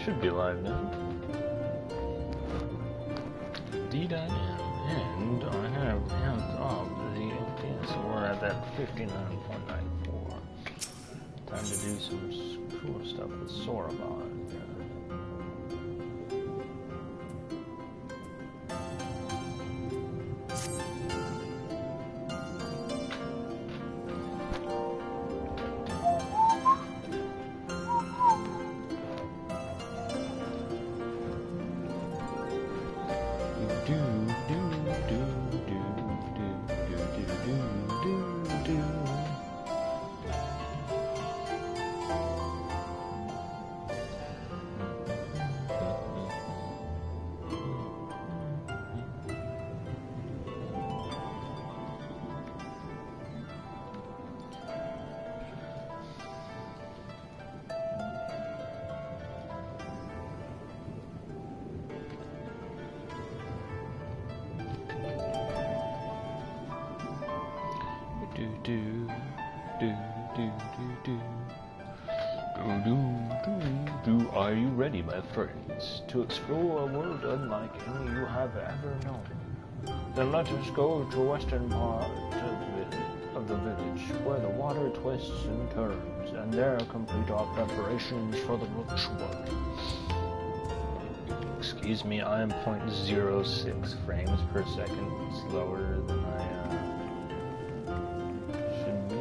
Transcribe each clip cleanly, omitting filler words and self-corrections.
should be live now. Indeed I am. And I have hands off the FPS. We're at that 59.94. Time to do some cool stuff with Sorabon. Are you ready, my friends, to explore a world unlike any you have ever known? Then let us go to western part of the village, where the water twists and turns, and there complete our preparations for the ritual. Excuse me, I am 0.06 frames per second slower than I should be.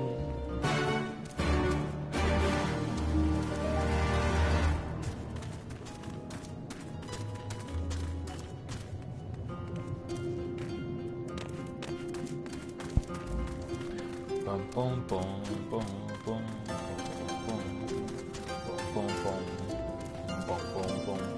Bum bum bum bum bum bum bum bum bum bum bum bum.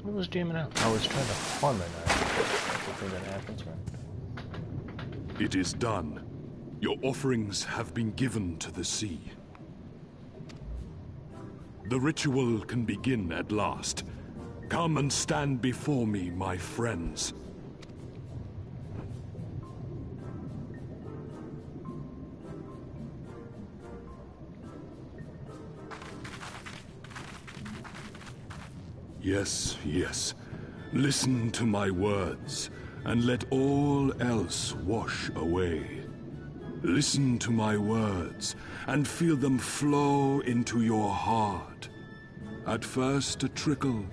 What was jamming out? I was trying to harmonize. Hopefully that happens, right? It is done. Your offerings have been given to the sea. The ritual can begin at last. Come and stand before me, my friends. Yes, yes. Listen to my words, and let all else wash away. Listen to my words, and feel them flow into your heart. At first a trickle,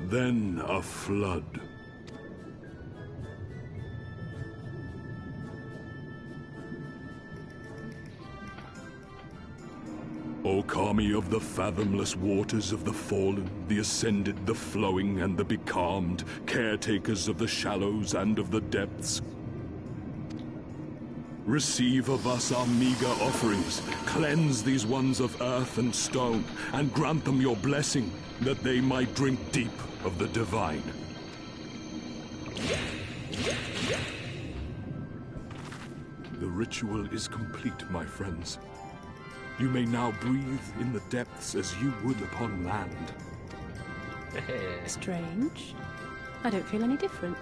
then a flood. O Kami of the fathomless waters of the fallen, the ascended, the flowing, and the becalmed, caretakers of the shallows and of the depths, receive of us our meager offerings, cleanse these ones of earth and stone, and grant them your blessing, that they might drink deep of the divine. The ritual is complete, my friends. You may now breathe in the depths as you would upon land. Strange. I don't feel any different.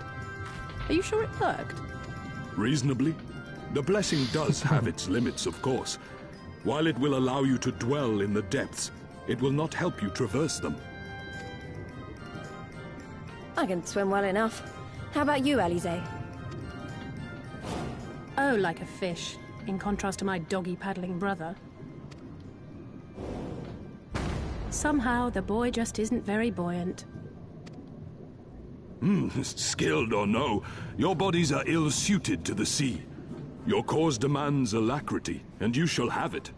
Are you sure it worked? Reasonably. The blessing does have its limits, of course. While it will allow you to dwell in the depths, it will not help you traverse them. I can swim well enough. How about you, Alize? Oh, like a fish, in contrast to my doggy-paddling brother. Somehow, the boy just isn't very buoyant. Skilled or no, your bodies are ill-suited to the sea. Your cause demands alacrity, and you shall have it.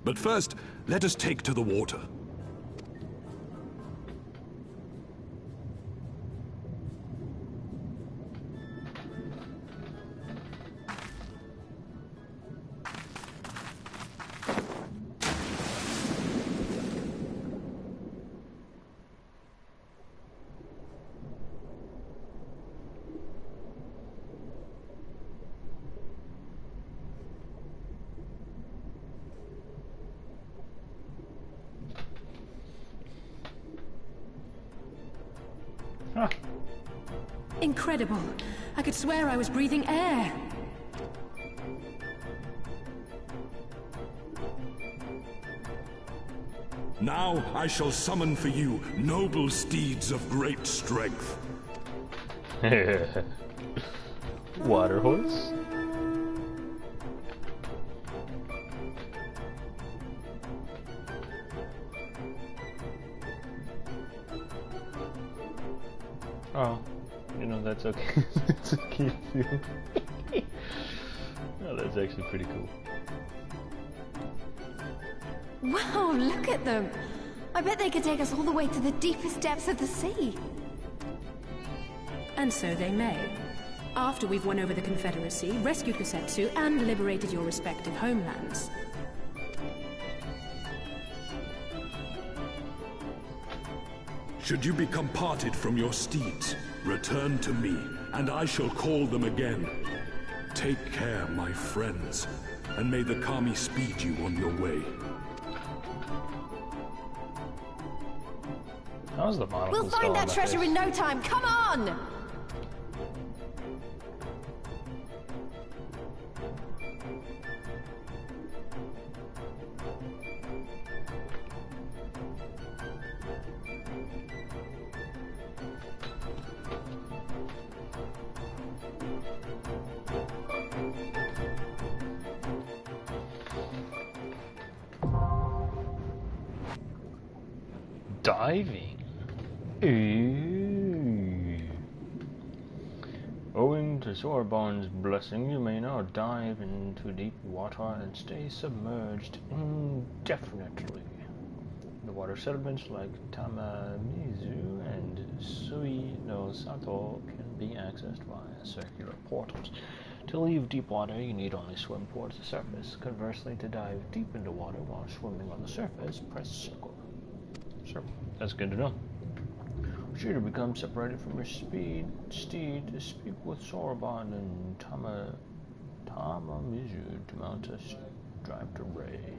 But first, let us take to the water. Ah. Incredible. I could swear I was breathing air. Now I shall summon for you noble steeds of great strength. Water horse? Oh, you know, that's okay. It's okay too. Oh, that's actually pretty cool. Wow, look at them! I bet they could take us all the way to the deepest depths of the sea. And so they may. After we've won over the Confederacy, rescued Kusetsu, and liberated your respective homelands. Should you become parted from your steeds, return to me, and I shall call them again. Take care, my friends, and may the Kami speed you on your way. How's the monocle We'll find that treasure in no time, come on! Diving? Ooh. Owing to Sorbonne's blessing, you may now dive into deep water and stay submerged indefinitely. The water settlements like Tamamizu and Sui no Sato can be accessed via circular portals. To leave deep water, you need only swim towards the surface. Conversely, to dive deep into water while swimming on the surface, press circle. Sure, that's good to know. Should you become separated from your steed, speak with Sorbonne and Tamamizu to mount a striped array.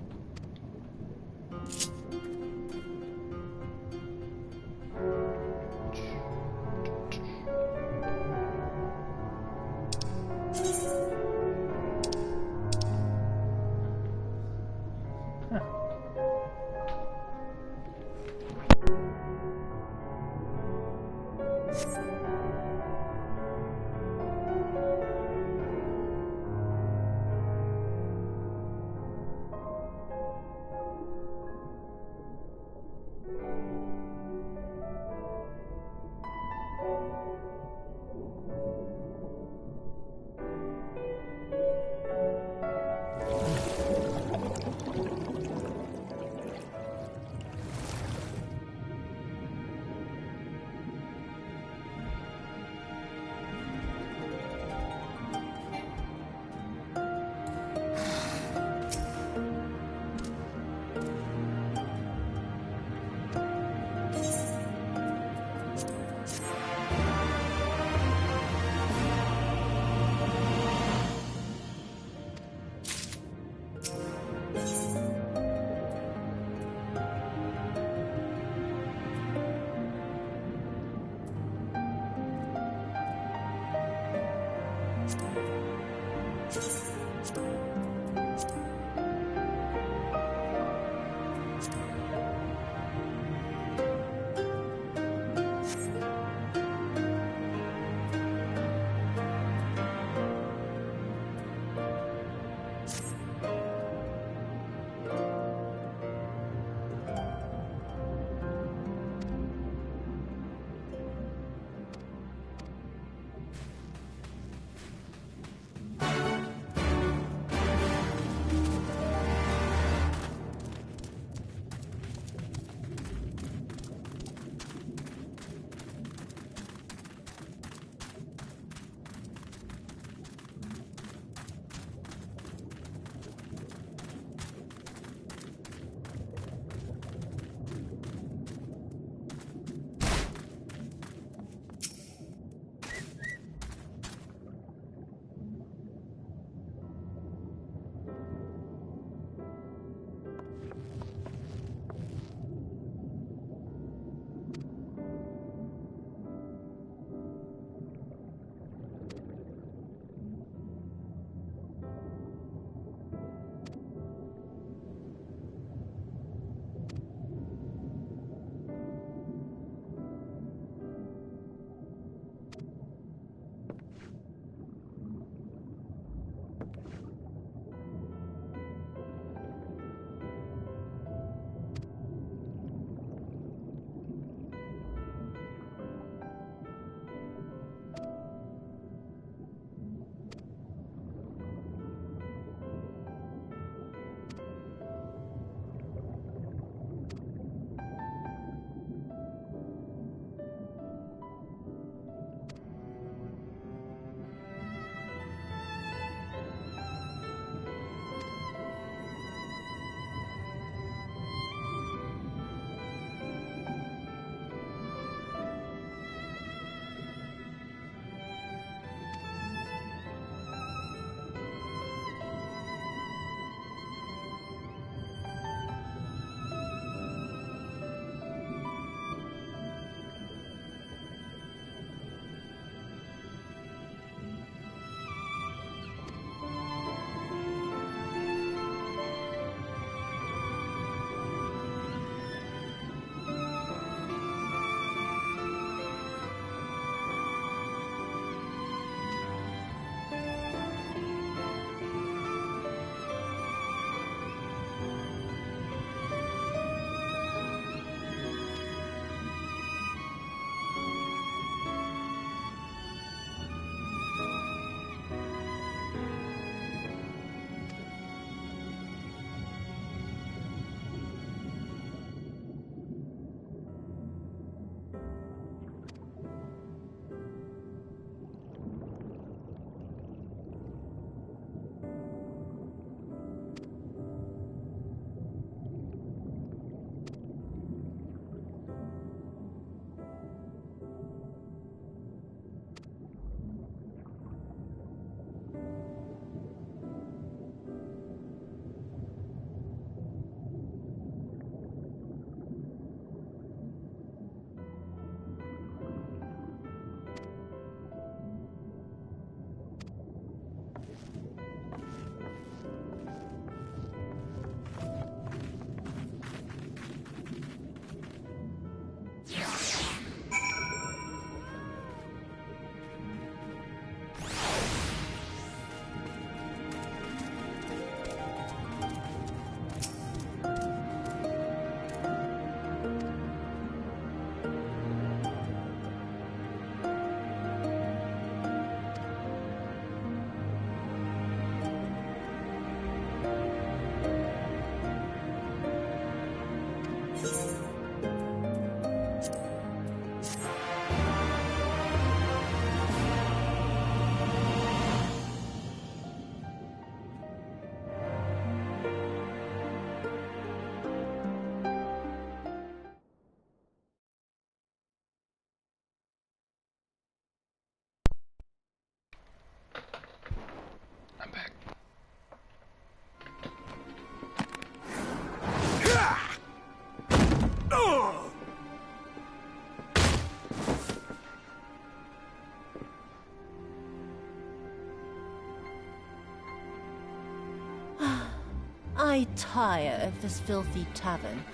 I tire of this filthy tavern,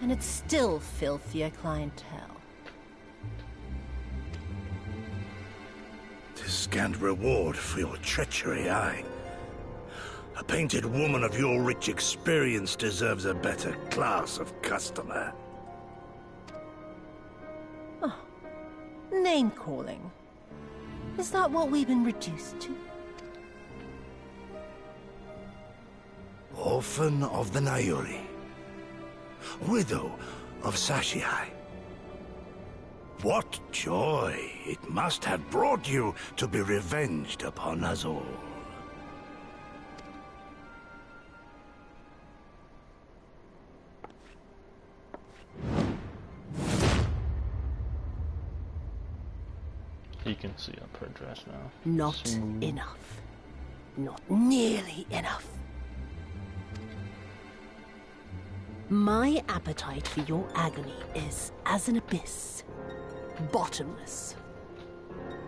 and its still filthier clientele. "'Tis scant reward for your treachery, aye. A painted woman of your rich experience deserves a better class of customer." Oh, name-calling. Is that what we've been reduced to? Orphan of the Nayuri. Widow of Sashihai. What joy it must have brought you to be revenged upon us all. He can see up her dress now. Not Smooth. enough. Not nearly enough. My appetite for your agony is as an abyss. Bottomless.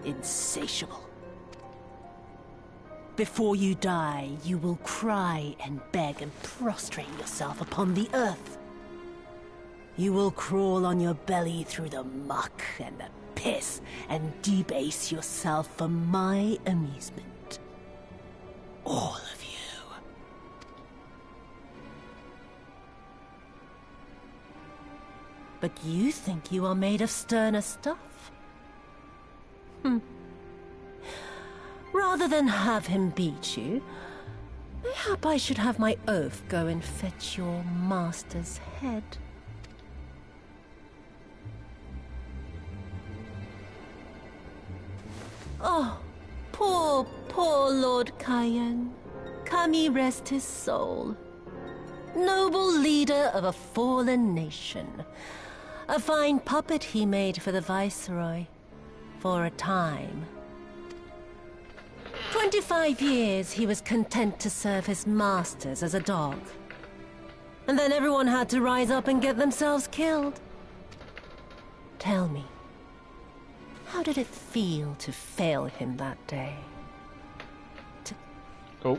Insatiable. Before you die, you will cry and beg and prostrate yourself upon the earth. You will crawl on your belly through the muck and the piss and debase yourself for my amusement. All of you. But you think you are made of sterner stuff? Rather than have him beat you, mayhap I should have my oaf go and fetch your master's head. Oh, poor Lord Cayenne. Kami rest his soul. Noble leader of a fallen nation. A fine puppet he made for the Viceroy. For a time. 25 years he was content to serve his masters as a dog. And then everyone had to rise up and get themselves killed. Tell me, how did it feel to fail him that day? Oh.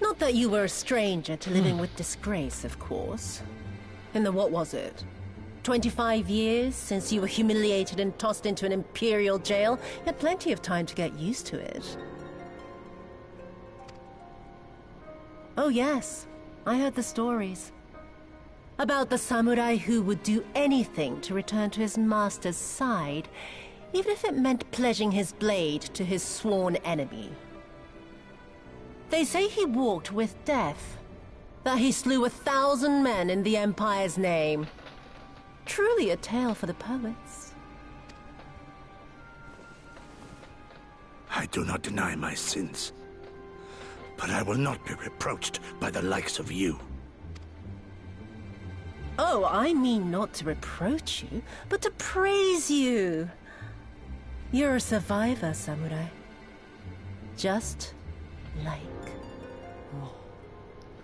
Not that you were a stranger to living with disgrace, of course. In the, what was it? 25 years since you were humiliated and tossed into an imperial jail? You had plenty of time to get used to it. Oh yes, I heard the stories. About the samurai who would do anything to return to his master's side, even if it meant pledging his blade to his sworn enemy. They say he walked with death, that he slew 1,000 men in the Empire's name. Truly a tale for the poets. I do not deny my sins, but I will not be reproached by the likes of you. Oh, I mean not to reproach you, but to praise you. You're a survivor, samurai. Just like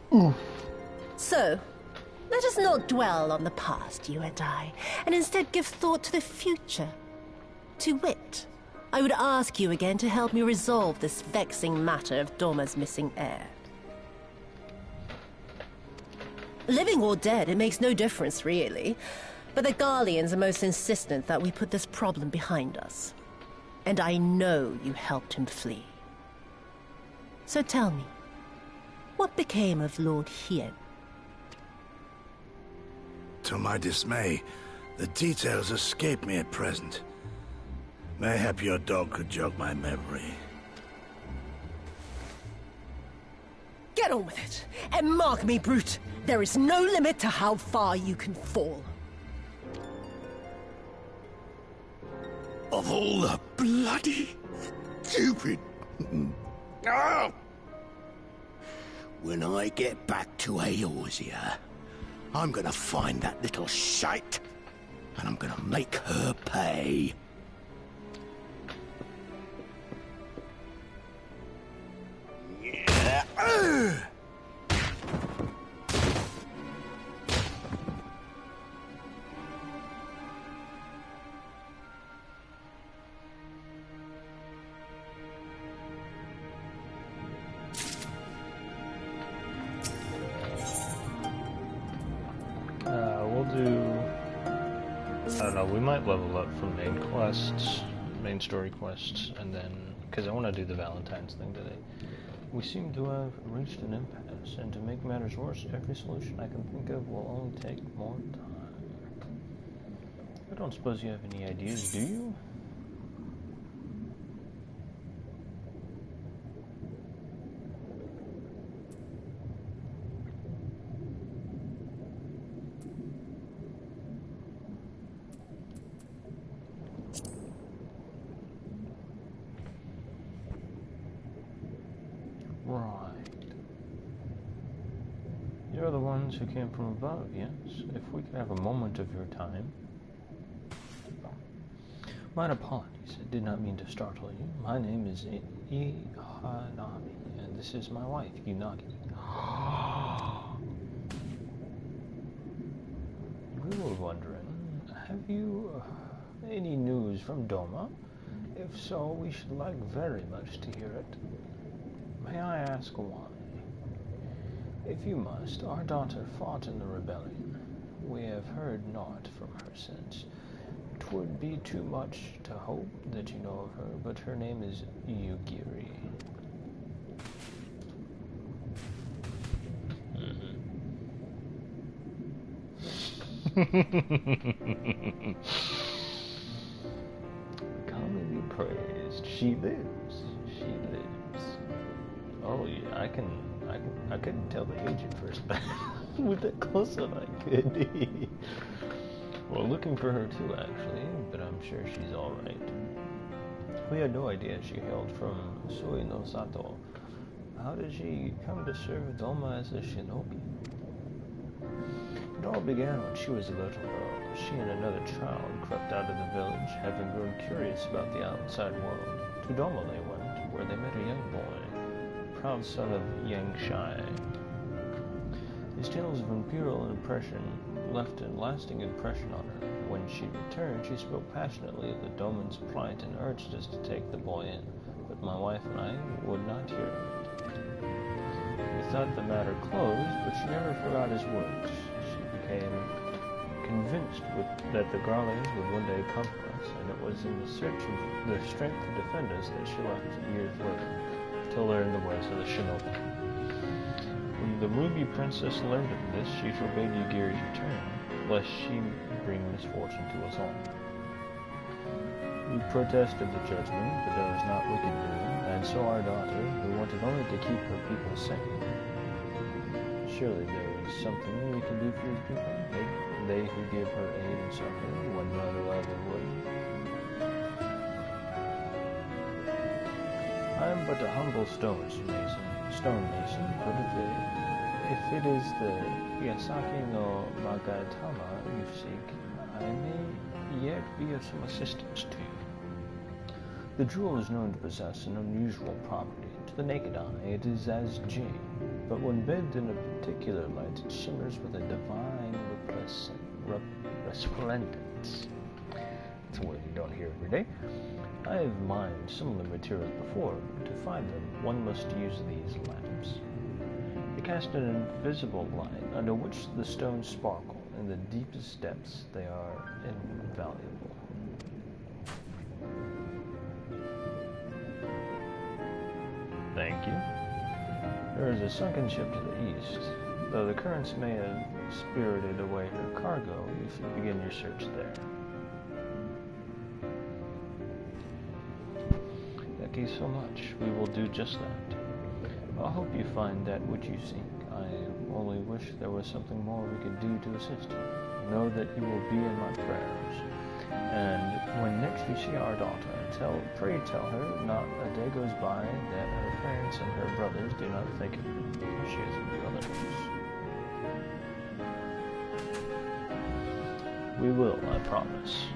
me. So, let us not dwell on the past, you and I, and instead give thought to the future. To wit, I would ask you again to help me resolve this vexing matter of Doma's missing heir. Living or dead, it makes no difference, really. But the Garleans are most insistent that we put this problem behind us. And I know you helped him flee. So tell me, what became of Lord Hien? To my dismay, the details escape me at present. Mayhap your dog could jog my memory. Get on with it, and mark me, brute. There is no limit to how far you can fall. Of all the bloody stupid... Ah! When I get back to Eorzea, I'm gonna find that little shite, and I'm gonna make her pay. might level up from main quests, main story quests, and then, because I want to do the Valentine's thing today. We seem to have reached an impasse, and to make matters worse, every solution I can think of will only take more time. I don't suppose you have any ideas, do you? Right. You're the ones who came from above, yes? If we could have a moment of your time. My apologies, I did not mean to startle you. My name is Ihanami, and this is my wife, Yunagi. We were wondering, have you any news from Doma? If so, we should like very much to hear it. May I ask why? If you must, our daughter fought in the rebellion. We have heard naught from her since. 'Twould be too much to hope that you know of her, but her name is Yugiri. Come and be praised. She lives. She lives. Oh yeah, I couldn't tell the age at first, but with that close up I could. We're looking for her too, actually, but I'm sure she's alright. We had no idea she hailed from Sui no Sato. How did she come to serve Doma as a shinobi? It all began when she was a little girl. She and another child crept out of the village, having grown curious about the outside world. To Doma they went, where they met a young boy, proud son of Yangshai. His tales of imperial impression left a lasting impression on her. When she returned, she spoke passionately of the Doman's plight and urged us to take the boy in, but my wife and I would not hear of it. We thought the matter closed, but she never forgot his words. She became convinced that the Garleans would one day conquer us, and it was in the search of the strength to defend us that she left years later, to learn the ways of the shinobi. When the Ruby Princess learned of this, she forbade Yugiri's return, lest she bring misfortune to us all. We protested the judgment, but there was not wicked doing, and so our daughter, who wanted only to keep her people safe. Surely there is something we can do for these people, they who give her aid and succor when no other would. I am but a humble stonemason, but if it is the Yasaki no Magatama you seek, I may yet be of some assistance to you. The jewel is known to possess an unusual property. To the naked eye, it is as jade, but when bathed in a particular light, it shimmers with a divine resplendence. It's a word you don't hear every day. I have mined similar materials before, but to find them, one must use these lamps. They cast an invisible light under which the stones sparkle. In the deepest depths, they are invaluable. Thank you. There is a sunken ship to the east. Though the currents may have spirited away her cargo, you should begin your search there. Thank you so much. We will do just that. I hope you find that which you seek. I only wish there was something more we could do to assist you. Know that you will be in my prayers. And when next you see our daughter, pray tell her not a day goes by that her parents and her brothers do not think of her. She has brothers. We will, I promise.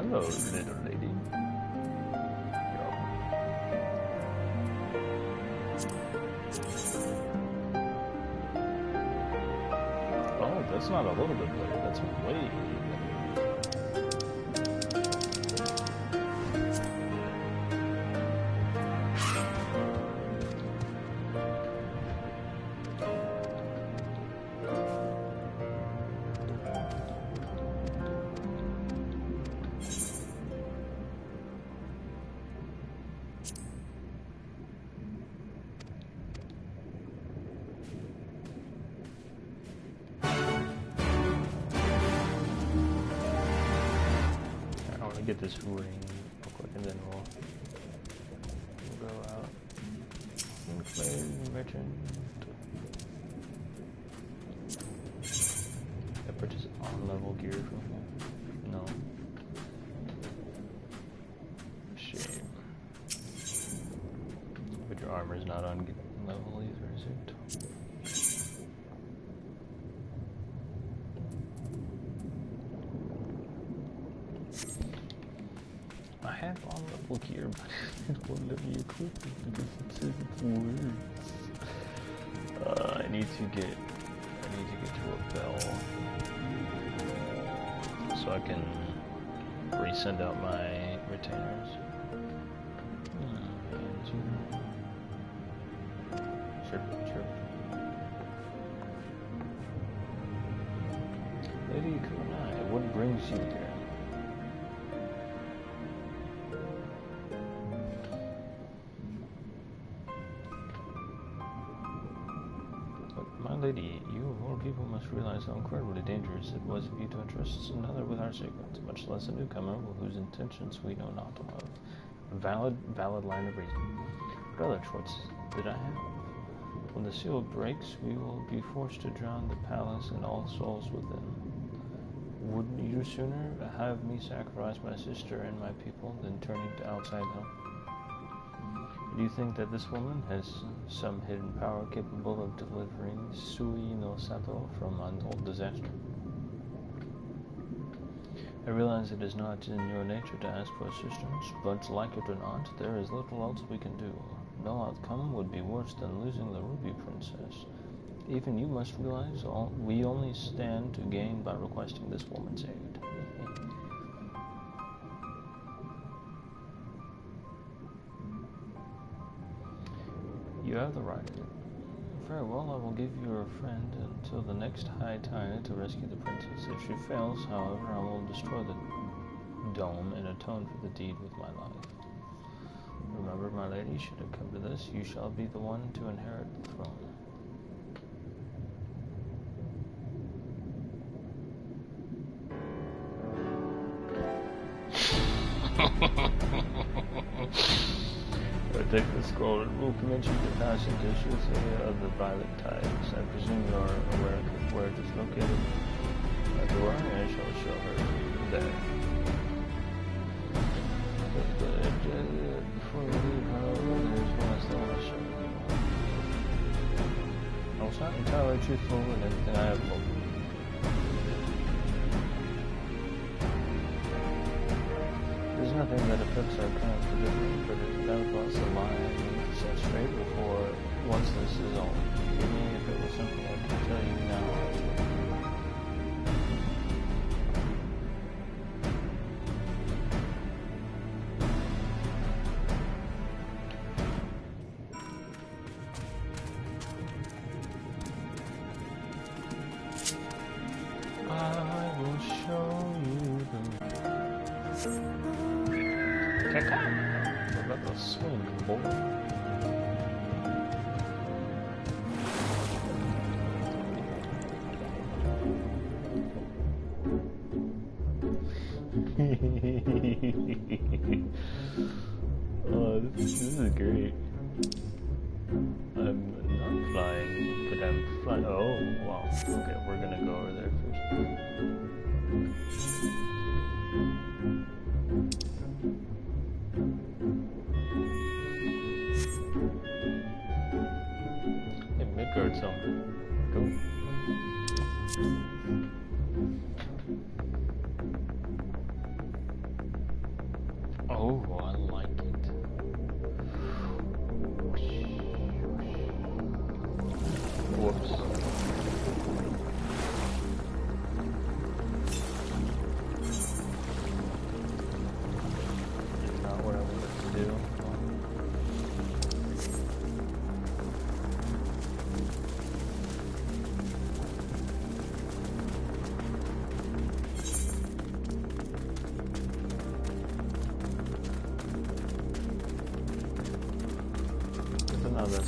Hello, little lady. Oh, that's not a little bit better. That's way better. Get this ring real quick and then we'll go out and play merchant. I purchase on level gear from here. No. Shame. But your armor's not on level either, is it? I have on level gear, but it won't let me equip it because it says it's words. I need to get to a bell so I can resend out my retainers. Chirp, chirp. Lady Kunai, what brings you here? Lady, you of all people must realize how incredibly dangerous it was of you to entrust another with our secrets, much less a newcomer whose intentions we know not of. A valid line of reason. What other choices did I have? When the seal breaks, we will be forced to drown the palace and all souls within. Wouldn't you sooner have me sacrifice my sister and my people than turning to outside help? Do you think that this woman has some hidden power capable of delivering Sui no Sato from untold disaster? I realize it is not in your nature to ask for assistance, but like it or not, there is little else we can do. No outcome would be worse than losing the Ruby Princess. Even you must realize we only stand to gain by requesting this woman's aid. You have the right. Very well, I will give you a friend until the next high tide to rescue the princess. If she fails, however, I will destroy the dome and atone for the deed with my life. Remember, my lady, should it come to this, you shall be the one to inherit the throne. Take the scroll. It will commence you to pass into area of the violet tides. I presume you are aware of where it is located. At the door, I shall show her there. Before we leave, however, there is one I still want to show you. I was not entirely truthful in everything I have told you. There's nothing that affects our current predicament, but it nevertheless a line set straight before once this is all. Even if it was something I could tell you now. I will show you the We're about to swing, boy. Oh, this is great. I'm not flying, but I'm flying. Oh, wow. Okay, we're gonna go over there first.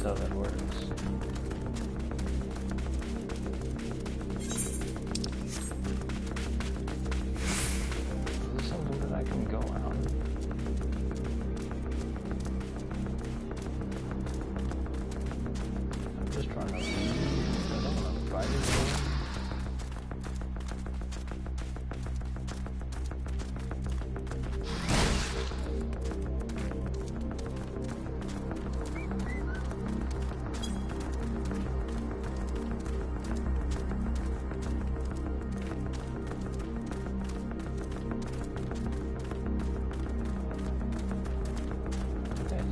how that works. Is this something that I can go out? I'm just trying to... I don't want to fight it.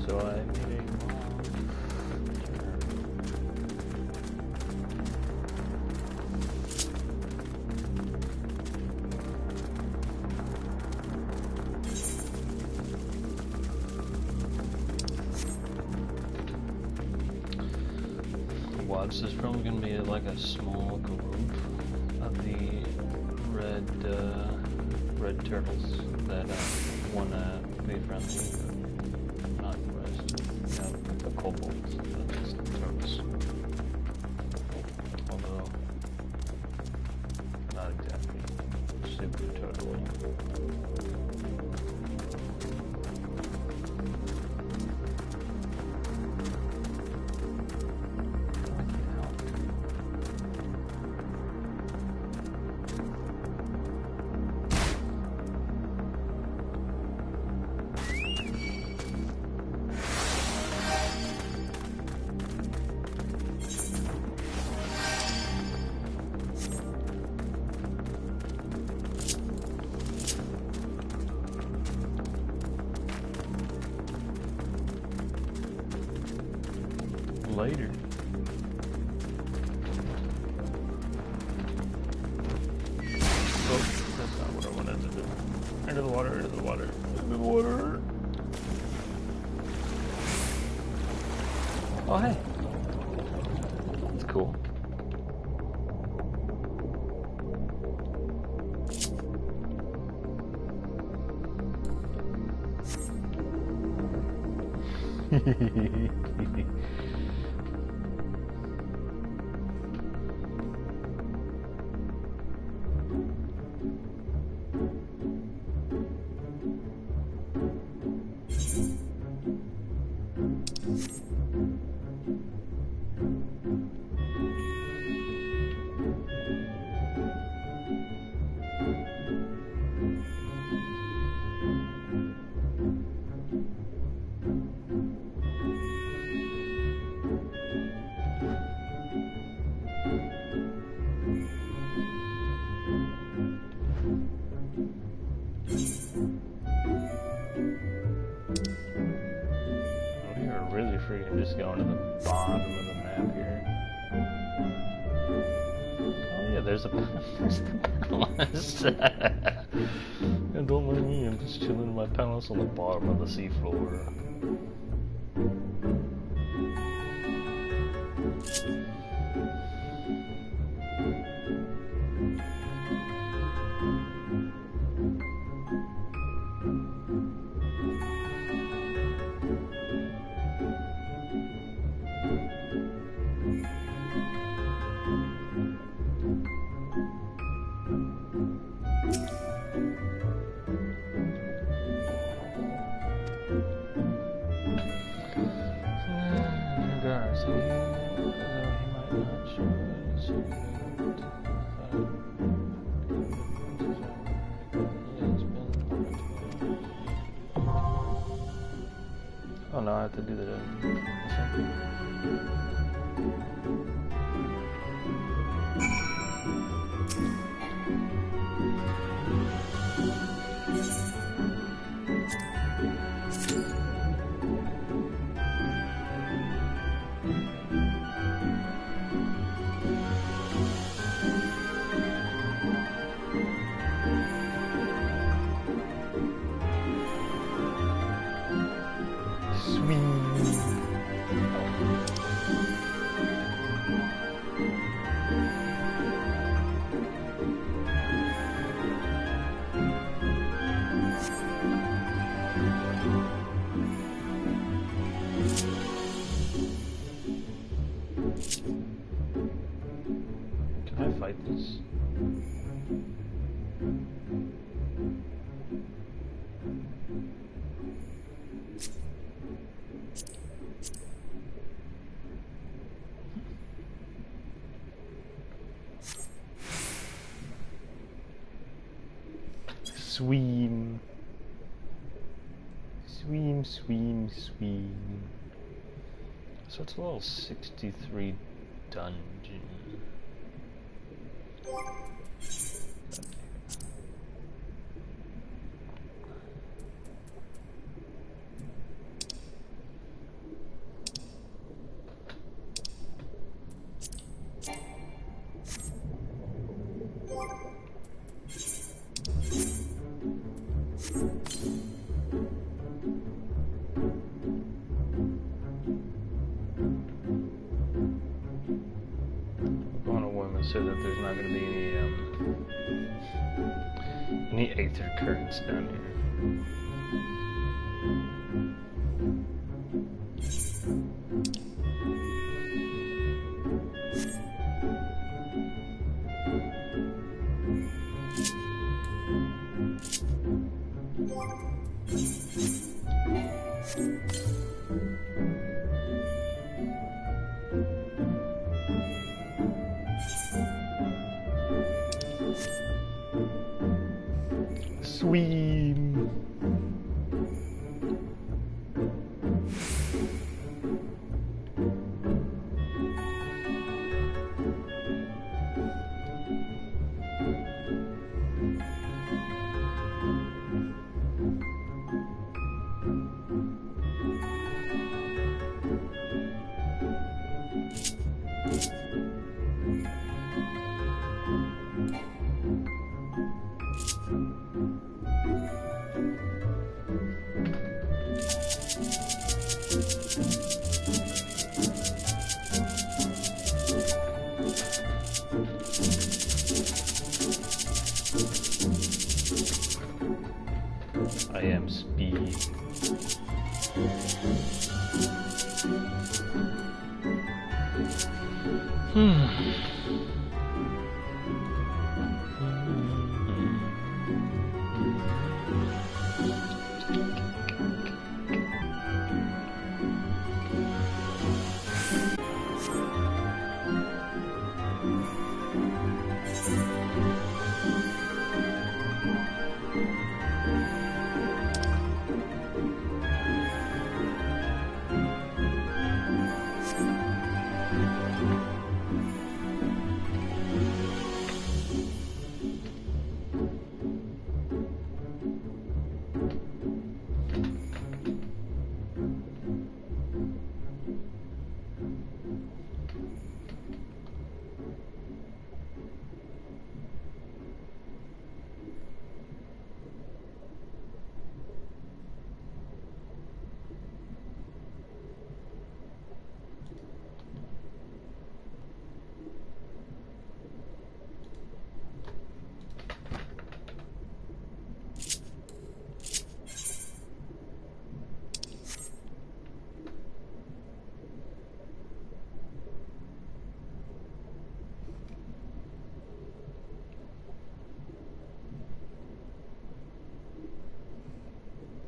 So I made a watch. This is probably going to be like a small group of the red turtles that want to be friendly. Not the rest. Yeah, the kobolds, the turtles. Although, not exactly super turtle. Later. Oh, that's not what I wanted to do. Into the water, into the water, into the water. Oh, hey. That's cool. Really freaking just going to the bottom of the map here. Oh yeah, there's the palace. And don't mind me, I'm just chilling in my palace on the bottom of the seafloor. Oh no, I have to do that. Sweet. Swim. Swim, swim, swim. So it's a level 63 dungeon. So that there's not going to be any aether currents down here. Swim. I am speed.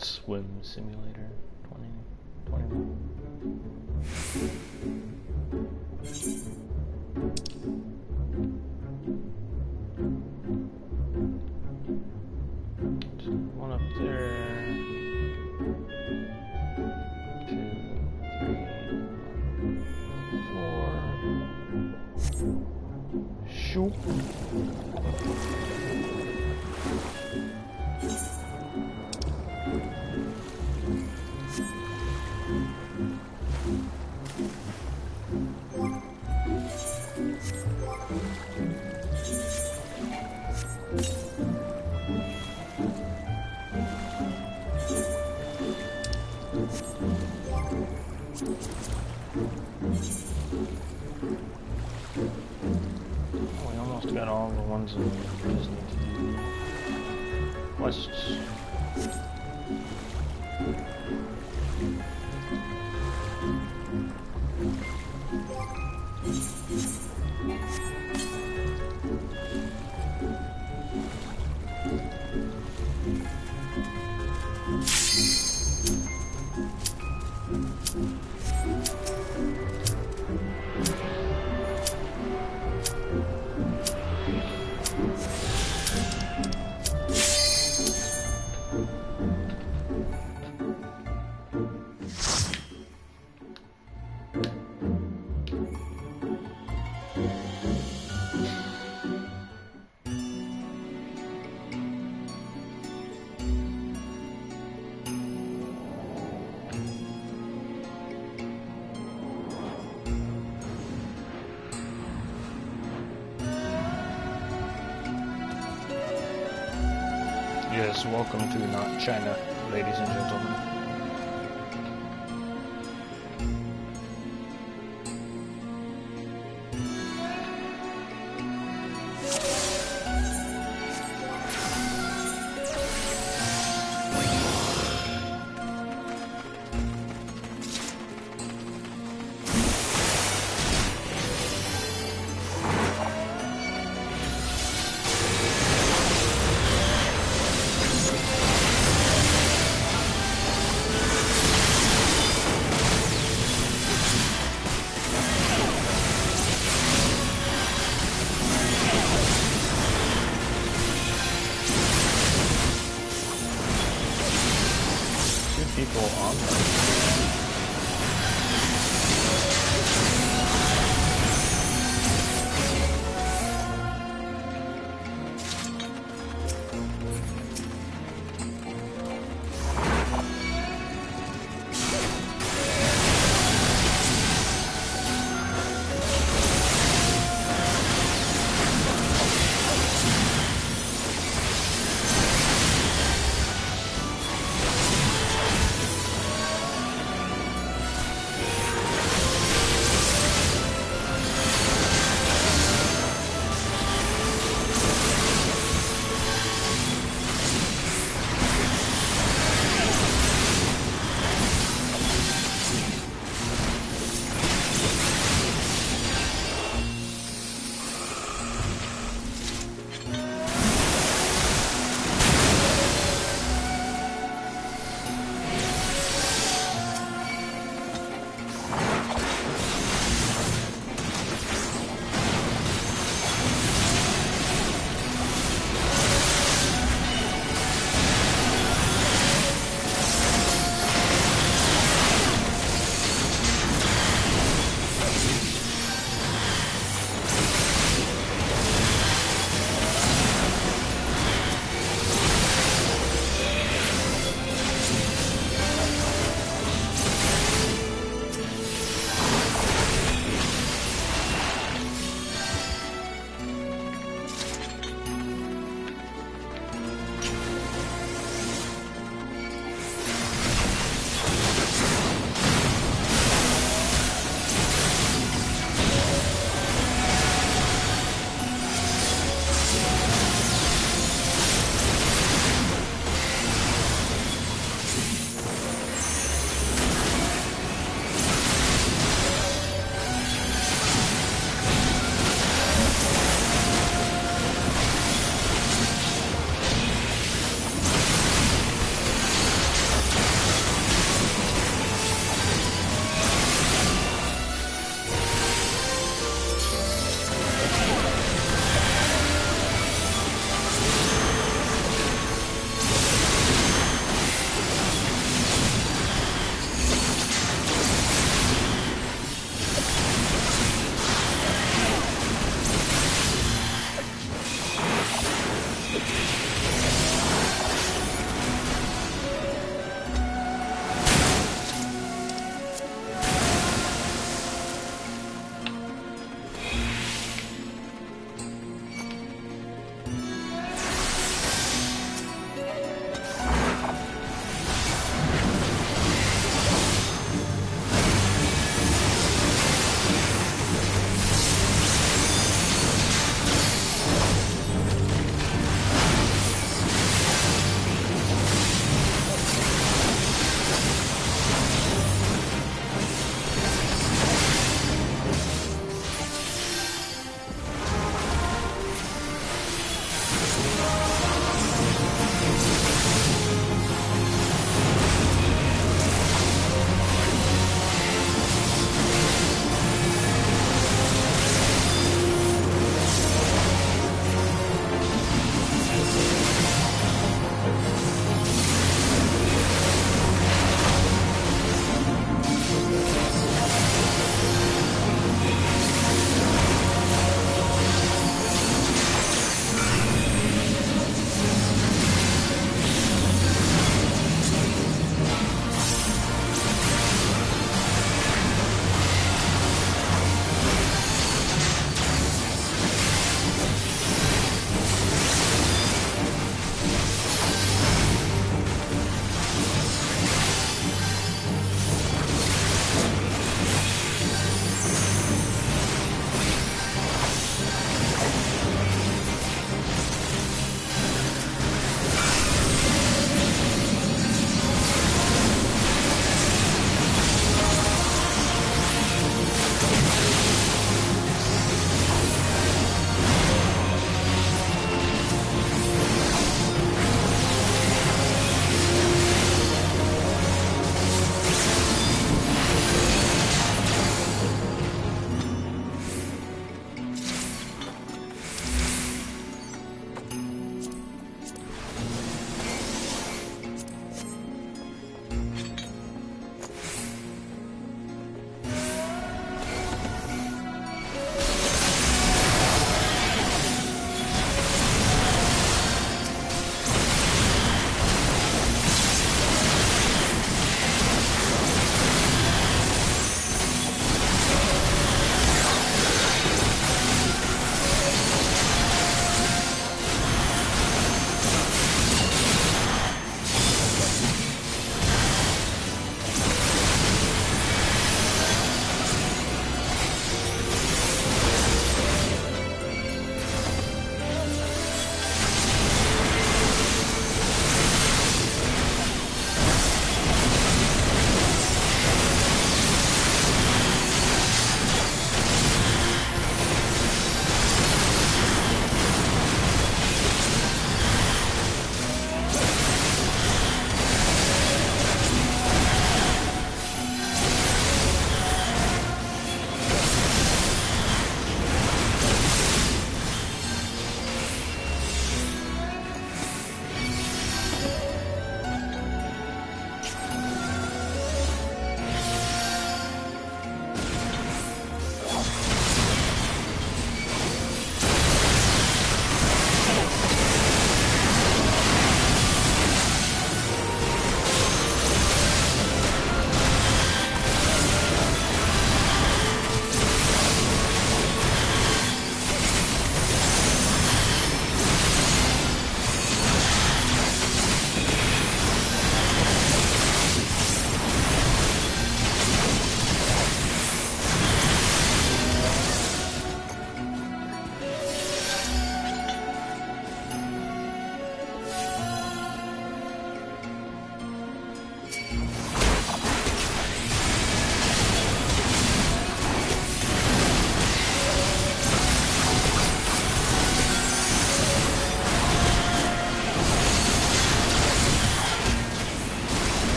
Swim simulator 2021. One up there. 2, 3, 4. Shoot. We almost got all the ones that we just need to do. Quests. Yes, welcome to Not China, ladies and gentlemen. People on there.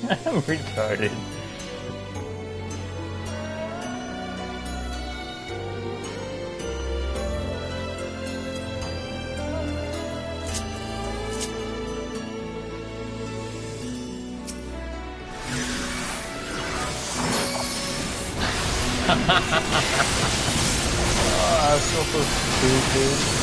I'm retarded. Oh, I feel so stupid.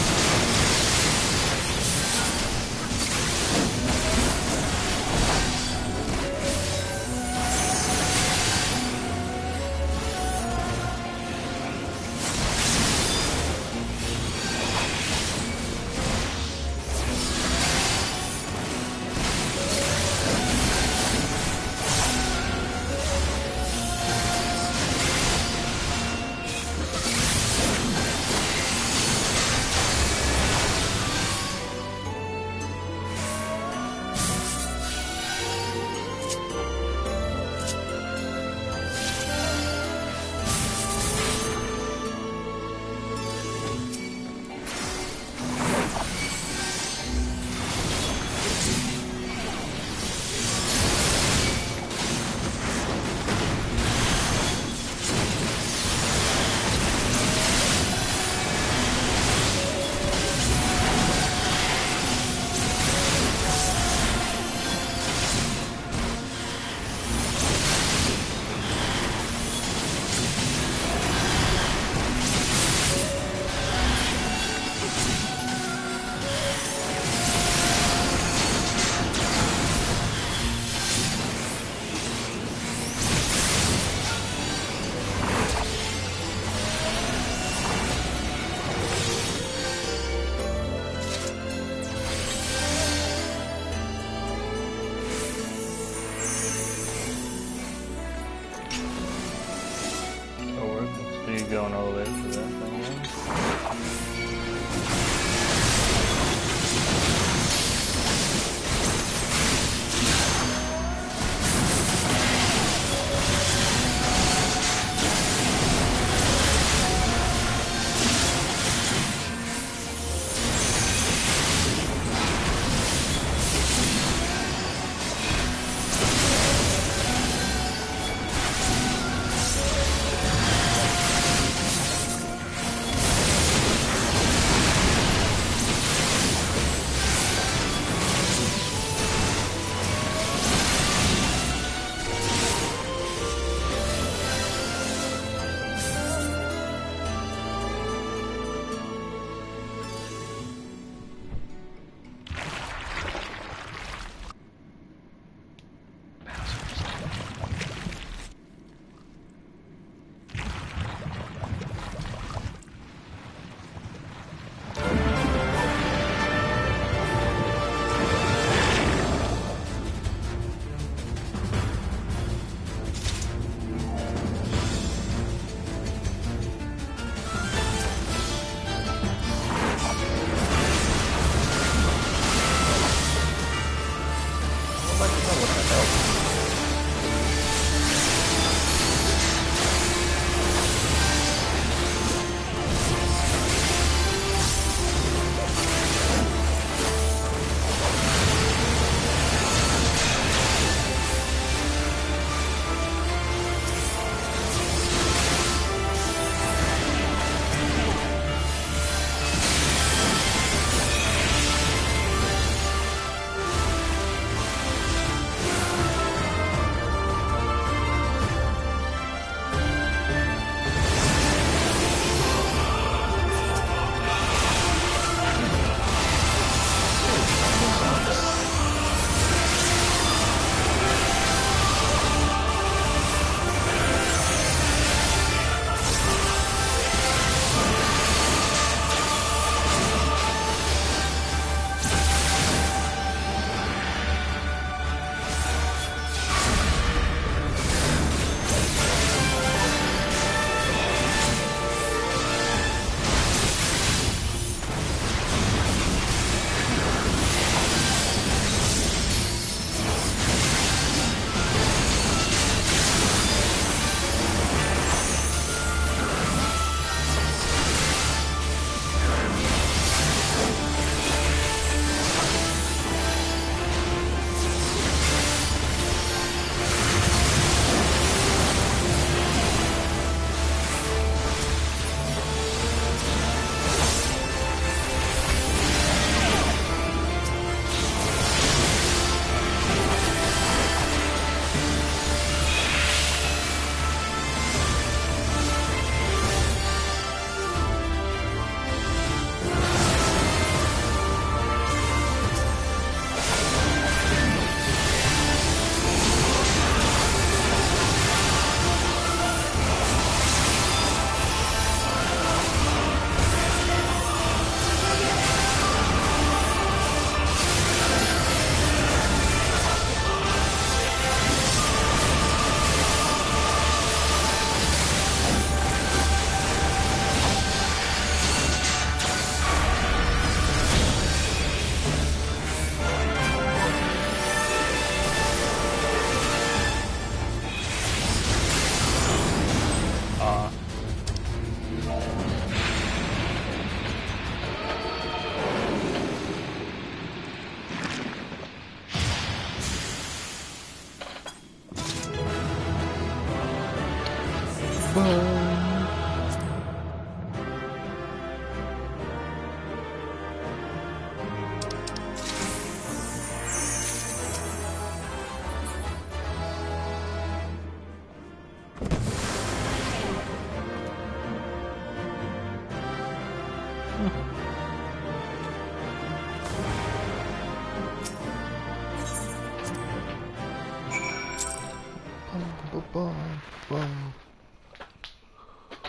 So you're going all the way for that thing then?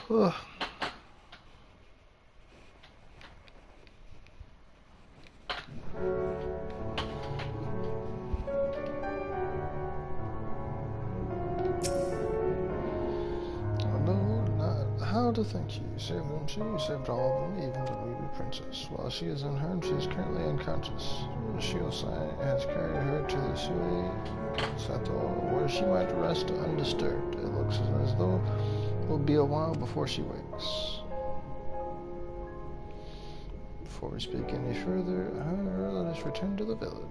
Ugh. How to thank you. You saved them too. You saved all of them, even the Ruby Princess. While she is unharmed, she is currently unconscious. Shiosai has carried her to the Sui Sato, where she might rest undisturbed. It looks as though it will be a while before she wakes. Before we speak any further, however, let us return to the village.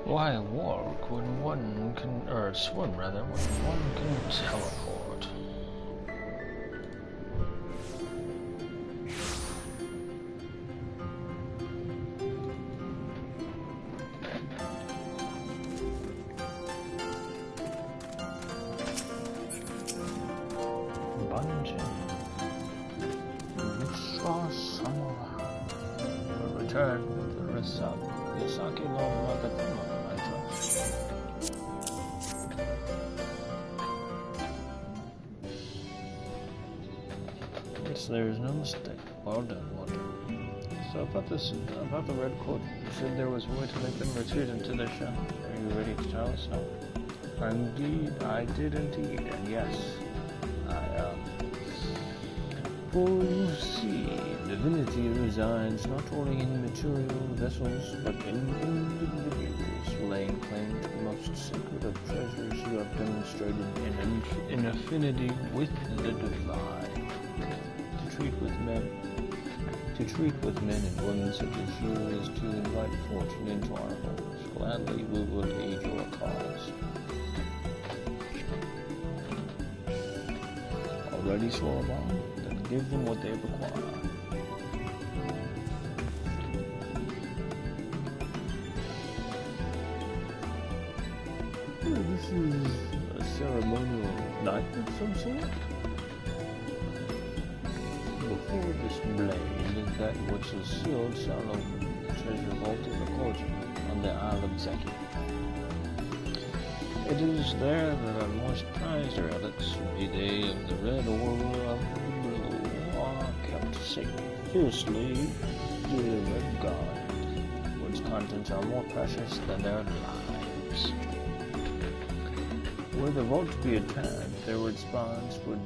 Why walk when one can, or swim rather, when one can teleport? Return to the Yasaki no Magatama, I trust. Yes, there is no mistake. Well done, well done. So about the red coat, you said there was a way to make them retreat into their shell. Are you ready to tell us now? Indeed, I did indeed, and yes, for you see, divinity resides not only in material vessels, but in individuals, laying claim to the most sacred of treasures. You have demonstrated an affinity with the divine. To treat with men and women such as you is to invite fortune into our homes. Gladly we will aid your cause. Already swore a bond? Then give them what they require. This is a ceremonial night of some sort? Before this blade, that which is sealed shall open the treasure vault of the Cordian on the Isle of Zeki. It is there that our most prized relics, be they of the red or of the blue, are kept safe, fiercely to the red god, which contents are more precious than their lives. Were the vault to be attacked, their response would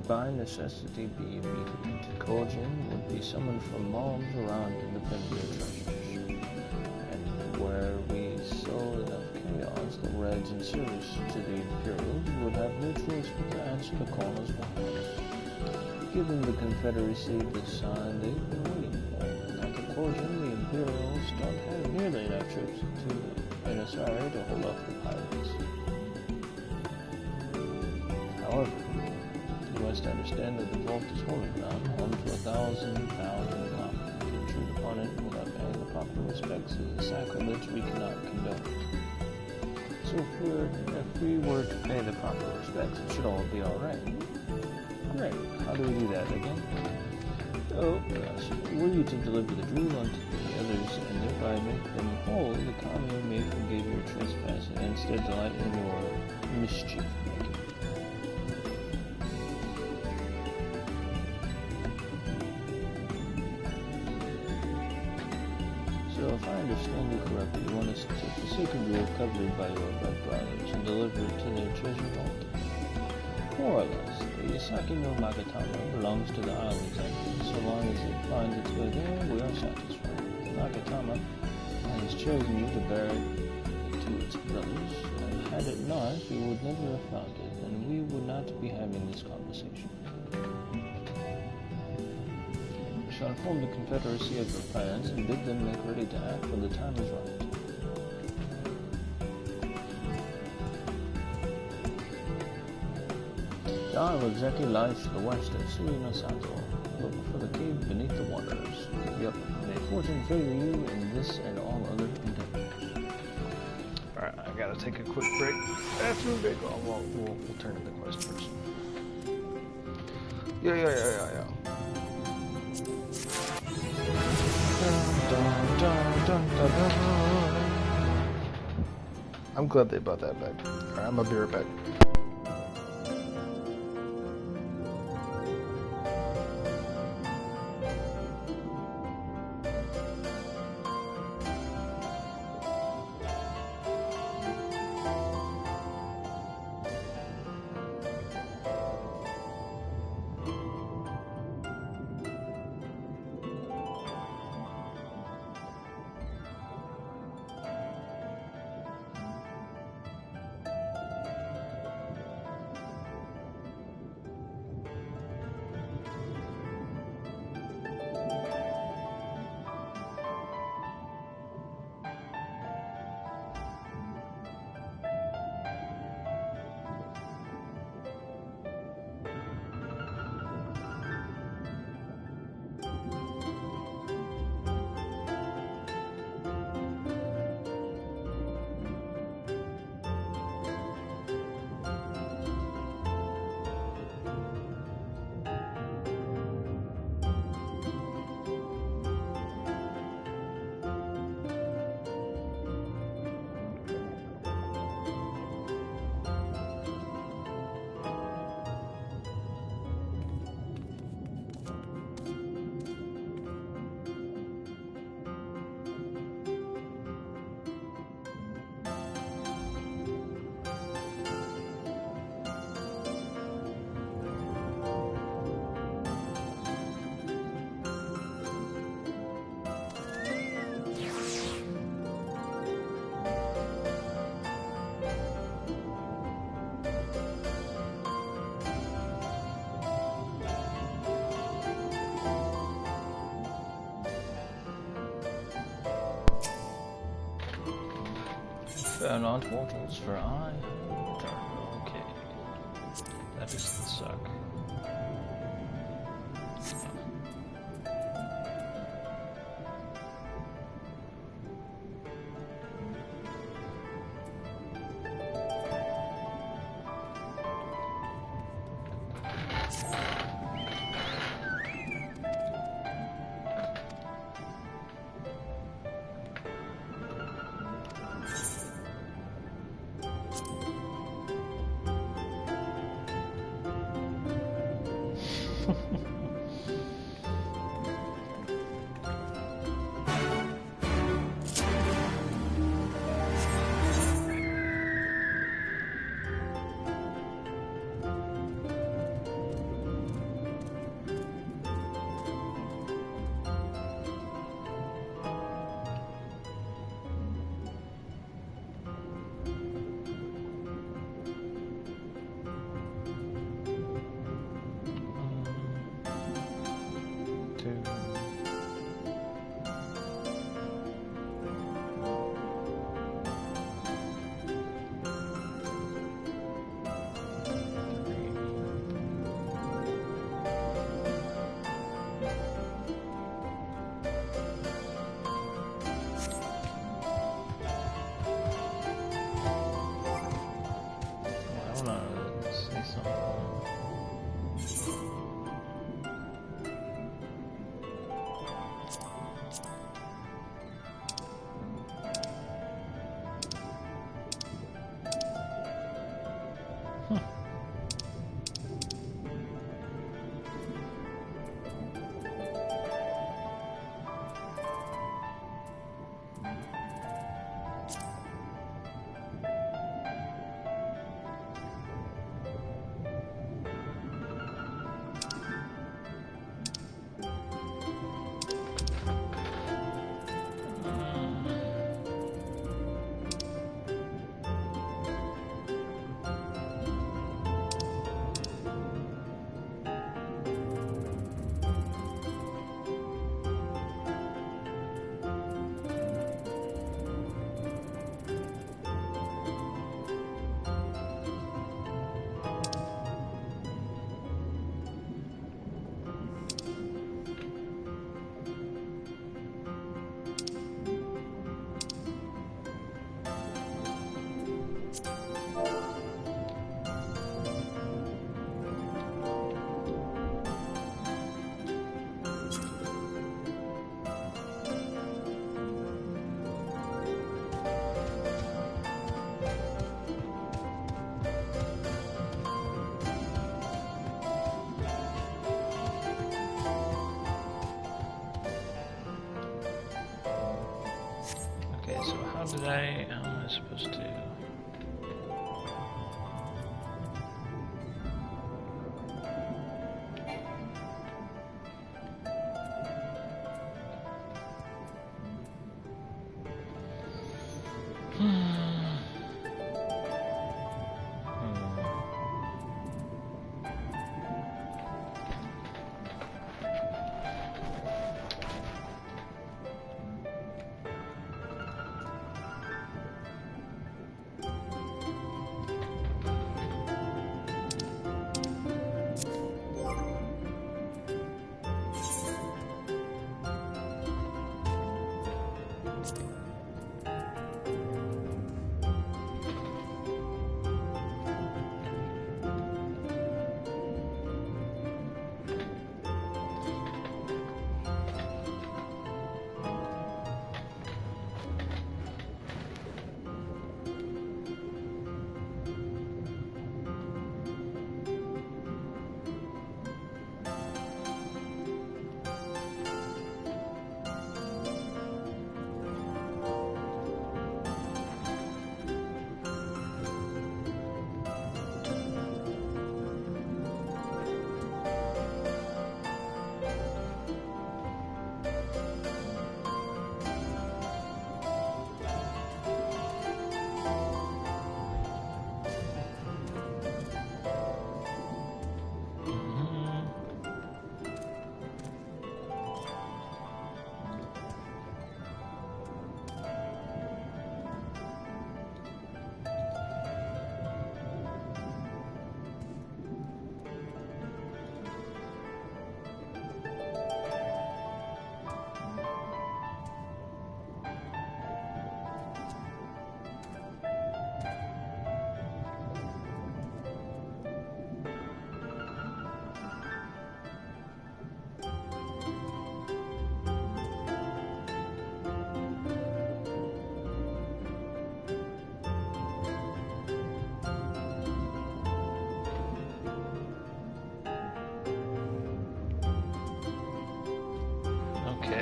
by necessity be immediate. Cordian would be summoned from malls around to defend their treasures. And where we sow enough chaos, the Reds and service to the Imperials would have no choice but to answer the call as well. Given the Confederacy the sign they've been waiting for, without the Cordian, the Imperials don't have nearly enough troops in Asari to hold off the pirates. However, you must understand that the vault is holy ground, home to 1,000 copies. To intrude upon it without paying the proper respects is a sacrilege we cannot condone. So if we were to pay the proper respects, it should all be alright. Great. How do we do that again? Oh, yes. Were you to deliver the jewel unto the others and thereby make them whole, the commune may forgive your trespass and instead delight in your mischief making. So if I understand you correctly, you want us to take the sacred jewel coveted by your red brothers and deliver it to their treasure vault. More or less, the Yasaki no Magatama belongs to the Isle of Zeki. So long as it finds its way there, we are satisfied. The Magatama has chosen you to bear it to its brothers, and had it not, we would never have found it, and we would not be having this conversation. We shall inform the Confederacy of your plans and bid them make ready to act when the time is right. The Isle of Zeki lies to the west of Suinosato. Look for the cave beneath the waters. Yep, may fortune favor you in this and all other endeavors. Alright, I gotta take a quick break. After we break, we'll turn to the quest first. Yeah. I'm glad they brought that back. Alright, I'm gonna be right back. Fear not mortals, for I am eternal. Okay. That doesn't suck. How did am I supposed to?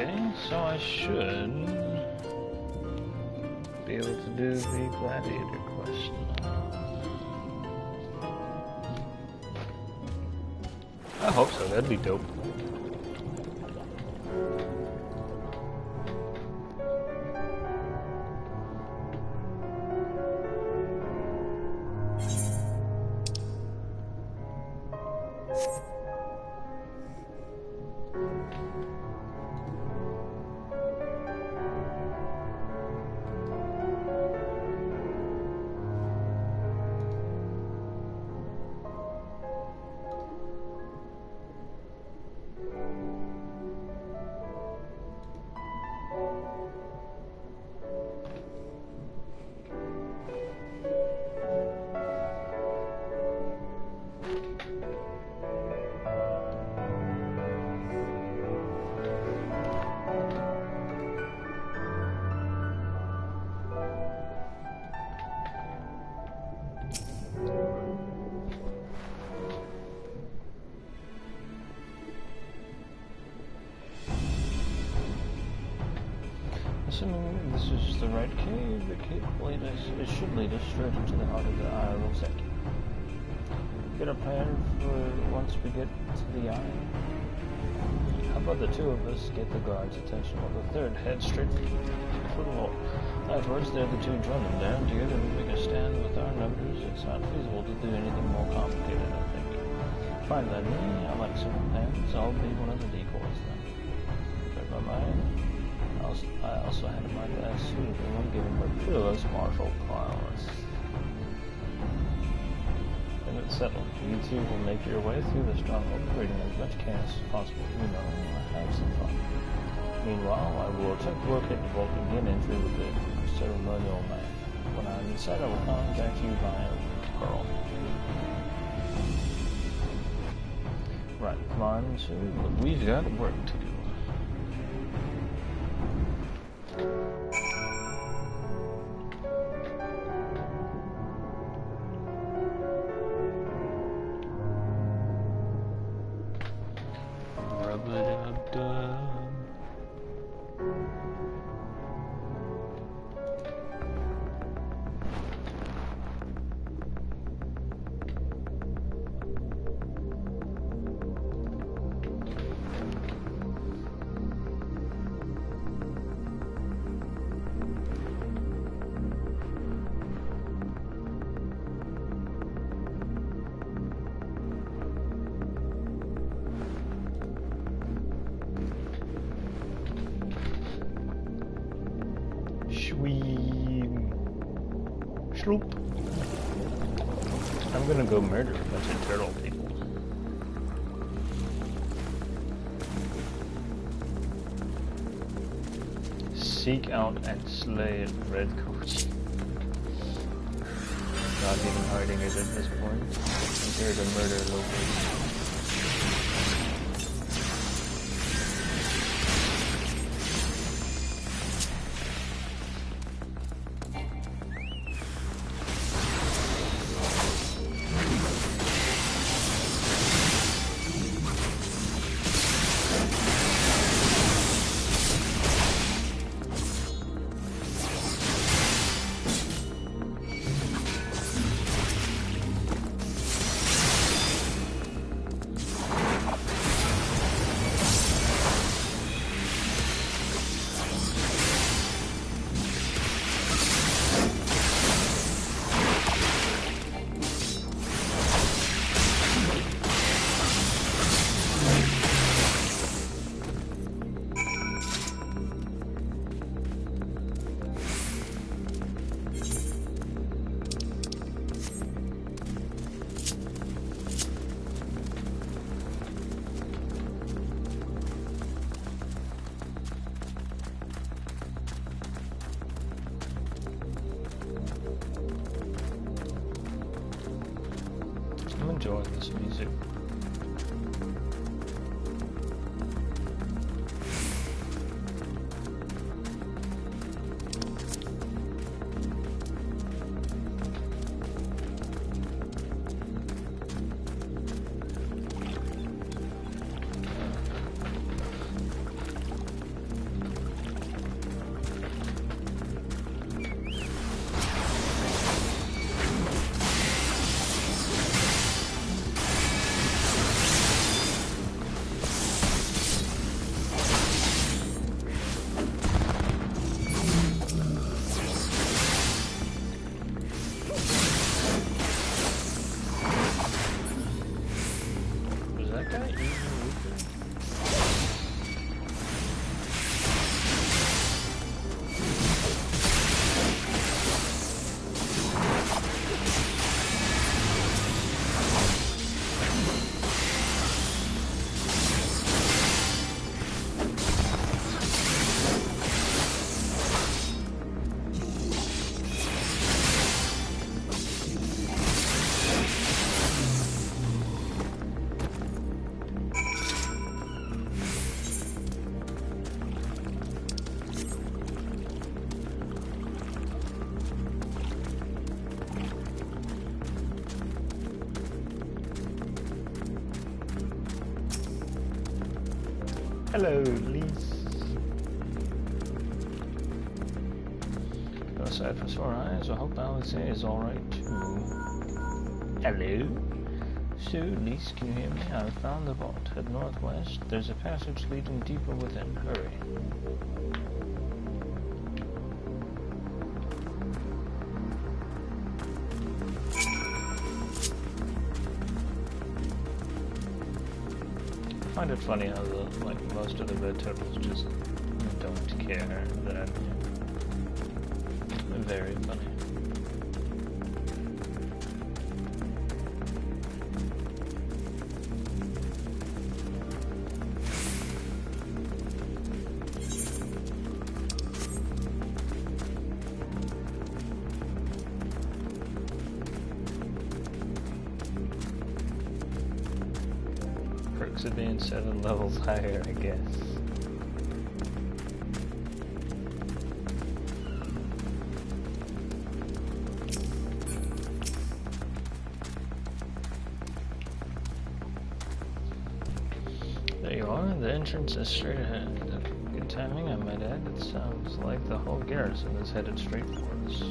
Okay, so I should be able to do the gladiator quest now. I hope so, that'd be dope. Assuming this is the right cave, the cave it should lead us straight into the heart of the Isle of Zeki. Get a plan for once we get to the isle. How about the two of us get the guards' attention while the third heads straight for the vault? Afterwards, they're the two join them down together and make a stand with our numbers. It's not feasible to do anything more complicated, I think. Fine by me, I like simple plans. I'll be one of the decoys then. Read my mind. I also had in mind that suitable one given by fearless martial prowess. Then it's settled. You two will make your way through the stronghold, creating as much chaos as possible. You know, have some fun. Meanwhile, I will attempt to locate the vault and gain entry with the ceremonial knife. When I'm inside, I will contact you via Pearl. Right, come on, so we've got work to do. Sloop. I'm gonna go murder a bunch of turtle people. Seek out and slay red coach. Not even Hardingers at this point. I'm here to murder locals. I'm enjoying this music. Hello, Lise. Go aside for sore eyes. I hope Alexei is alright too. Hello? So, Lise, can you hear me? I've found the vault. Head northwest. There's a passage leading deeper within. Hurry. I find it funny how most of the red turtles just don't care that very funny. Perks of being 7 levels higher, I guess. There you are. The entrance is straight ahead. Good timing, I might add. It sounds like the whole garrison is headed straight for us.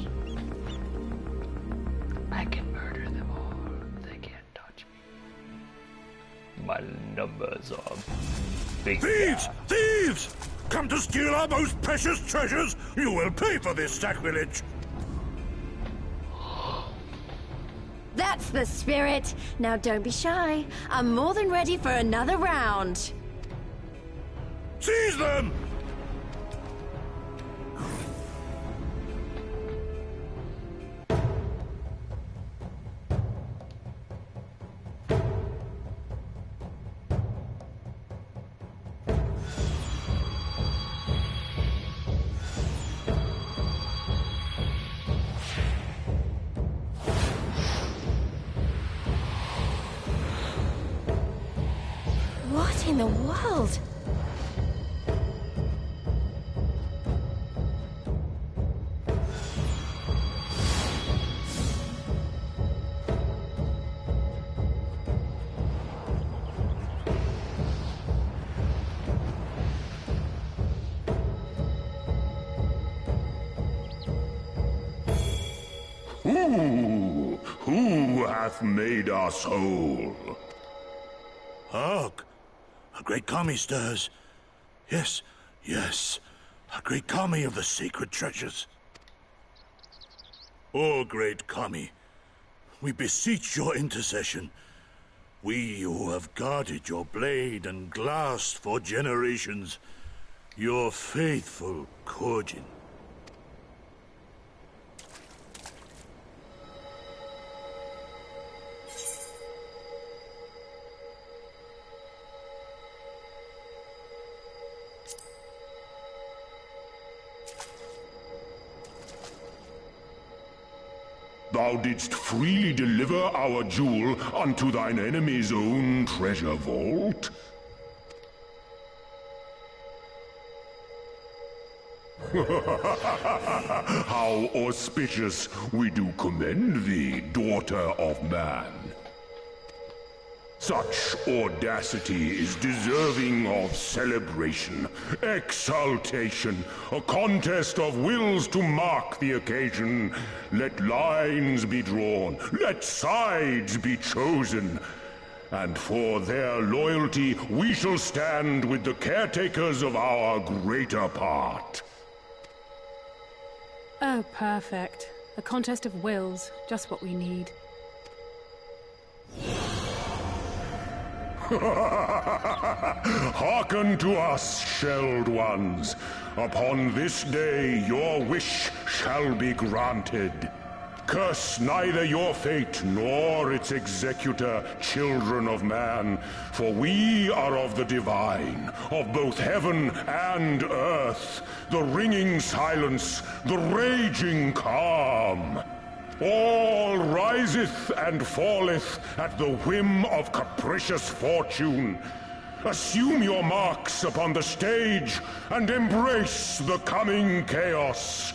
I can murder them all. They can't touch me. My numbers are big. Thieves! Thieves! Come to steal our most precious treasures? You will pay for this sacrilege! That's the spirit! Now don't be shy. I'm more than ready for another round. Seize them! What in the world? Who hath made us whole? Hark! A great kami stirs. Yes, yes. A great kami of the sacred treasures. O great kami, we beseech your intercession. We who have guarded your blade and glass for generations. Your faithful Kojin. Thou didst freely deliver our jewel unto thine enemy's own treasure vault? How auspicious we do commend thee, daughter of man. Such audacity is deserving of celebration, exaltation, a contest of wills to mark the occasion. Let lines be drawn, let sides be chosen, and for their loyalty we shall stand with the caretakers of our greater part. Oh, perfect. A contest of wills, just what we need. Hearken to us, shelled ones. Upon this day your wish shall be granted. Curse neither your fate nor its executor, children of man, for we are of the divine, of both heaven and earth, the ringing silence, the raging calm. All riseth and falleth at the whim of capricious fortune. Assume your marks upon the stage and embrace the coming chaos.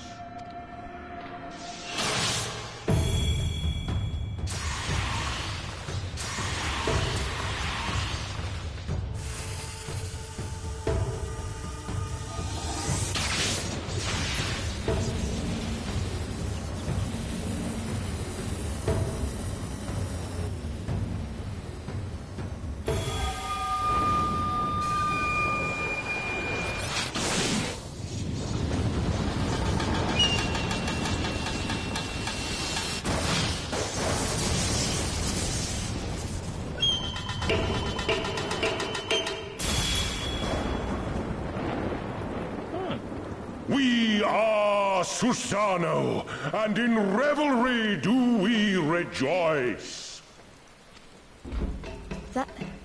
We are Susano, and in revelry do we rejoice.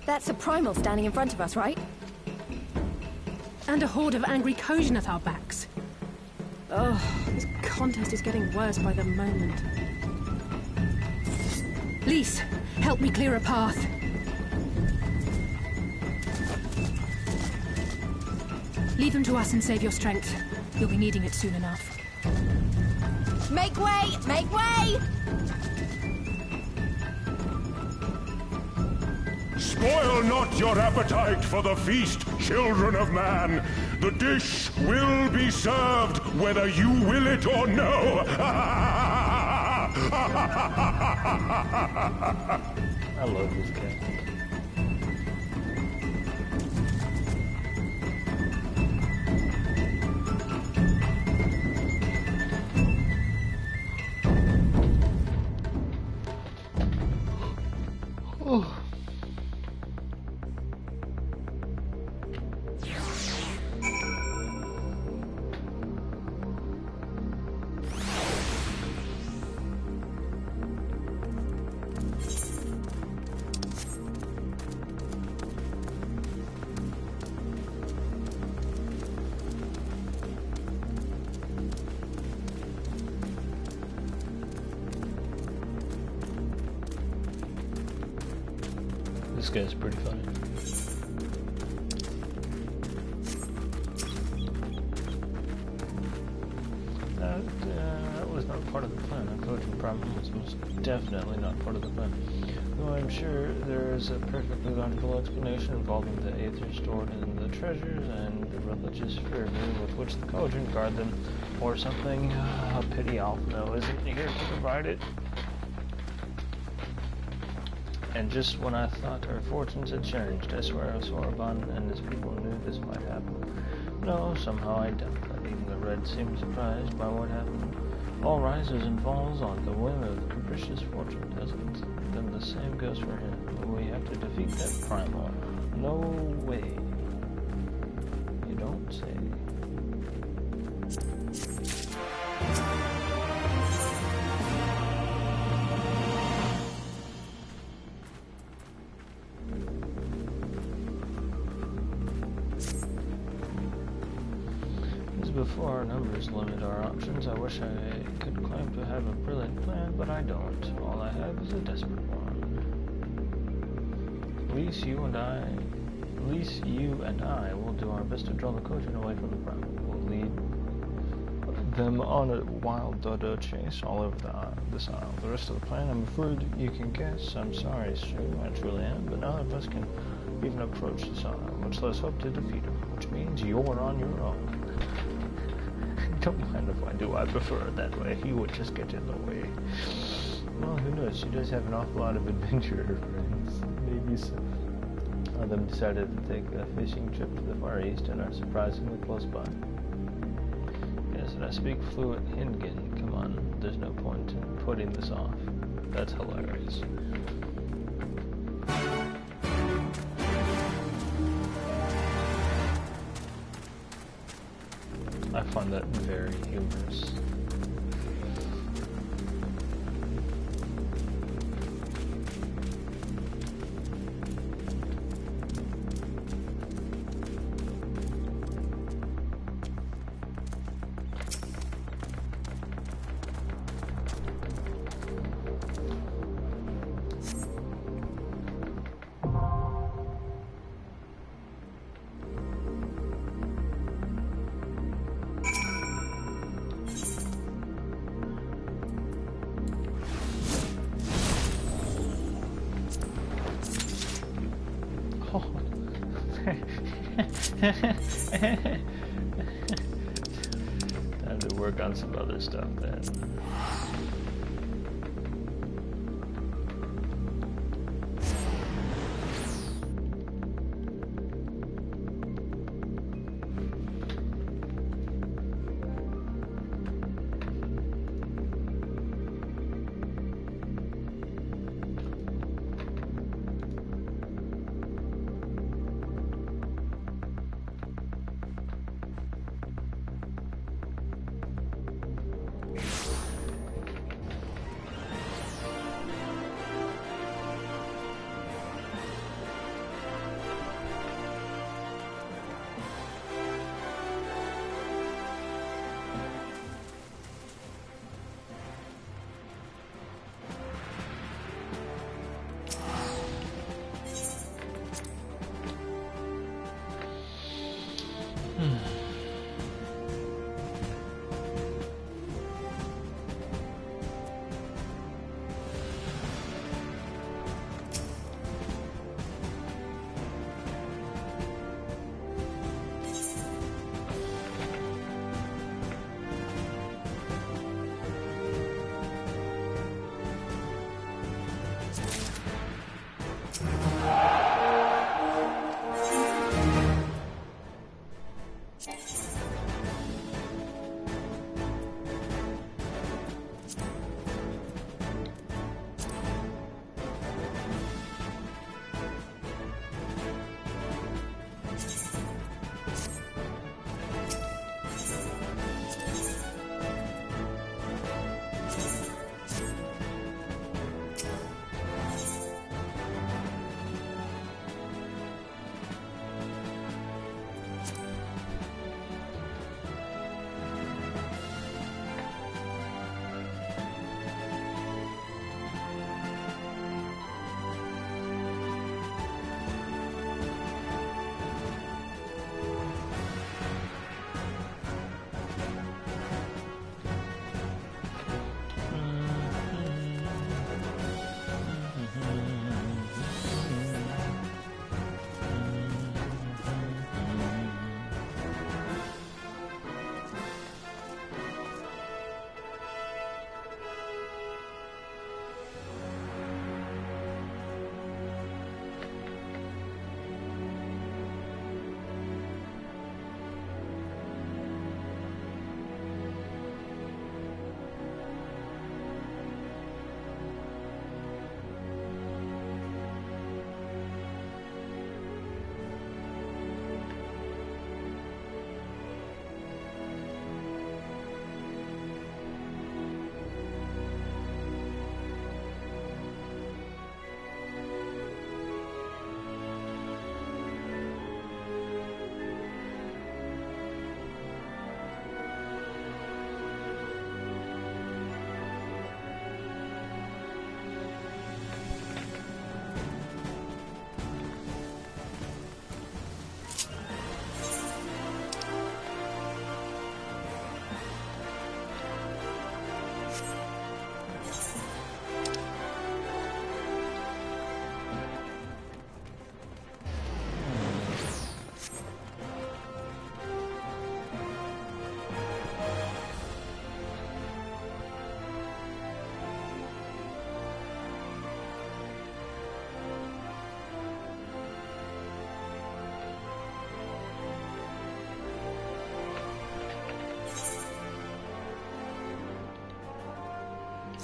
That's a primal standing in front of us, right? And a horde of angry Kojin at our backs. Oh, this contest is getting worse by the moment. Lise, help me clear a path. Leave them to us and save your strength. You'll be needing it soon enough. Make way! Make way! Spoil not your appetite for the feast, children of man. The dish will be served whether you will it or no. I love this guy. Oh. This guy's pretty funny. That was not part of the plan. Our coaching problem was most definitely not part of the plan. Though I'm sure there is a perfectly logical explanation involving the aether stored in the treasures and the religious fervor with which the Kojin guard them, or something. A pity Alphino isn't here to provide it. And just when I thought our fortunes had changed, I swear Soraban and his people knew this might happen. No, somehow I doubt that. Even the Red seemed surprised by what happened. All rises and falls on the whim of capricious fortune, doesn't? Then the same goes for him. We have to defeat that primal. No way. You don't say. Before our numbers limit our options, I wish I could claim to have a brilliant plan, but I don't. All I have is a desperate one. Lise, you and I will do our best to draw the Kojin away from the primal. We'll lead them on a wild dodo chase all over this isle. The rest of the plan, I'm afraid you can guess. I'm sorry, Sue, I truly am, but none of us can even approach this isle, much less hope to defeat him, which means you're on your own. Don't mind if I do, I prefer it that way. He would just get in the way. Well, who knows? She does have an awful lot of adventure friends. Maybe some of them decided to take a fishing trip to the Far East and are surprisingly close by. Yes, and I speak fluent Hingen. Come on, there's no point in putting this off. That's hilarious. I find that very humorous. Time to work on some other stuff then.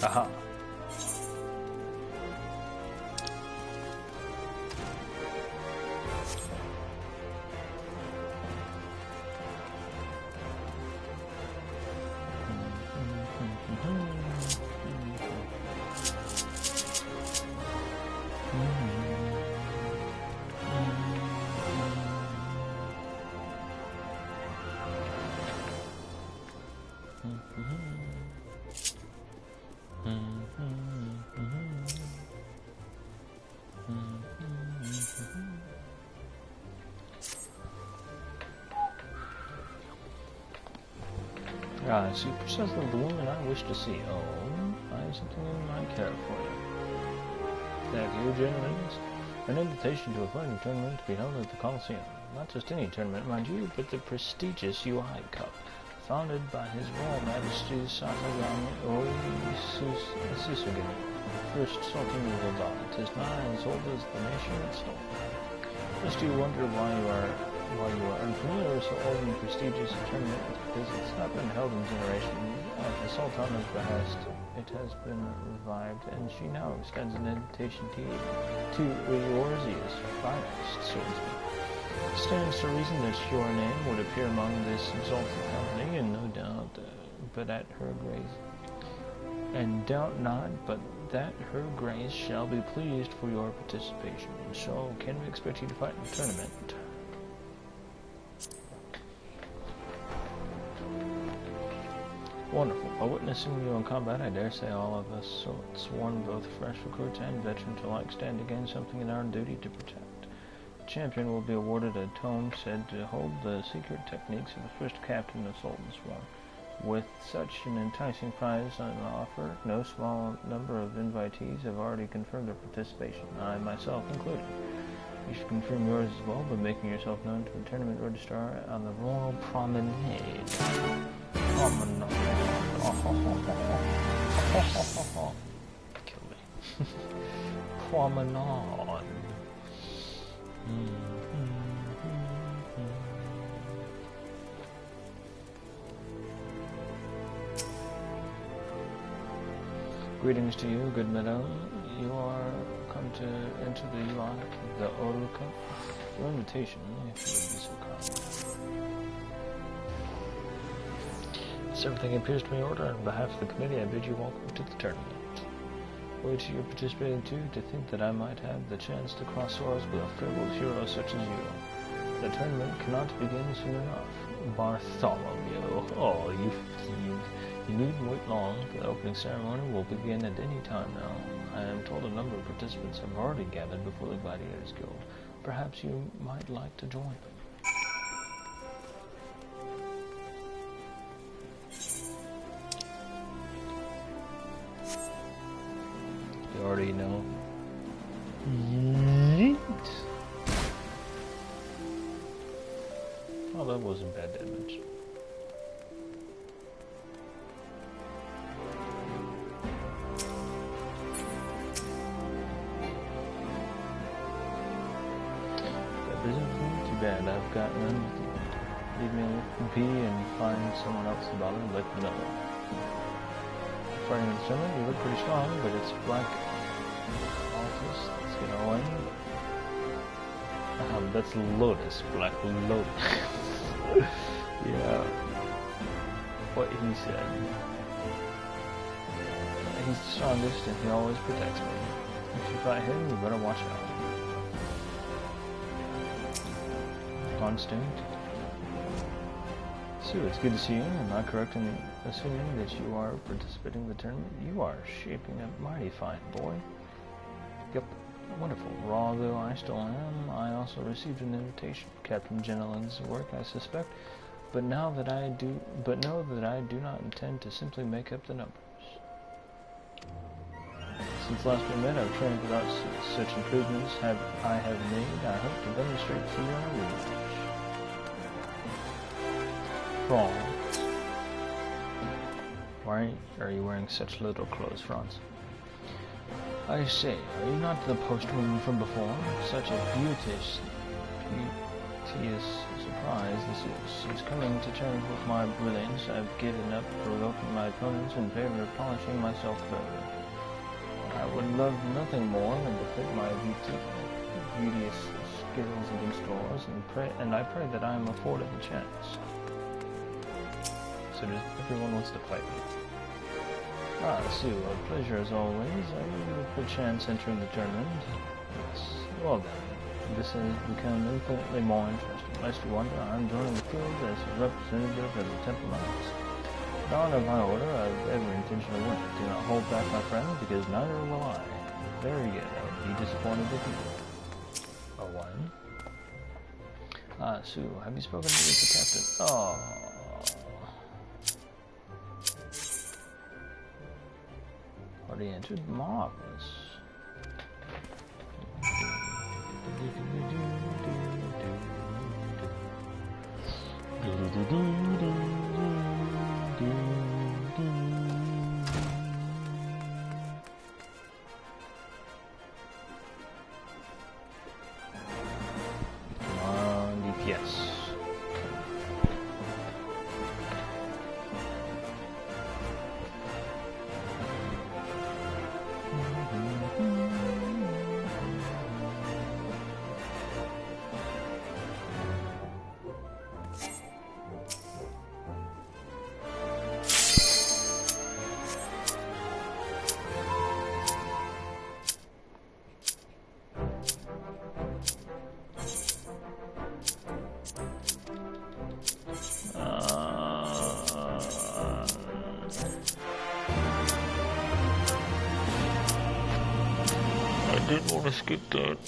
Aha. See precisely the woman I wish to see. Oh, I have something in my care for you. Thank you, gentlemen. An invitation to a fighting tournament to be held at the Coliseum. Not just any tournament, mind you, but the prestigious UI Cup, founded by His Royal Majesty Sasagami Oisisugami, first Sultan of Odan. It is nigh as old as the nation itself. Must you wonder why you are unfamiliar with so old and prestigious a tournament? Because it's not been held in generations. At the Sultana's behest, it has been revived, and she now extends an invitation to Eorzea's finest swordsman. It stands to reason that your name would appear among this exalted company, and no doubt, but at her grace. And doubt not, but that her grace shall be pleased for your participation. So, can we expect you to fight in the tournament? Wonderful. By witnessing you in combat, I dare say all of us sworn, both fresh recruits and veterans alike, stand to gain something in our duty to protect. champion will be awarded a tome said to hold the secret techniques of the first captain of Sultan Swarm. With such an enticing prize on offer, no small number of invitees have already confirmed their participation, I myself included. You should confirm yours as well by making yourself known to the tournament registrar on the Royal Promenade. Kill me. Promenade. Greetings to you, good meadow. You are come to enter the yacht, the Oruka. Your invitation, if you would be so kind. As everything appears to be in order, on behalf of the committee, I bid you welcome to the tournament. Wait you're participating too, to think that I might have the chance to cross swords with a fabled hero such as you. The tournament cannot begin soon enough. Bartholomew. Oh, you fiend. You needn't wait long, for the opening ceremony will begin at any time now. I am told a number of participants have already gathered before the Gladiators Guild. Perhaps you might like to join them. You already know. Yeet. Oh, that wasn't bad damage. That isn't too bad. I've got none with you. Leave me a pee and find someone else to bother and let me know. Fighting instrument, you look pretty strong, but it's black Altus. Let's get our way. That's Lotus, Black Lotus. Yeah. What he said. He's the strongest and he always protects me. If you fight him, you better watch out. Constant. Sue, it's good to see you. Am I correct in assuming that you are participating in the tournament? You are shaping up mighty fine, boy. Yep, wonderful. Raw though I still am, I also received an invitation. Captain Jennelin's work, I suspect, but know that I do not intend to simply make up the numbers. Since last we met, I've trained without such improvements I have made. I hope to demonstrate for you in a rematch. Wrong. Why are you wearing such little clothes, Franz? I say, are you not the postwoman from before? Such a beauteous surprise this is. Since coming to terms with my brilliance, I've given up provoking my opponents in favor of polishing myself further. I would love nothing more than to fit my beauteous skills against yours, and I pray that I am afforded the chance. So everyone wants to fight me. Ah, Sue, a pleasure as always. Are you perchance entering the tournament? Yes. Well then, this has become infinitely more interesting. Lest you wonder, I'm joining the field as a representative of the Temple Knights. In honor of my order, I have every intention of winning. Do not hold back, my friend, because neither will I. Very good. I'll be disappointed if you do. A one. Ah, Sue, have you spoken to the captain? Oh. Already entered? Marvelous. Come on, DPS. I didn't want to skip that.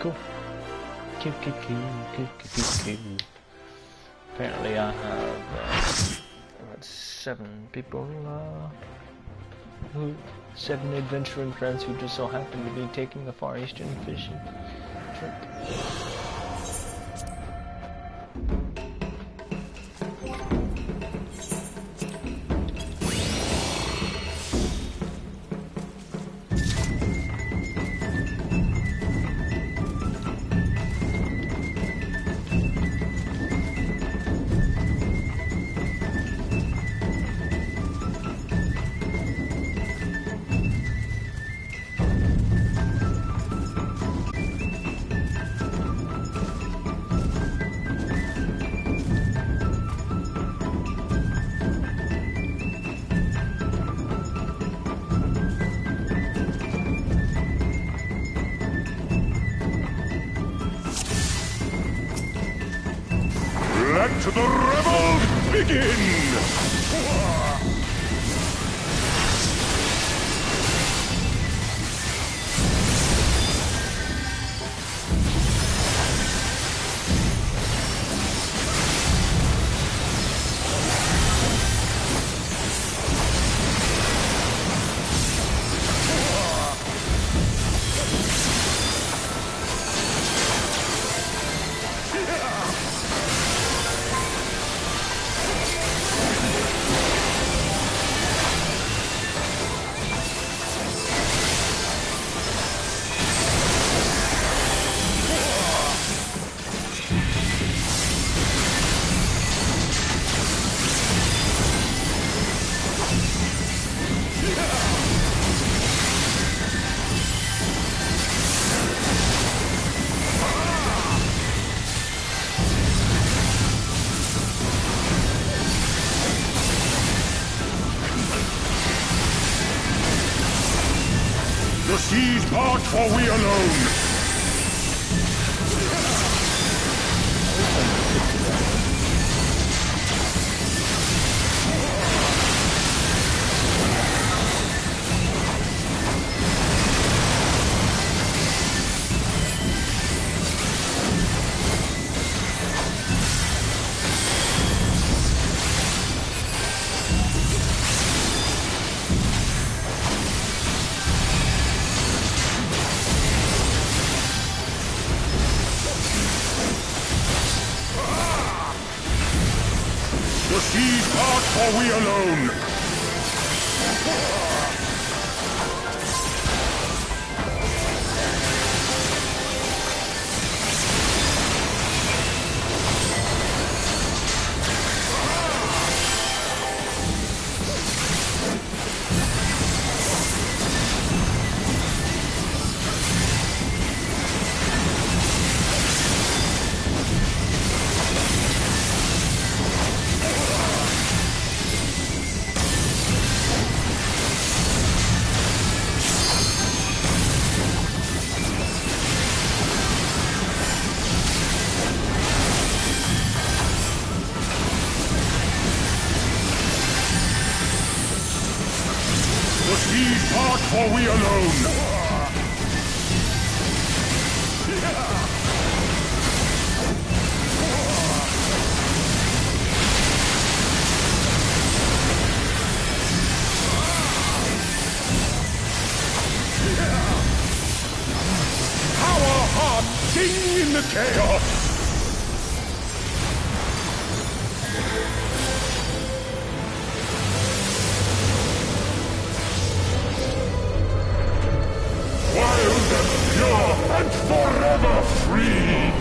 Cool. Apparently I have about 7 people, 7 adventuring friends who just so happen to be taking the Far Eastern fishing trip. Let the rebels begin! The seas part, for we alone. The seas part, for we alone. The seas part, for we alone. Our heart sing in the chaos. Wild and pure and forever free!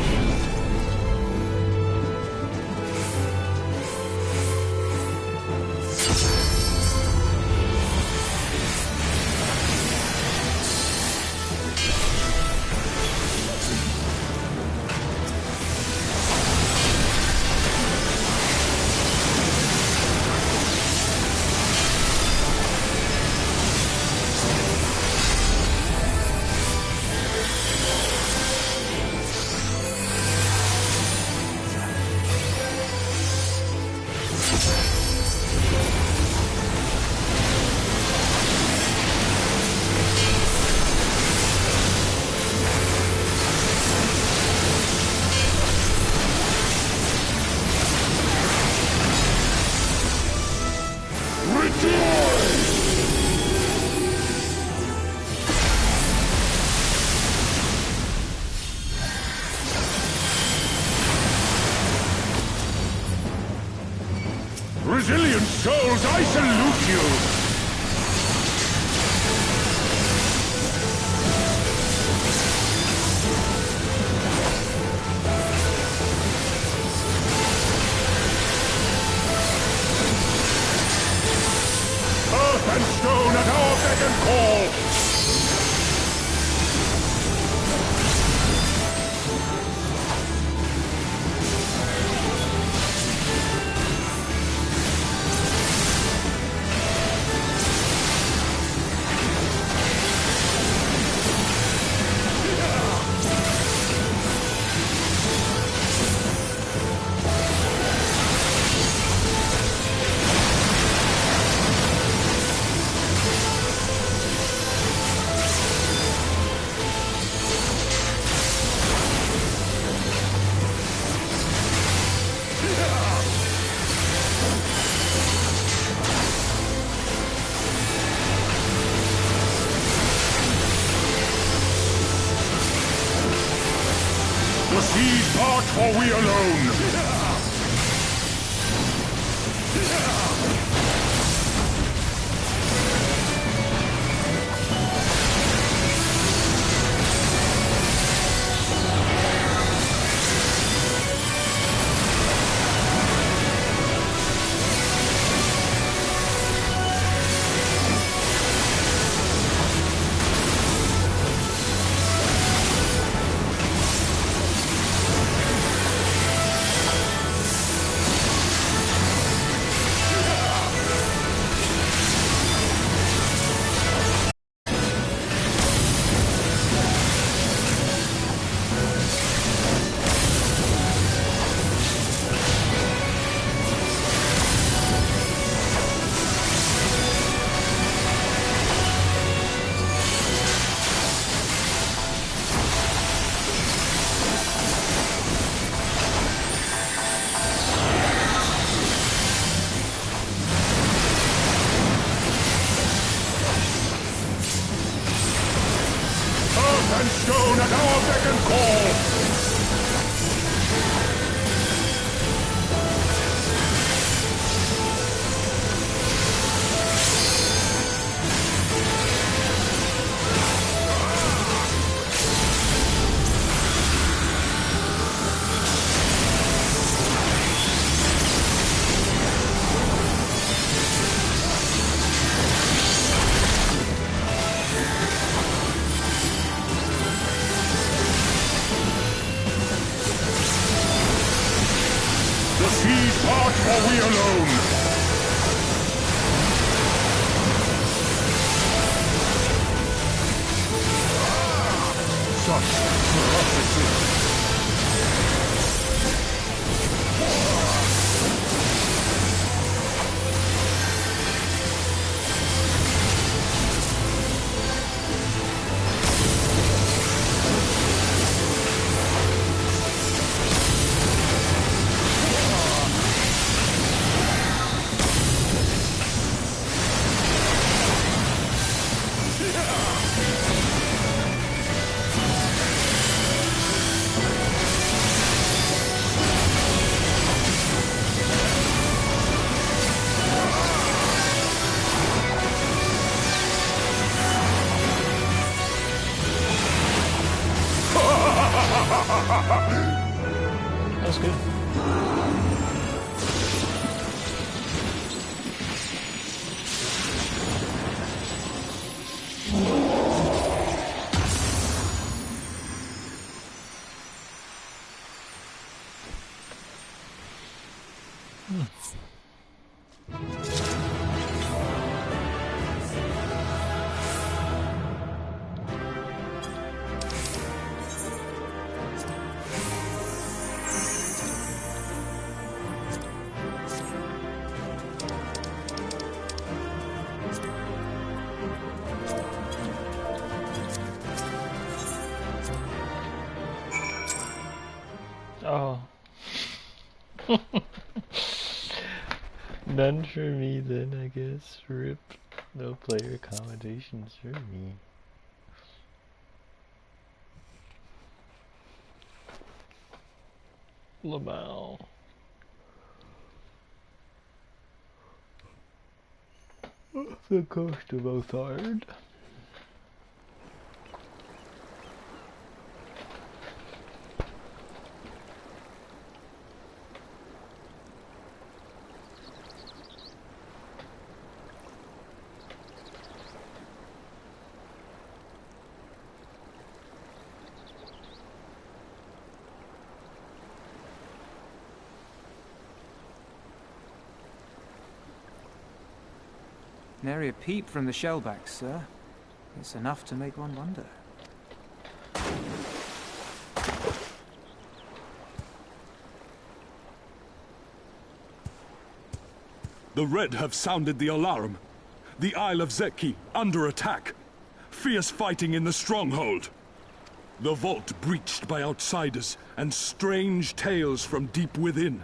resilient souls, I salute you! Earth and stone at our beck and call! The seas part, for we alone! And stone at our beck and call! The seas part, for we alone! Such ferocity! That's good. Oh. None for me then, I guess. RIP. No player accommodations for me. Lamau. The coast of Othard. Nary a peep from the shellbacks, sir. It's enough to make one wonder. The Red have sounded the alarm. The Isle of Zeki under attack. Fierce fighting in the stronghold. The vault breached by outsiders and strange tales from deep within.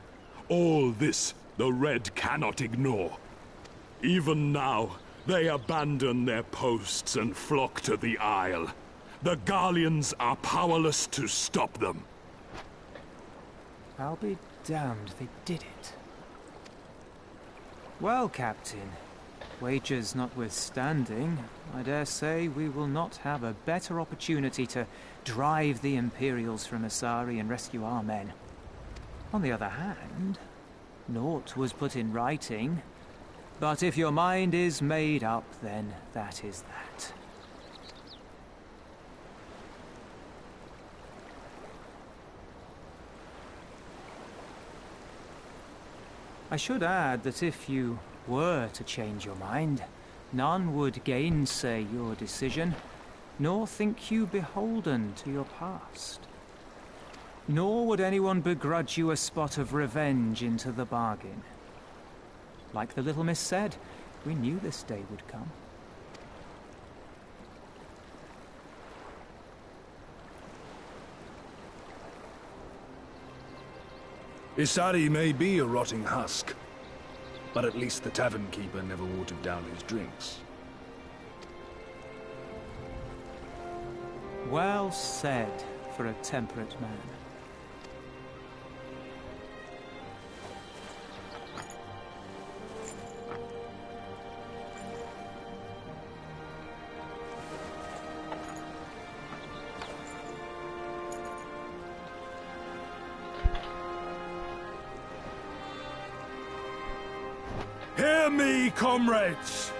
All this the Red cannot ignore. Even now, they abandon their posts and flock to the Isle. The Garleans are powerless to stop them. I'll be damned they did it. Well, Captain, wagers notwithstanding, I dare say we will not have a better opportunity to drive the Imperials from Asari and rescue our men. On the other hand, naught was put in writing. But if your mind is made up, then that is that. I should add that if you were to change your mind, none would gainsay your decision, nor think you beholden to your past. Nor would anyone begrudge you a spot of revenge into the bargain. Like the little miss said, we knew this day would come. Isari may be a rotting husk, but at least the tavern keeper never watered down his drinks. Well said for a temperate man. Hear me, comrades!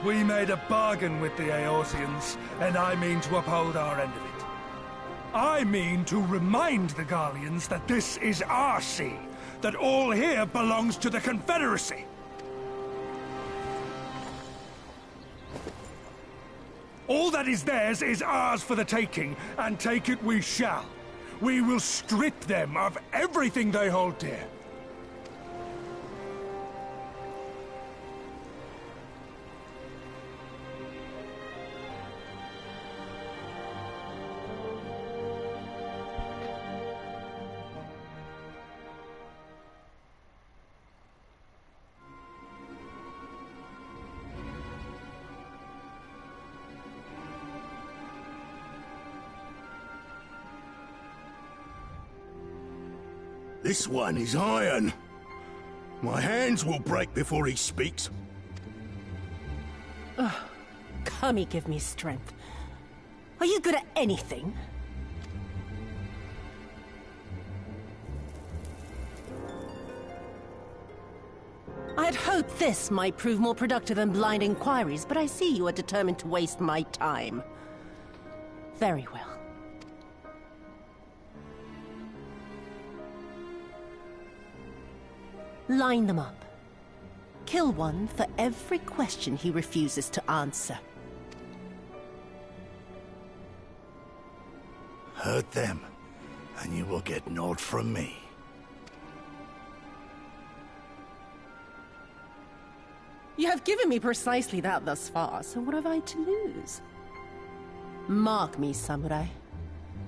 We made a bargain with the Eorzeans, and I mean to uphold our end of it. I mean to remind the Garleans that this is our sea, that all here belongs to the Confederacy. All that is theirs is ours for the taking, and take it we shall. We will strip them of everything they hold dear. This one is iron. My hands will break before he speaks. Kami, give me strength. Are you good at anything? I had hoped this might prove more productive than blind inquiries, but I see you are determined to waste my time. Very well. Line them up. Kill one for every question he refuses to answer. Hurt them, and you will get naught from me. You have given me precisely that thus far, so what have I to lose? Mark me, samurai.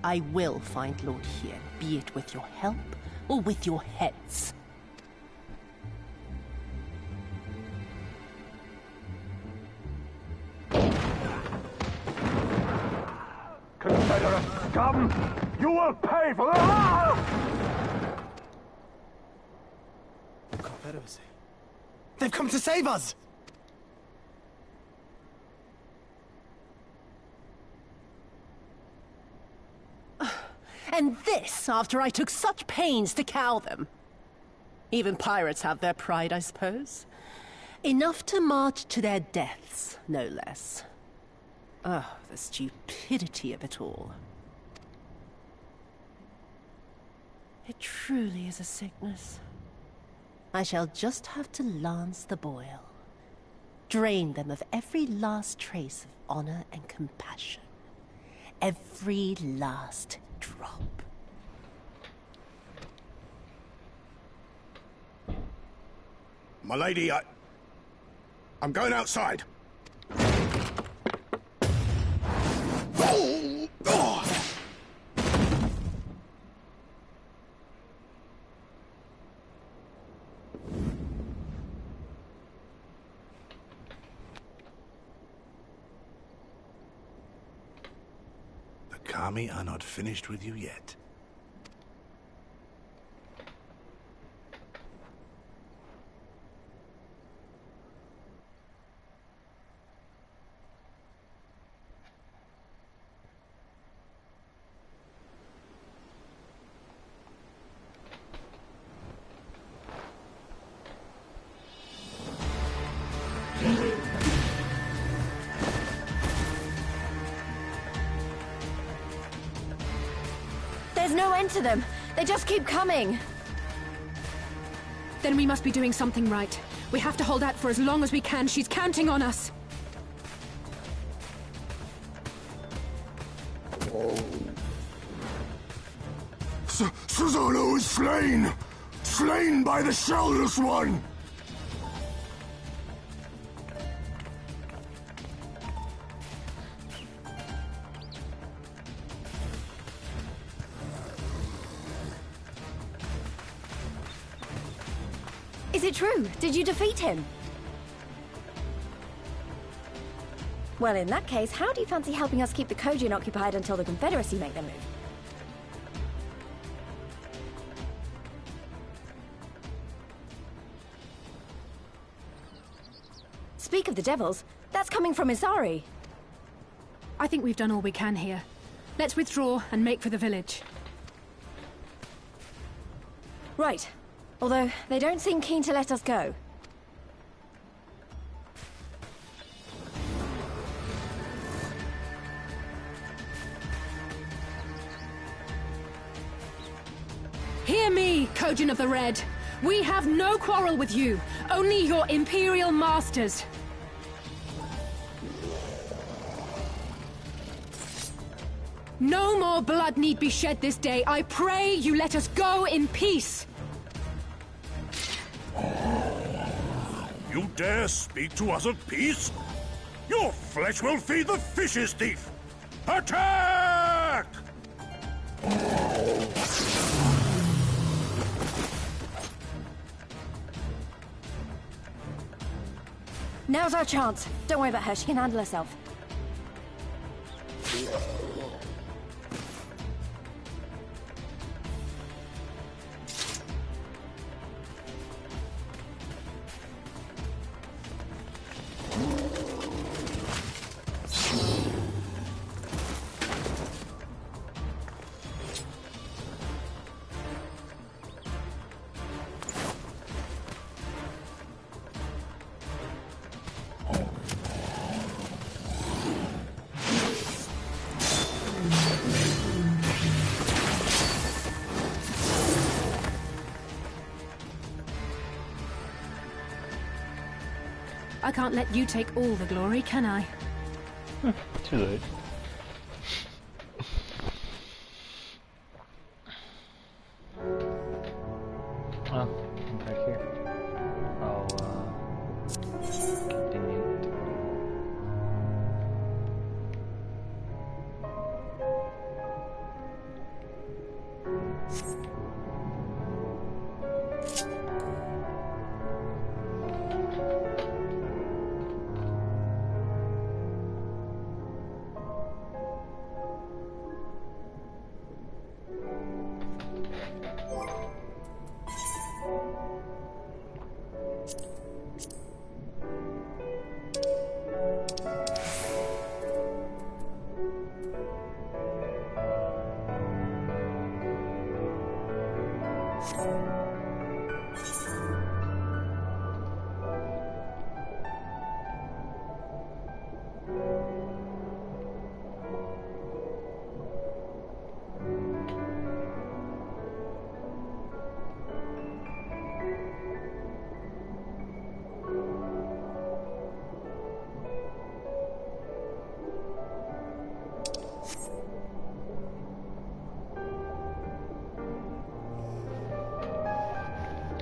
I will find Lord Hien, be it with your help or with your heads. Confederate scum! You will pay for the... Confederacy. They've come to save us! And this after I took such pains to cow them. Even pirates have their pride, I suppose. Enough to march to their deaths, no less. Oh, the stupidity of it all. It truly is a sickness. I shall just have to lance the boil. Drain them of every last trace of honor and compassion. Every last drop. My lady, I'm going outside. Oh! Oh! The Kami are not finished with you yet. There's no end to them. They just keep coming. Then we must be doing something right. We have to hold out for as long as we can. She's counting on us. Susano is slain! Slain by the Shellless One! Is it true? Did you defeat him? Well, in that case, how do you fancy helping us keep the Kojin occupied until the Confederacy make their move? Speak of the devils, that's coming from Isari. I think we've done all we can here. Let's withdraw and make for the village. Right. Although, they don't seem keen to let us go. Hear me, Kojin of the Red. We have no quarrel with you, only your Imperial masters. No more blood need be shed this day. I pray you let us go in peace. You dare speak to us of peace? Your flesh will feed the fishes, thief! Attack! Now's our chance. Don't worry about her, she can handle herself. I can't let you take all the glory, can I? Too late. Oh, I'm back here. I'll continue it.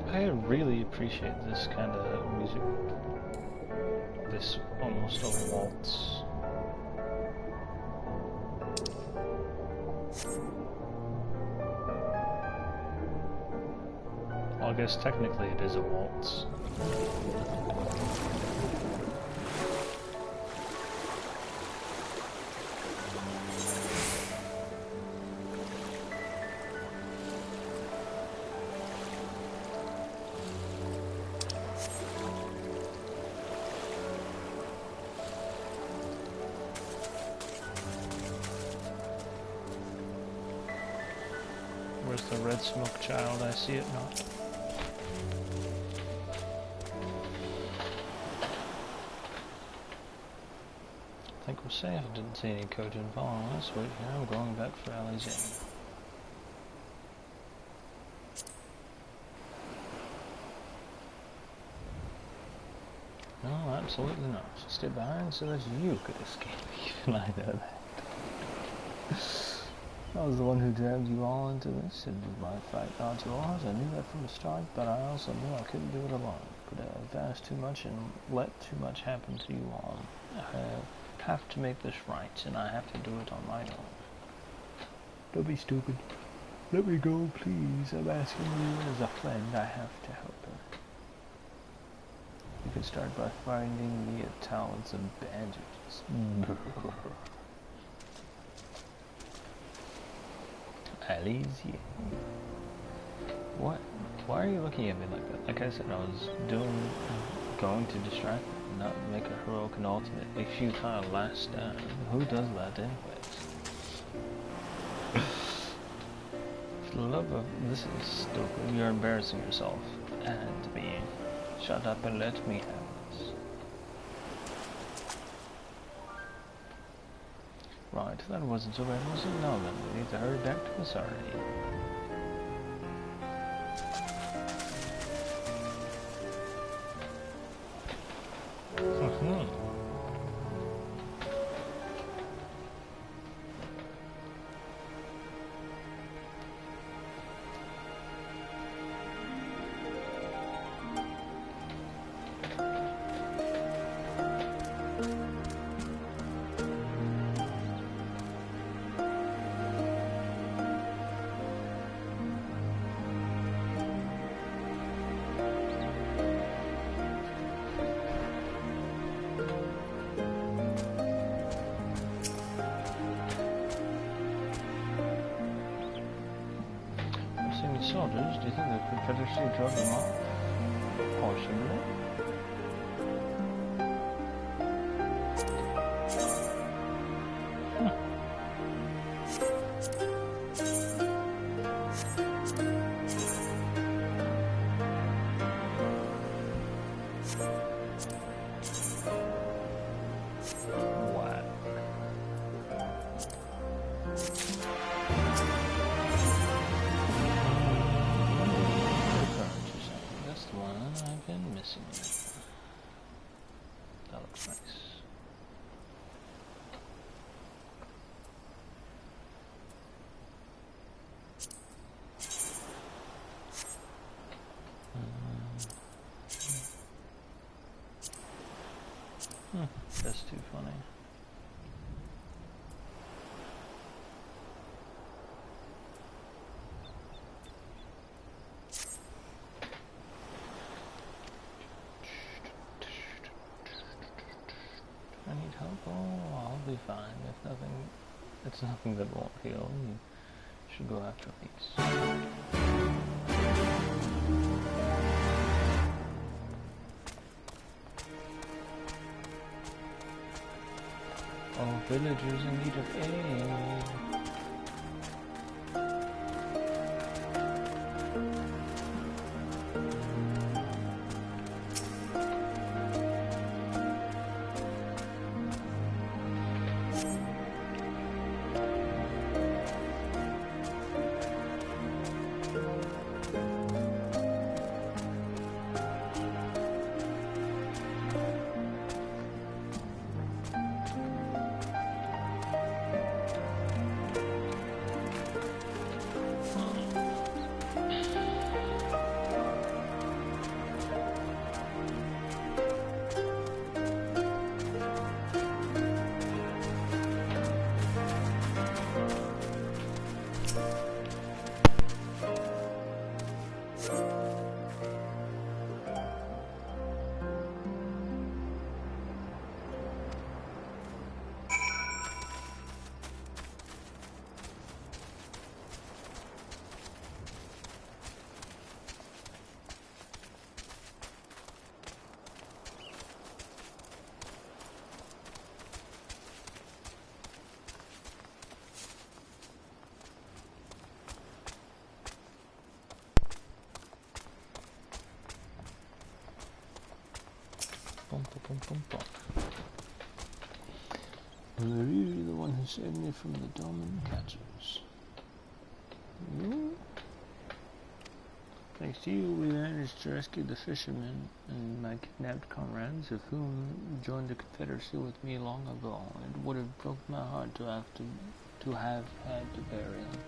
I really appreciate this kind of music. This almost a waltz. Well, I guess technically it is a waltz. Where's the red smoke child? I see it not. I think we're safe. I didn't see any Cogent following us. Wait here, I'm going back for Alexander. No, absolutely not. Stay behind so that you could escape. Even I know that. I was the one who dragged you all into this. It was my fight, not yours. I knew that from the start, but I also knew I couldn't do it alone. Could have asked too much and let too much happen to you all. I have to make this right, and I have to do it on my own. Don't be stupid. Let me go, please. I'm asking you as a friend. I have to help her. You can start by finding me a talents and bandages. Alicia. What? Why are you looking at me like that? Like I said, I was going to distract you, not make a heroic and ultimately futile last stand. Who does that anyways? For the love of... This is stupid. You're embarrassing yourself and me. Shut up and let me have this. Right, that wasn't so bad, was it? No, then we need to hurry back to the Sardi. Soldiers, do you think the Confederacy drove them off? Possibly. That looks nice. That's too funny. I need help. Oh, I'll be fine. If nothing, it's nothing that won't heal. You should go after these. Oh, villagers in need of aid. bum, bum, bum. Well, they're usually the one who saved me from the Domin catchers. Thanks to you, we managed to rescue the fishermen and my kidnapped comrades, of whom joined the Confederacy with me long ago. It would have broken my heart to have had to bury them.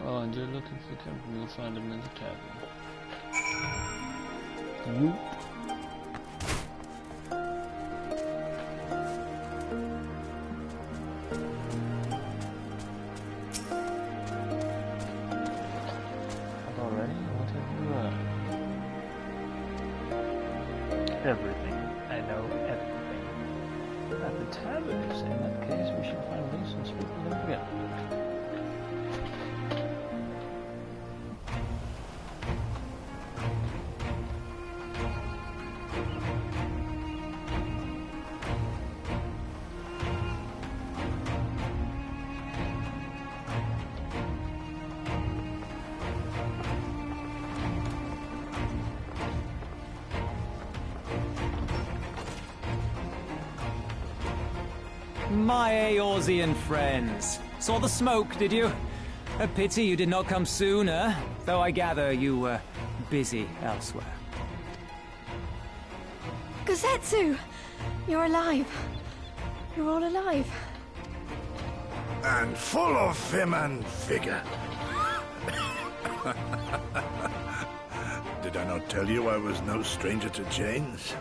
Oh, and you're looking for the captain, you'll find him in the tavern. Yoop. Everything. I know everything. At the taverns, in that case, we should find ways and speak with them together. My Eorzean friends. Saw the smoke, did you? A pity you did not come sooner, though I gather you were busy elsewhere. Gosetsu! You're alive. You're all alive. And full of vim and vigor. Did I not tell you I was no stranger to chains?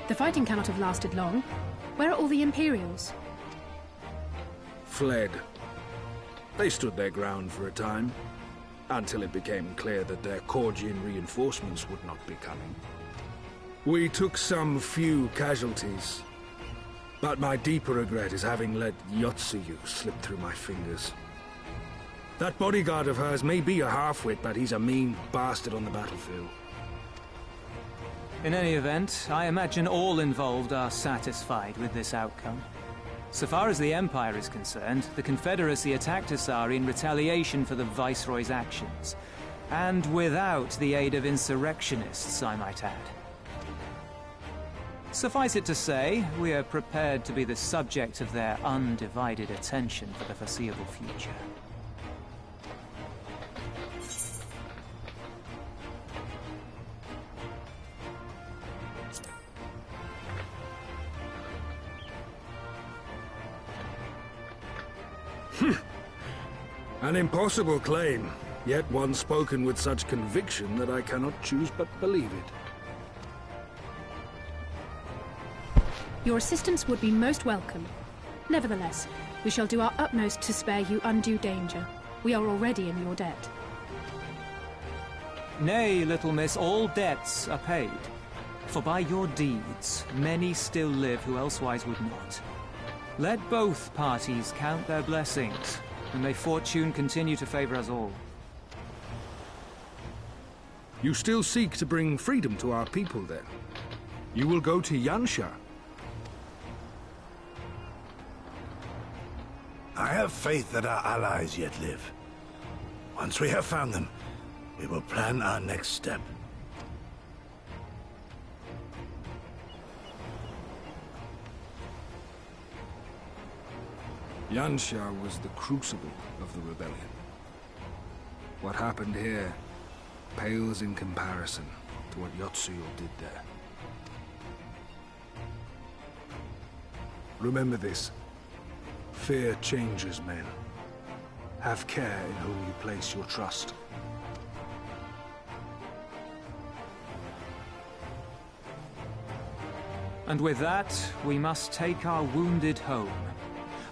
The fighting cannot have lasted long. Where are all the Imperials? Fled. They stood their ground for a time, until it became clear that their Korgian reinforcements would not be coming. We took some few casualties, but my deeper regret is having let Yotsuyu slip through my fingers. That bodyguard of hers may be a half-wit, but he's a mean bastard on the battlefield. In any event, I imagine all involved are satisfied with this outcome. So far as the Empire is concerned, the Confederacy attacked Asari in retaliation for the Viceroy's actions. And without the aid of insurrectionists, I might add. Suffice it to say, we are prepared to be the subject of their undivided attention for the foreseeable future. An impossible claim, yet one spoken with such conviction that I cannot choose but believe it. Your assistance would be most welcome. Nevertheless, we shall do our utmost to spare you undue danger. We are already in your debt. Nay, little miss, all debts are paid. For by your deeds, many still live who elsewise would not. Let both parties count their blessings, and may fortune continue to favor us all. You still seek to bring freedom to our people, then? You will go to Yansha. I have faith that our allies yet live. Once we have found them, we will plan our next step. Yansha was the crucible of the rebellion. What happened here pales in comparison to what Yotsuyu did there. Remember this. Fear changes men. Have care in whom you place your trust. And with that, we must take our wounded home.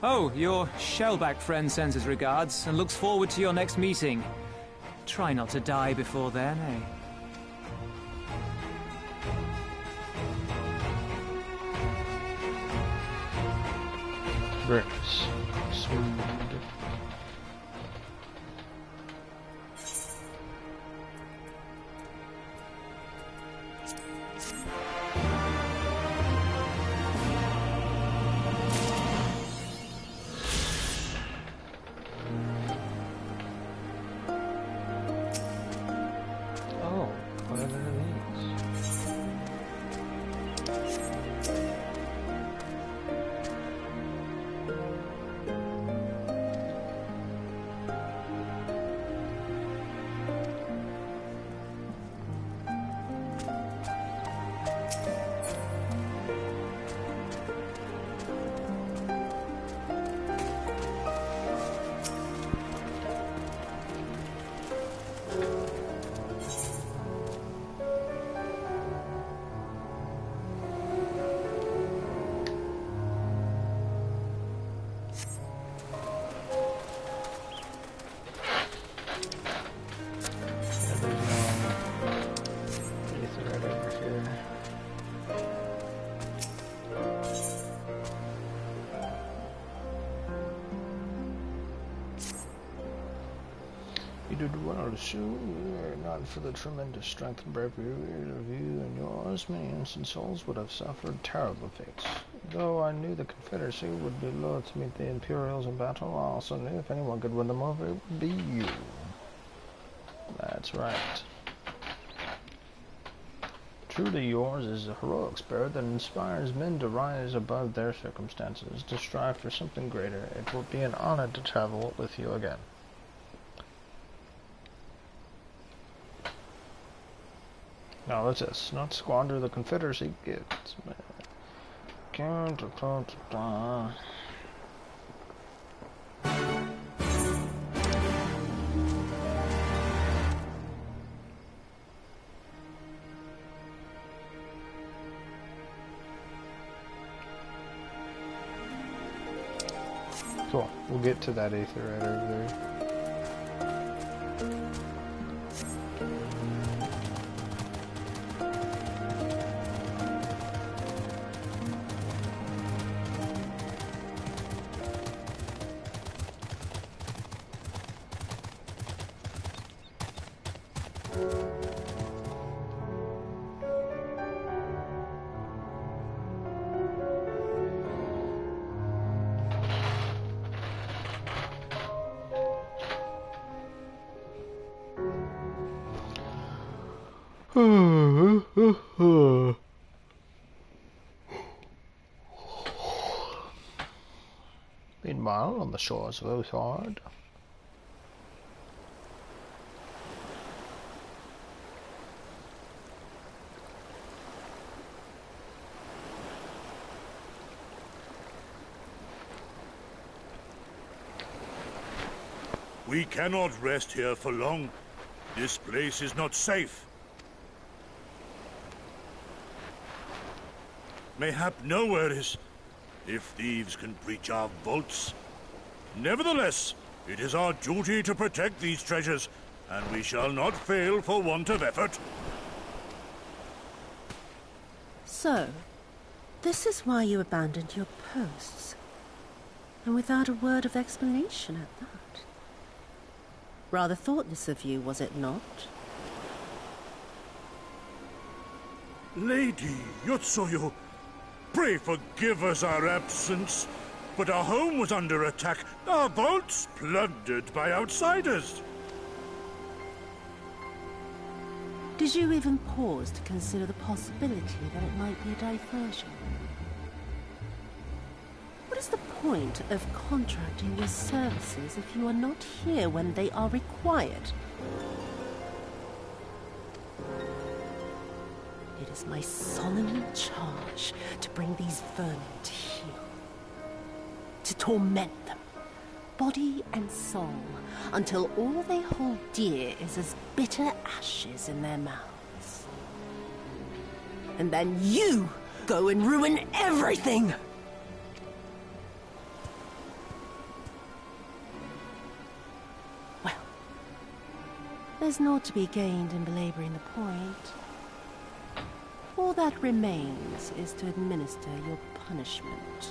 Oh, your Shellback friend sends his regards and looks forward to your next meeting. Try not to die before then, eh? Bricks. Smooth. Oh, what are these? did well soon. Were it not for the tremendous strength and bravery of you and yours, many innocent souls would have suffered terrible fates. Though I knew the Confederacy would be loath to meet the Imperials in battle, I also knew if anyone could win them over, it would be you. That's right. Truly yours is a heroic spirit that inspires men to rise above their circumstances, to strive for something greater. It will be an honor to travel with you again. Now let's not squander the Confederacy gifts. Cool. We'll get to that Aether right over there. Meanwhile, on the shores of Othard, we cannot rest here for long. This place is not safe. Mayhap nowhere is, if thieves can breach our vaults. Nevertheless, it is our duty to protect these treasures, and we shall not fail for want of effort. So, this is why you abandoned your posts. And without a word of explanation at that. Rather thoughtless of you, was it not? Lady Yotsuyu, pray forgive us our absence, but our home was under attack, our vaults plundered by outsiders. Did you even pause to consider the possibility that it might be a diversion? What is the point of contracting your services if you are not here when they are required? It is my solemn charge to bring these vermin to heel. To torment them, body and soul, until all they hold dear is as bitter ashes in their mouths. And then you go and ruin everything! Well, there's naught to be gained in belaboring the point. All that remains is to administer your punishment.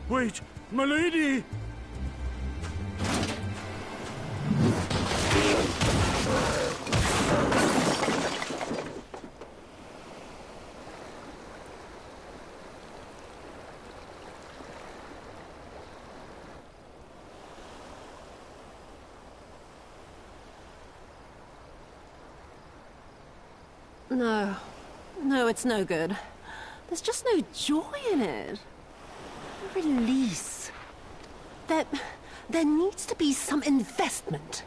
Wait, my lady! No, it's no good. There's just no joy in it. Release. There needs to be some investment.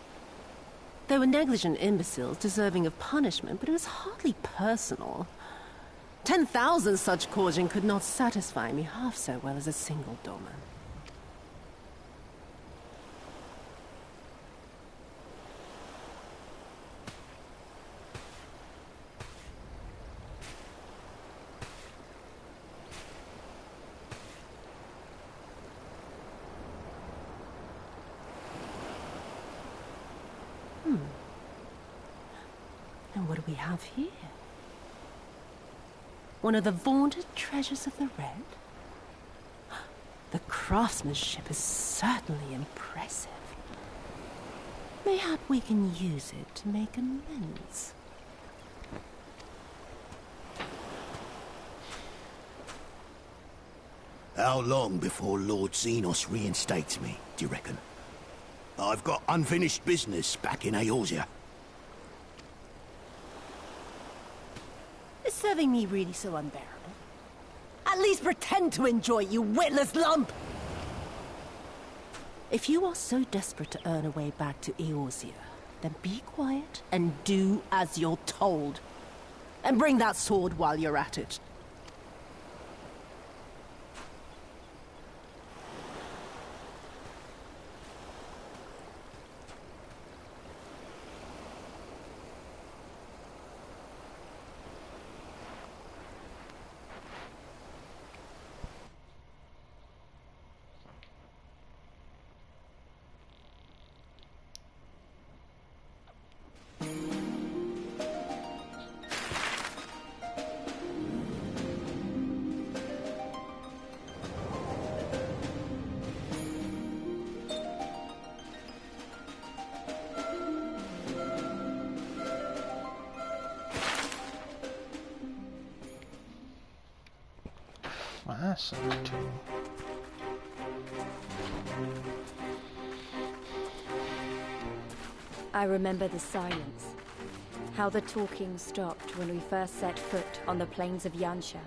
They were negligent imbeciles deserving of punishment, but it was hardly personal. 10,000 such caution could not satisfy me half so well as a single doman. And what do we have here? One of the vaunted treasures of the Red? The craftsmanship is certainly impressive. Mayhap we can use it to make amends. How long before Lord Xenos reinstates me, do you reckon? I've got unfinished business back in Eorzea. Is serving me really so unbearable? At least pretend to enjoy, you witless lump! If you are so desperate to earn a way back to Eorzea, then be quiet and do as you're told. And bring that sword while you're at it. Fascinating. I remember the silence. How the talking stopped when we first set foot on the plains of Yansha.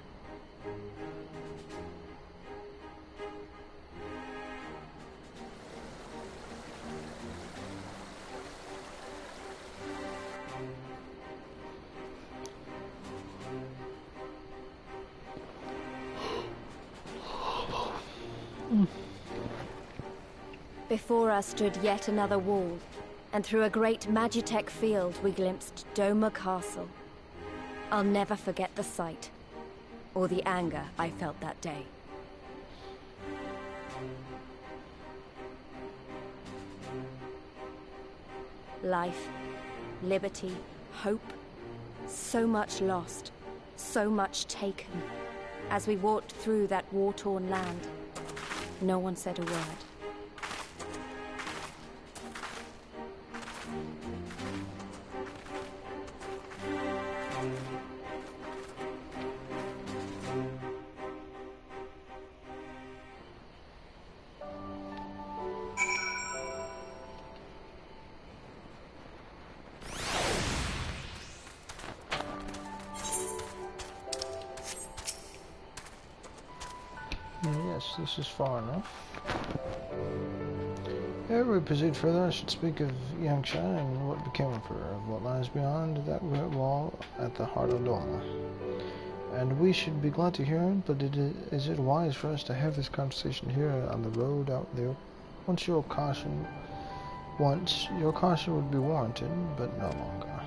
Before us stood yet another wall, and through a great Magitech field we glimpsed Doma Castle. I'll never forget the sight, or the anger I felt that day. Life, liberty, hope, so much lost, so much taken. As we walked through that war-torn land, no one said a word. Yes, this is far enough. Ere we proceed further, I should speak of Yansha and what became of her, of what lies beyond that great wall at the heart of Doma. And we should be glad to hear it, but is it wise for us to have this conversation here on the road out there? Once your caution would be warranted, but no longer.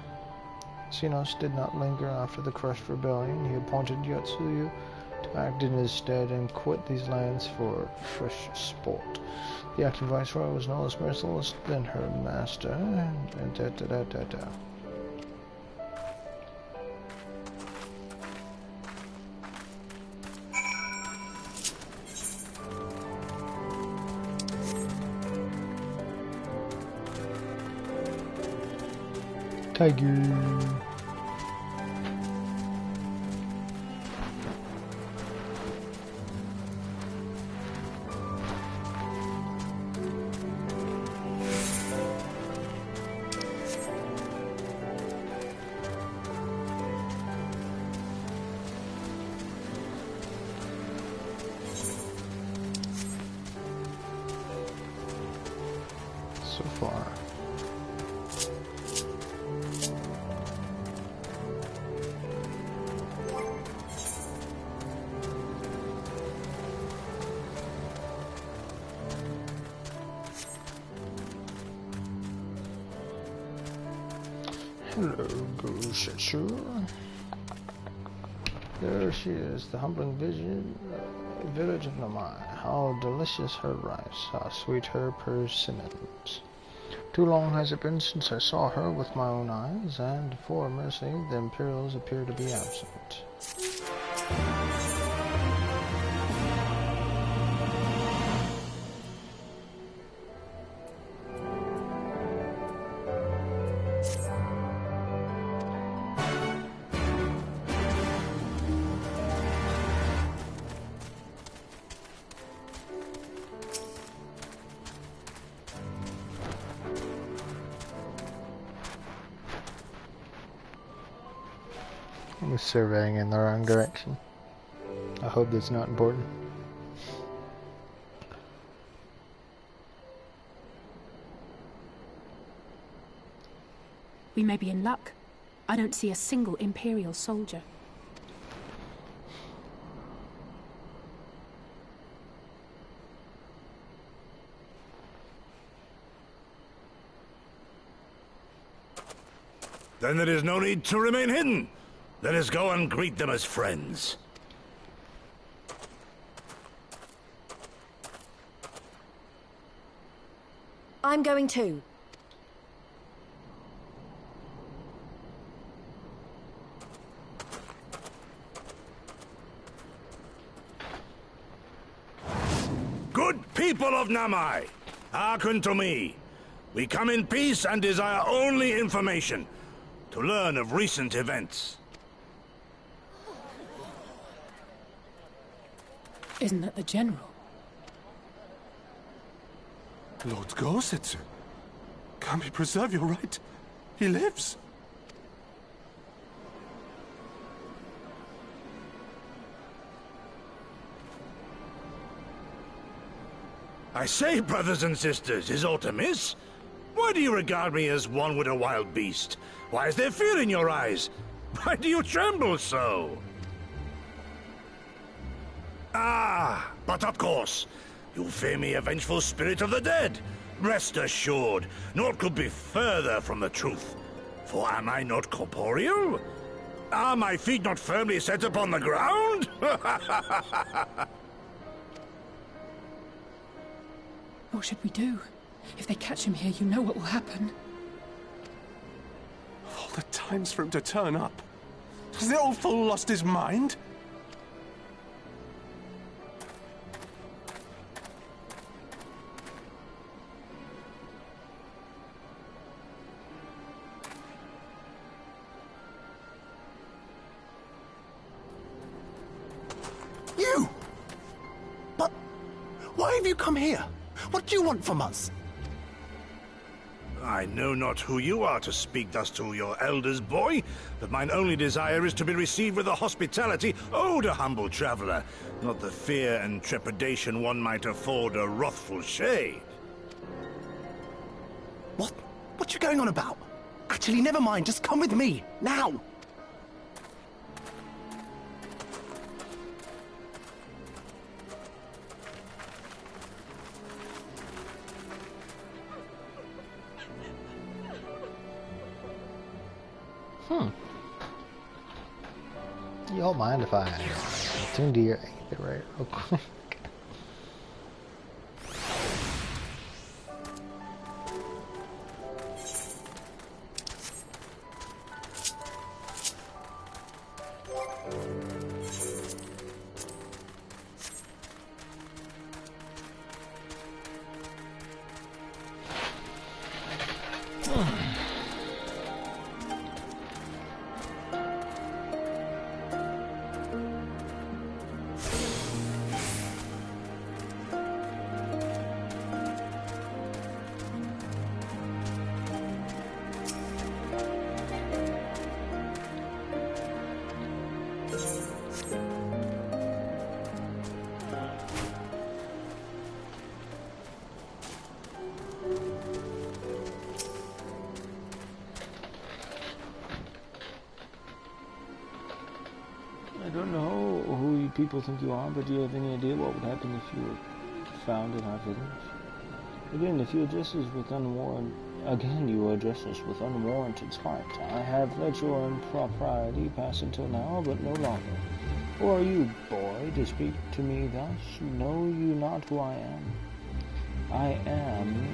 Xenos did not linger after the crushed rebellion. He appointed Yotsuyu to act in his stead and quit these lands for fresh sport. The acting viceroy was no less merciless than her master, and da-da-da-da-da. Tiger. So far. Hello, Goshetsu. There she is, the humbling village of Namai. How delicious her rice, how sweet her persimmons. Too long has it been since I saw her with my own eyes, and for mercy, the Imperials appear to be absent. I was surveying in the wrong direction. I hope that's not important. We may be in luck. I don't see a single Imperial soldier. Then there is no need to remain hidden. Let us go and greet them as friends. I'm going too. Good people of Namai, hearken to me. We come in peace and desire only information, to learn of recent events. Isn't that the General? Lord Gorsetsu, can we preserve your right? He lives. I say, brothers and sisters, is aught amiss? Why do you regard me as one with a wild beast? Why is there fear in your eyes? Why do you tremble so? Ah, but of course, you fear me, a vengeful spirit of the dead. Rest assured, naught could be further from the truth. For am I not corporeal? Are my feet not firmly set upon the ground? What should we do? If they catch him here, you know what will happen. Of all the times for him to turn up, has the old fool lost his mind? You! But why have you come here? What do you want from us? I know not who you are to speak thus to your elders, boy, but mine only desire is to be received with the hospitality owed a humble traveler, not the fear and trepidation one might afford a wrathful shade. What you going on about? Actually, never mind, just come with me, now! You all mind if I tune to your 8-bit right real quick? I don't know who you people think you are, but do you have any idea what would happen if you were found in our village? Again, if you address us with unwarranted spite. I have let your impropriety pass until now, but no longer. Who are you, boy, to speak to me thus? Know you not who I am? I am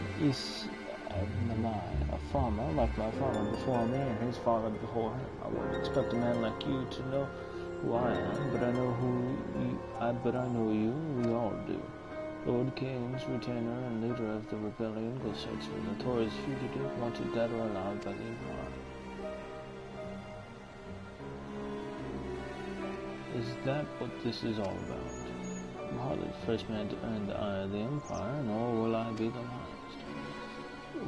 Namai, a farmer like my father before me and his father before him. I wouldn't expect a man like you to know who I am, but I know you, we all do. Lord King's retainer and leader of the rebellion, the search for the notorious fugitive, wanted dead or alive by the Empire. Is that what this is all about? I'm hardly the first man to earn the eye of the Empire, nor will I be the last.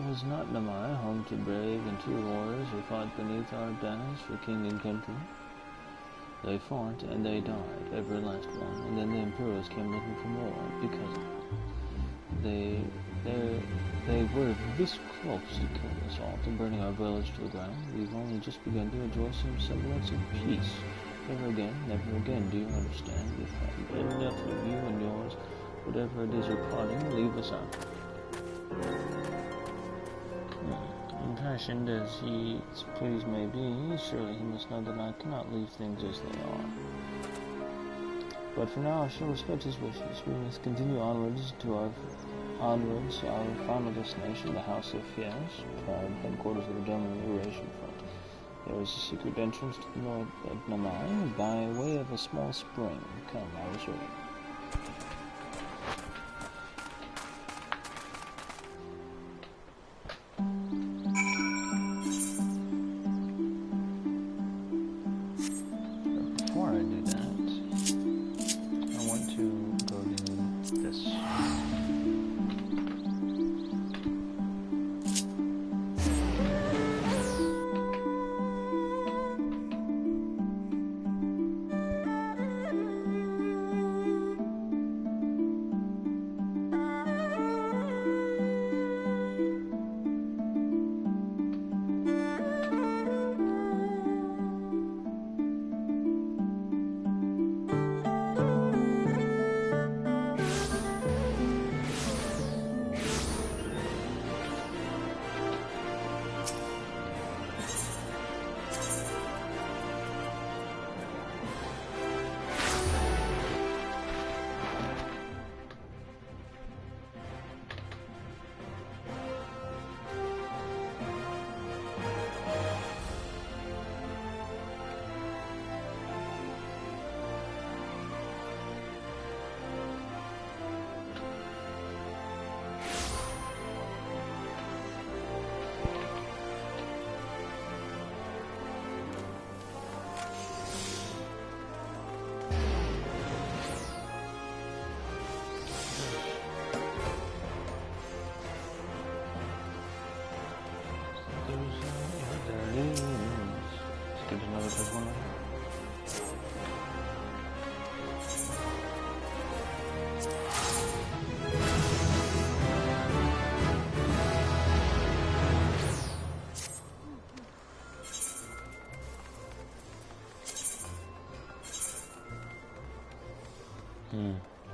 Was not Namai home to brave and true warriors who fought beneath our banners for king and country? They fought and they died, every last one, and then the Imperials came looking for more because of it. They were this close to killing us all, to burning our village to the ground. We've only just begun to enjoy some semblance of peace. Never again, do you understand? We've had enough of you and yours. Whatever it is you're plotting, leave us out. Impassioned as his pleas may be, surely he must know that I cannot leave things as they are. But for now, I shall respect his wishes. We must continue onwards, our final destination, the House of Fies, proud headquarters of the German Eurasian Front. There is a secret entrance to the north of Namai by way of a small spring. Come, I will show you.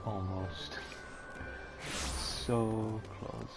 Almost. So close.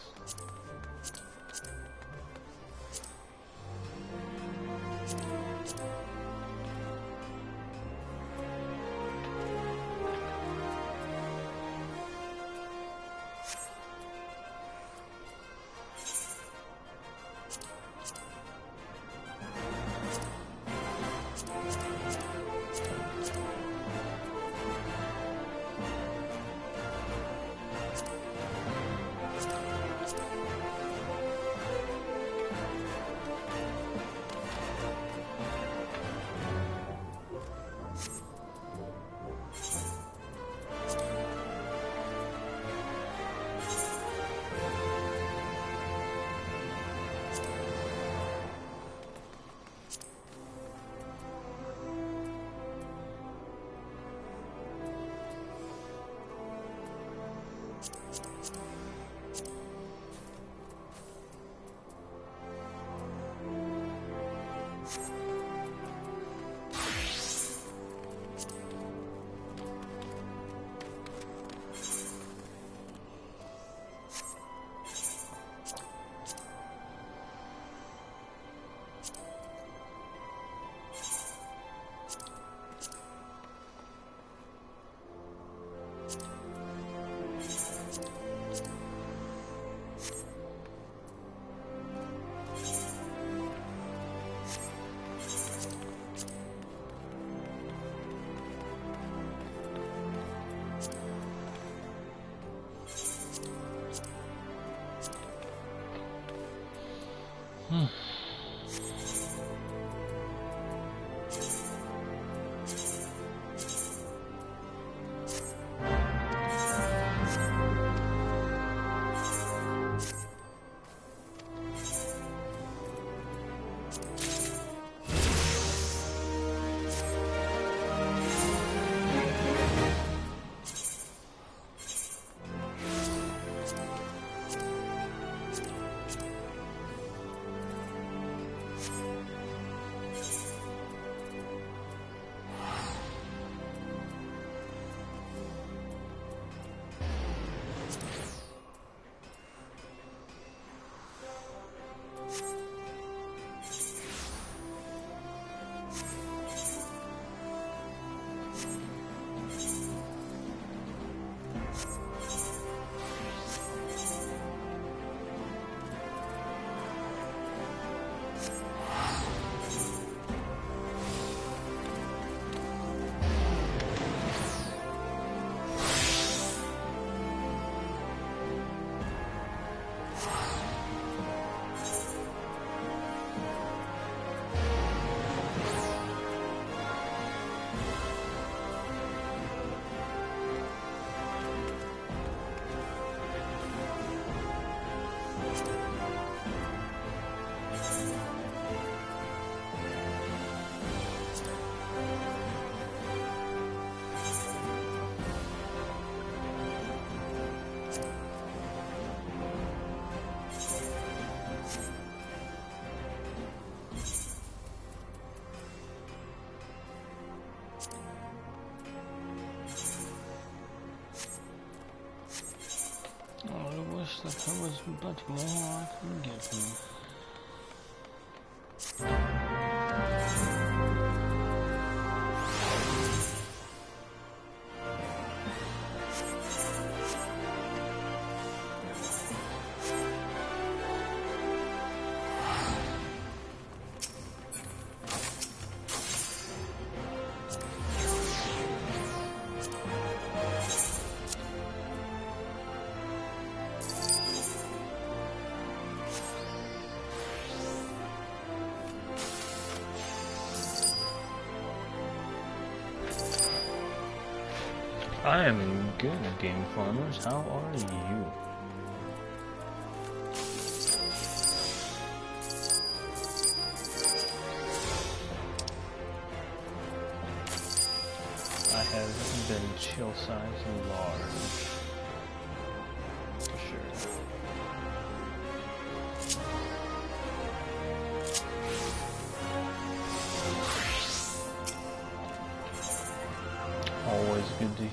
looks like that was about all I can get from him. I am good, game farmers. How are you? I have been chill size and large. For sure. Always good to hear.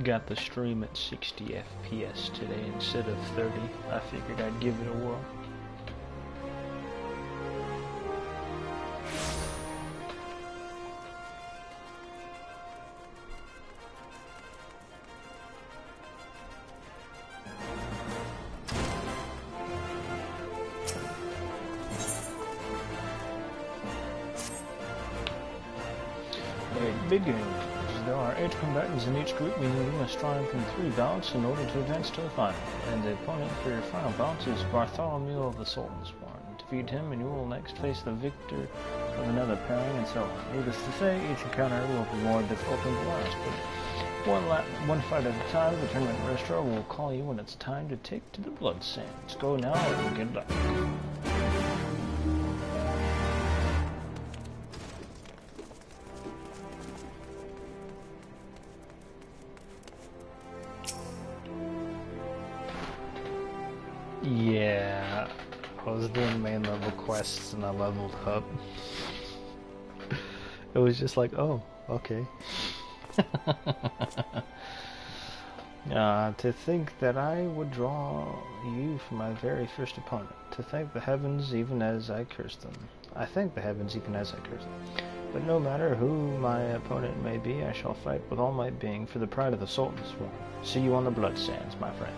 Got the stream at 60 FPS today instead of 30. I figured I'd give it a whirl. It begins. There are 8 combatants in each group, meaning you must triumph in 3 bouts in order to advance to the final. And the opponent for your final bout is Bartholomew of the Sultanspawn. Defeat him and you will next face the victor of another pairing and so on. Needless to say, each encounter will be more difficult than the last, but one fight at a time, the tournament registrar will call you when it's time to take to the blood sands. Go now and good luck. Yeah, I was doing main level quests and I leveled up. It was just like, oh, okay. To think that I would draw you for my very first opponent. To thank the heavens even as I curse them. I thank the heavens even as I curse them. But no matter who my opponent may be, I shall fight with all my being for the pride of the Sultanspawn. See you on the blood sands, my friend.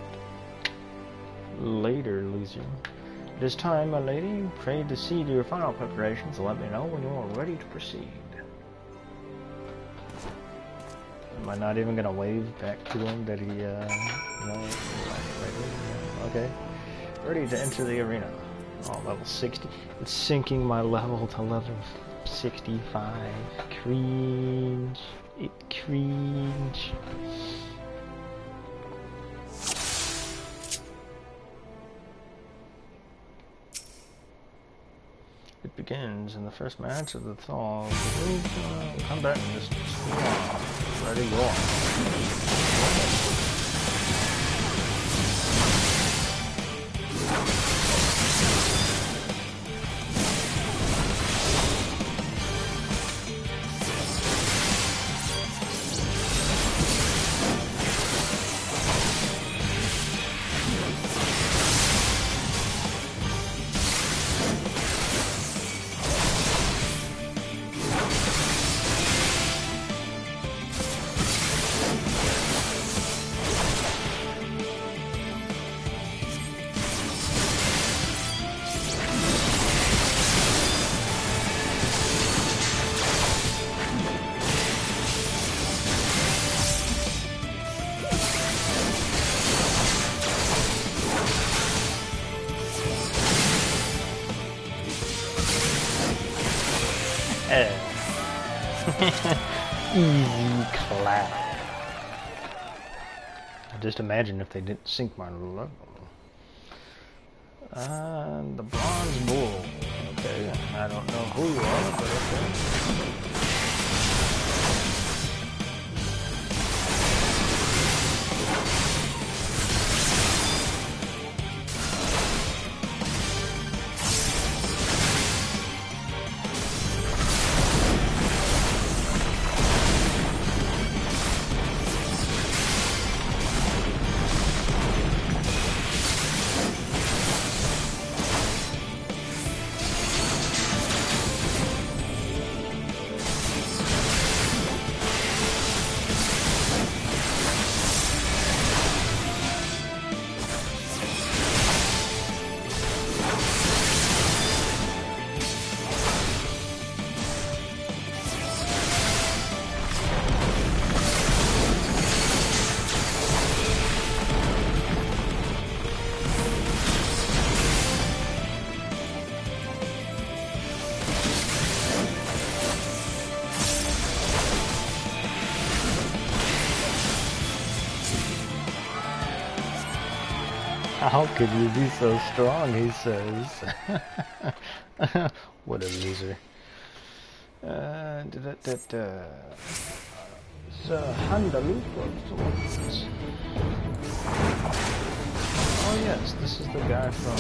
Later, loser. It is time, my lady. Pray to see to your final preparations and let me know when you are ready to proceed. Am I not even gonna wave back to him that he, no, okay. Ready to enter the arena. Oh, level 60. It's sinking my level to level 65. Cringe. It cringe. It begins in the first match of the thaw. Combat in this squad. Ready, go on. Easy clap. Just imagine if they didn't sink my level. The Bronze Bull. Okay, I don't know who you are, but okay. How could you be so strong, he says. What a loser. So, Handaloop of Swords. Oh yes, this is the guy from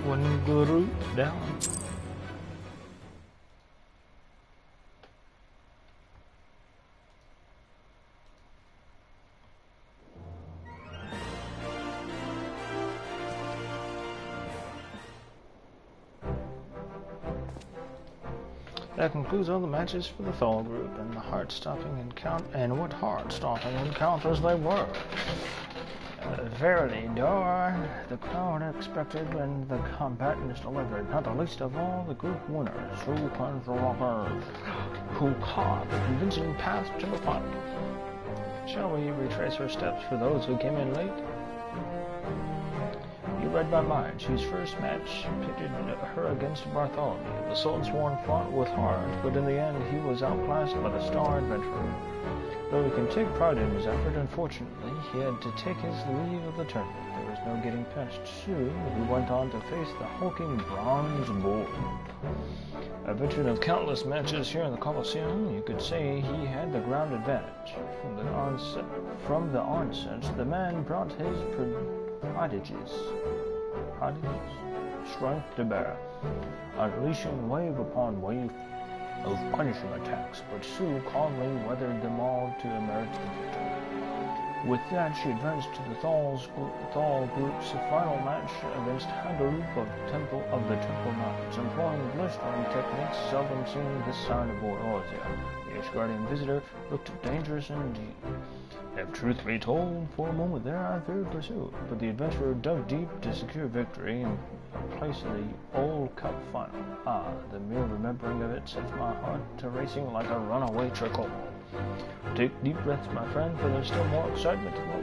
one group down. That concludes all the matches for the Thal group, and the heart-stopping what heart-stopping encounters they were. Verily, Dor, the crowd expected when the combatants delivered, not the least of all the group winners, who carved a convincing path to the final. Shall we retrace her steps for those who came in late? You read my mind. She's first match pitted her against Bartholomew. The Soulsworn fought with heart, but in the end he was outclassed by the star adventurer. Though he can take pride in his effort, unfortunately, he had to take his leave of the tournament. There was no getting past Sue, who went on to face the hulking Bronze Bull. A veteran of countless matches here in the Colosseum, you could say he had the ground advantage. From the onset, the man brought his prodigious strength to bear, unleashing wave upon wave of punishing attacks, but Sue calmly weathered them all to emerge the victor. With that, she advanced to the Thal group's final match against Handaloop of the Temple Mountains, employing blistering techniques seldom seen this side of Eorzea. The Asgardian visitor looked dangerous indeed. If truth be told, for a moment there I feared pursuit, but the adventurer dug deep to secure victory and place in the Old Cup final. The mere remembering of it sets my heart to racing like a runaway trickle. Take deep breaths, my friend, for there's still more excitement to go.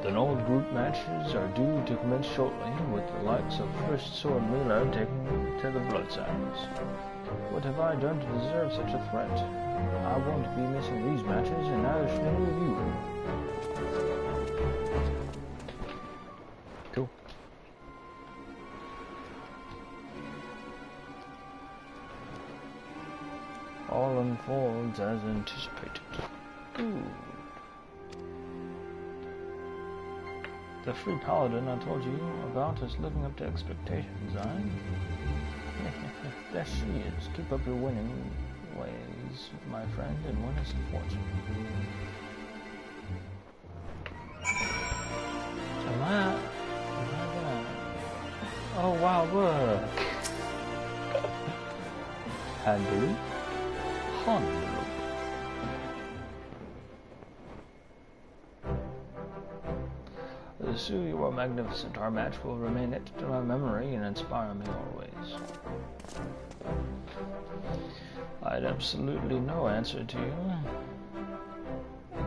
The old group matches are due to commence shortly, with the likes of First Sword Mila taking to the bloodsides. What have I done to deserve such a threat? I won't be missing these matches, and neither should any of you. Cool. All unfolds as anticipated. Good. The free paladin I told you about is living up to expectations, There she is. Keep up your winning ways, my friend, and win us a fortune. Am I gonna... Oh wow, look! Handle. Handle. Sue, you are magnificent. Our match will remain etched in my memory and inspire me always. I had absolutely no answer to you.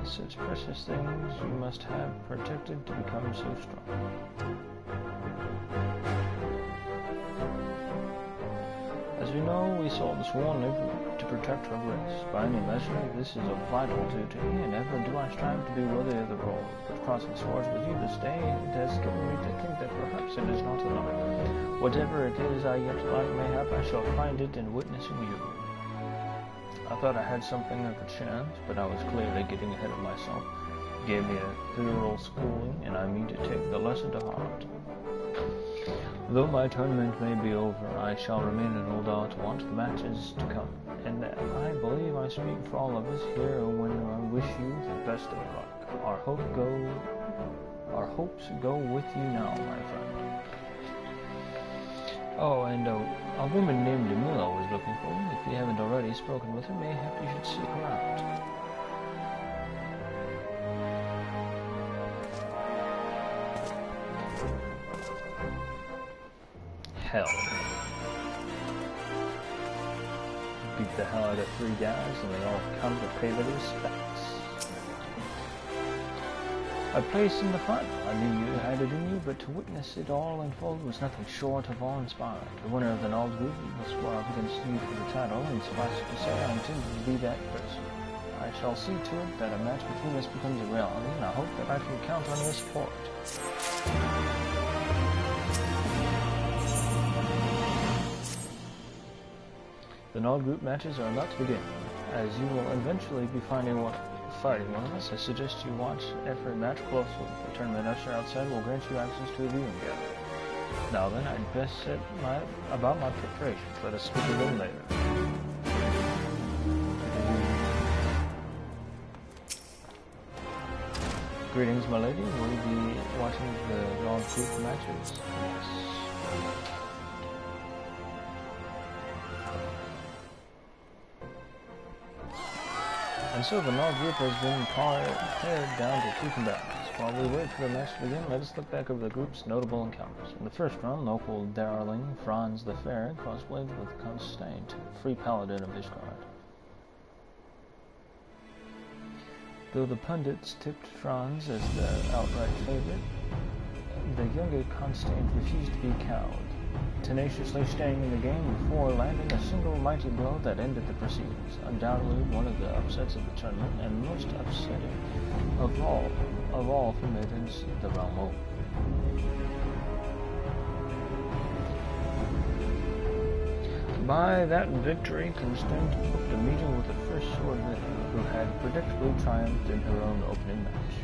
Such precious things you must have protected to become so strong. As we know, we sought the sworn oath to protect our grace. By any measure, this is of vital duty, and ever do I strive to be worthy of the role. But crossing swords with you this day, it has given me to think that perhaps it is not enough. Whatever it is I yet lack, mayhap I shall find it in witnessing you. I thought I had something of a chance, but I was clearly getting ahead of myself. It gave me a thorough schooling, and I mean to take the lesson to heart. Though my tournament may be over, I shall remain in Uldar to watch the matches to come, and I believe I speak for all of us here when I wish you the best of luck. Our hopes go with you now, my friend. Oh, and a woman named Emila was looking for you. If you haven't already spoken with her, mayhap you should seek her out. Hell. Beat the hell out of 3 guys and they all come to pay their respects. I placed in the front. I knew you had it in you, but to witness it all unfold was nothing short of awe-inspiring. The winner of the Nald group will square up against you for the title, and suffice it to say, I intend to be that person. I shall see to it that a match between us becomes a reality, and I hope that I can count on your support. The Nald group matches are about to begin. As you will eventually be fighting one of us, I suggest you watch every match closely. The tournament usher outside will grant you access to a viewing gallery. Now then, I'd best set about my preparations. Let us speak again later. Greetings, my lady. Will you be watching the Nald group matches? Yes. And so the Nald group has been pared down to 2 combatants. While we wait for the match to begin, let us look back over the group's notable encounters. In the first round, local darling Franz the Fair crossbladed with Constantine, free paladin of Ishgard. Though the pundits tipped Franz as the outright favorite, the younger Constantine refused to be cowed, tenaciously staying in the game before landing a single mighty blow that ended the proceedings. Undoubtedly one of the upsets of the tournament, and most upsetting of all for maidens the realm over. By that victory, Constantine booked a meeting with the first sword knitter, who had predictably triumphed in her own opening match.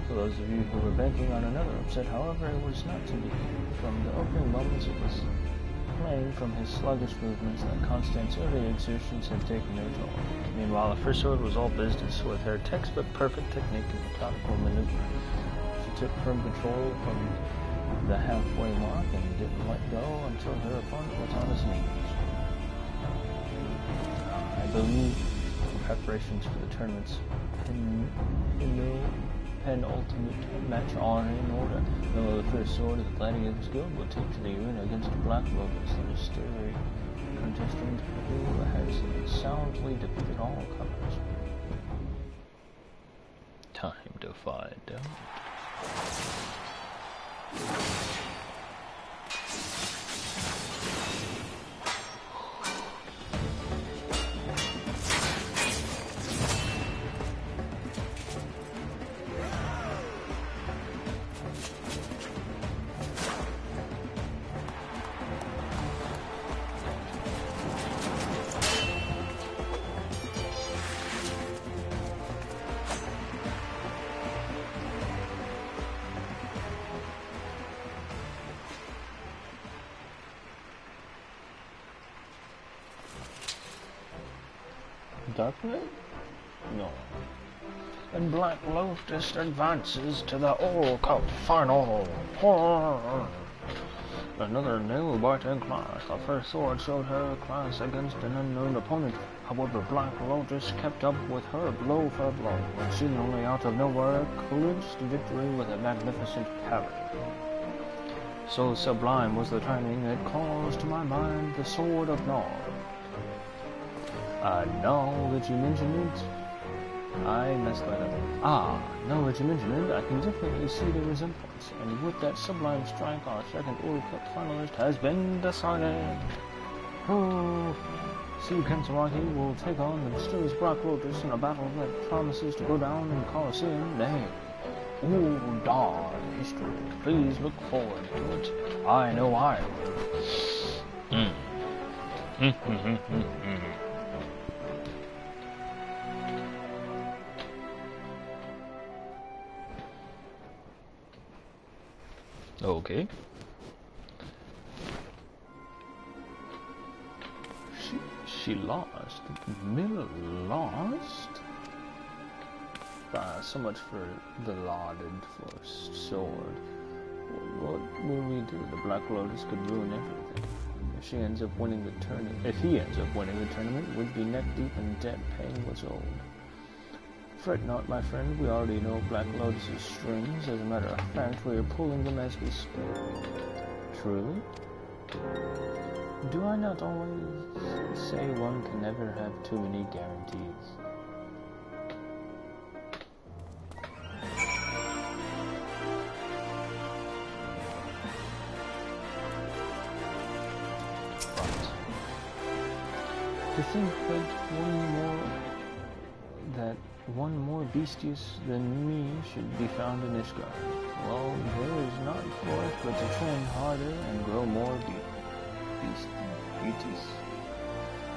For those of you who were banking on another upset, however, it was not to be. From the opening moments, it was plain from his sluggish movements that Constantine's early exertions had taken their toll. Meanwhile, the first sword was all business, with her textbook perfect technique and methodical maneuver. She took firm control from the halfway mark and didn't let go until her opponent was on his knees. I believe preparations for the tournament's penultimate match are in order. Though the first sword of the Gladiators Guild will take to the arena against Black Lotus, the mysterious contestant who has soundly defeated all comers. Time to find out. Darknet? No. And Black Lotus advances to the All Cup final. Another nail-biting class. The first sword showed her class against an unknown opponent. However, Black Lotus kept up with her blow for blow, and seemingly out of nowhere clinched victory with a magnificent parry. So sublime was the training, it calls to my mind the Sword of Nod. Now that you mention it, I messed that up. Now that you mention it, I can definitely see the resemblance. And with that sublime strike, our second World Cup finalist has been decided. Oh, Sue Kensuraki will take on the mysterious Black Lotus in a battle that promises to go down in Colosseum. Nay, dark history. Please look forward to it. I know I will. Okay. She lost. Miller lost? So much for the lauded first sword. What will we do? The Black Lotus could ruin everything. If he ends up winning the tournament, we'd be neck deep in debt paying what's owed. Fret not, my friend, we already know Black Lotus's strings. As a matter of fact, we are pulling them as we speak. Truly? Do I not always say one can never have too many guarantees? But to think that one more bestious than me should be found in this garden. Well, there is not for it but to train harder and grow more beauties.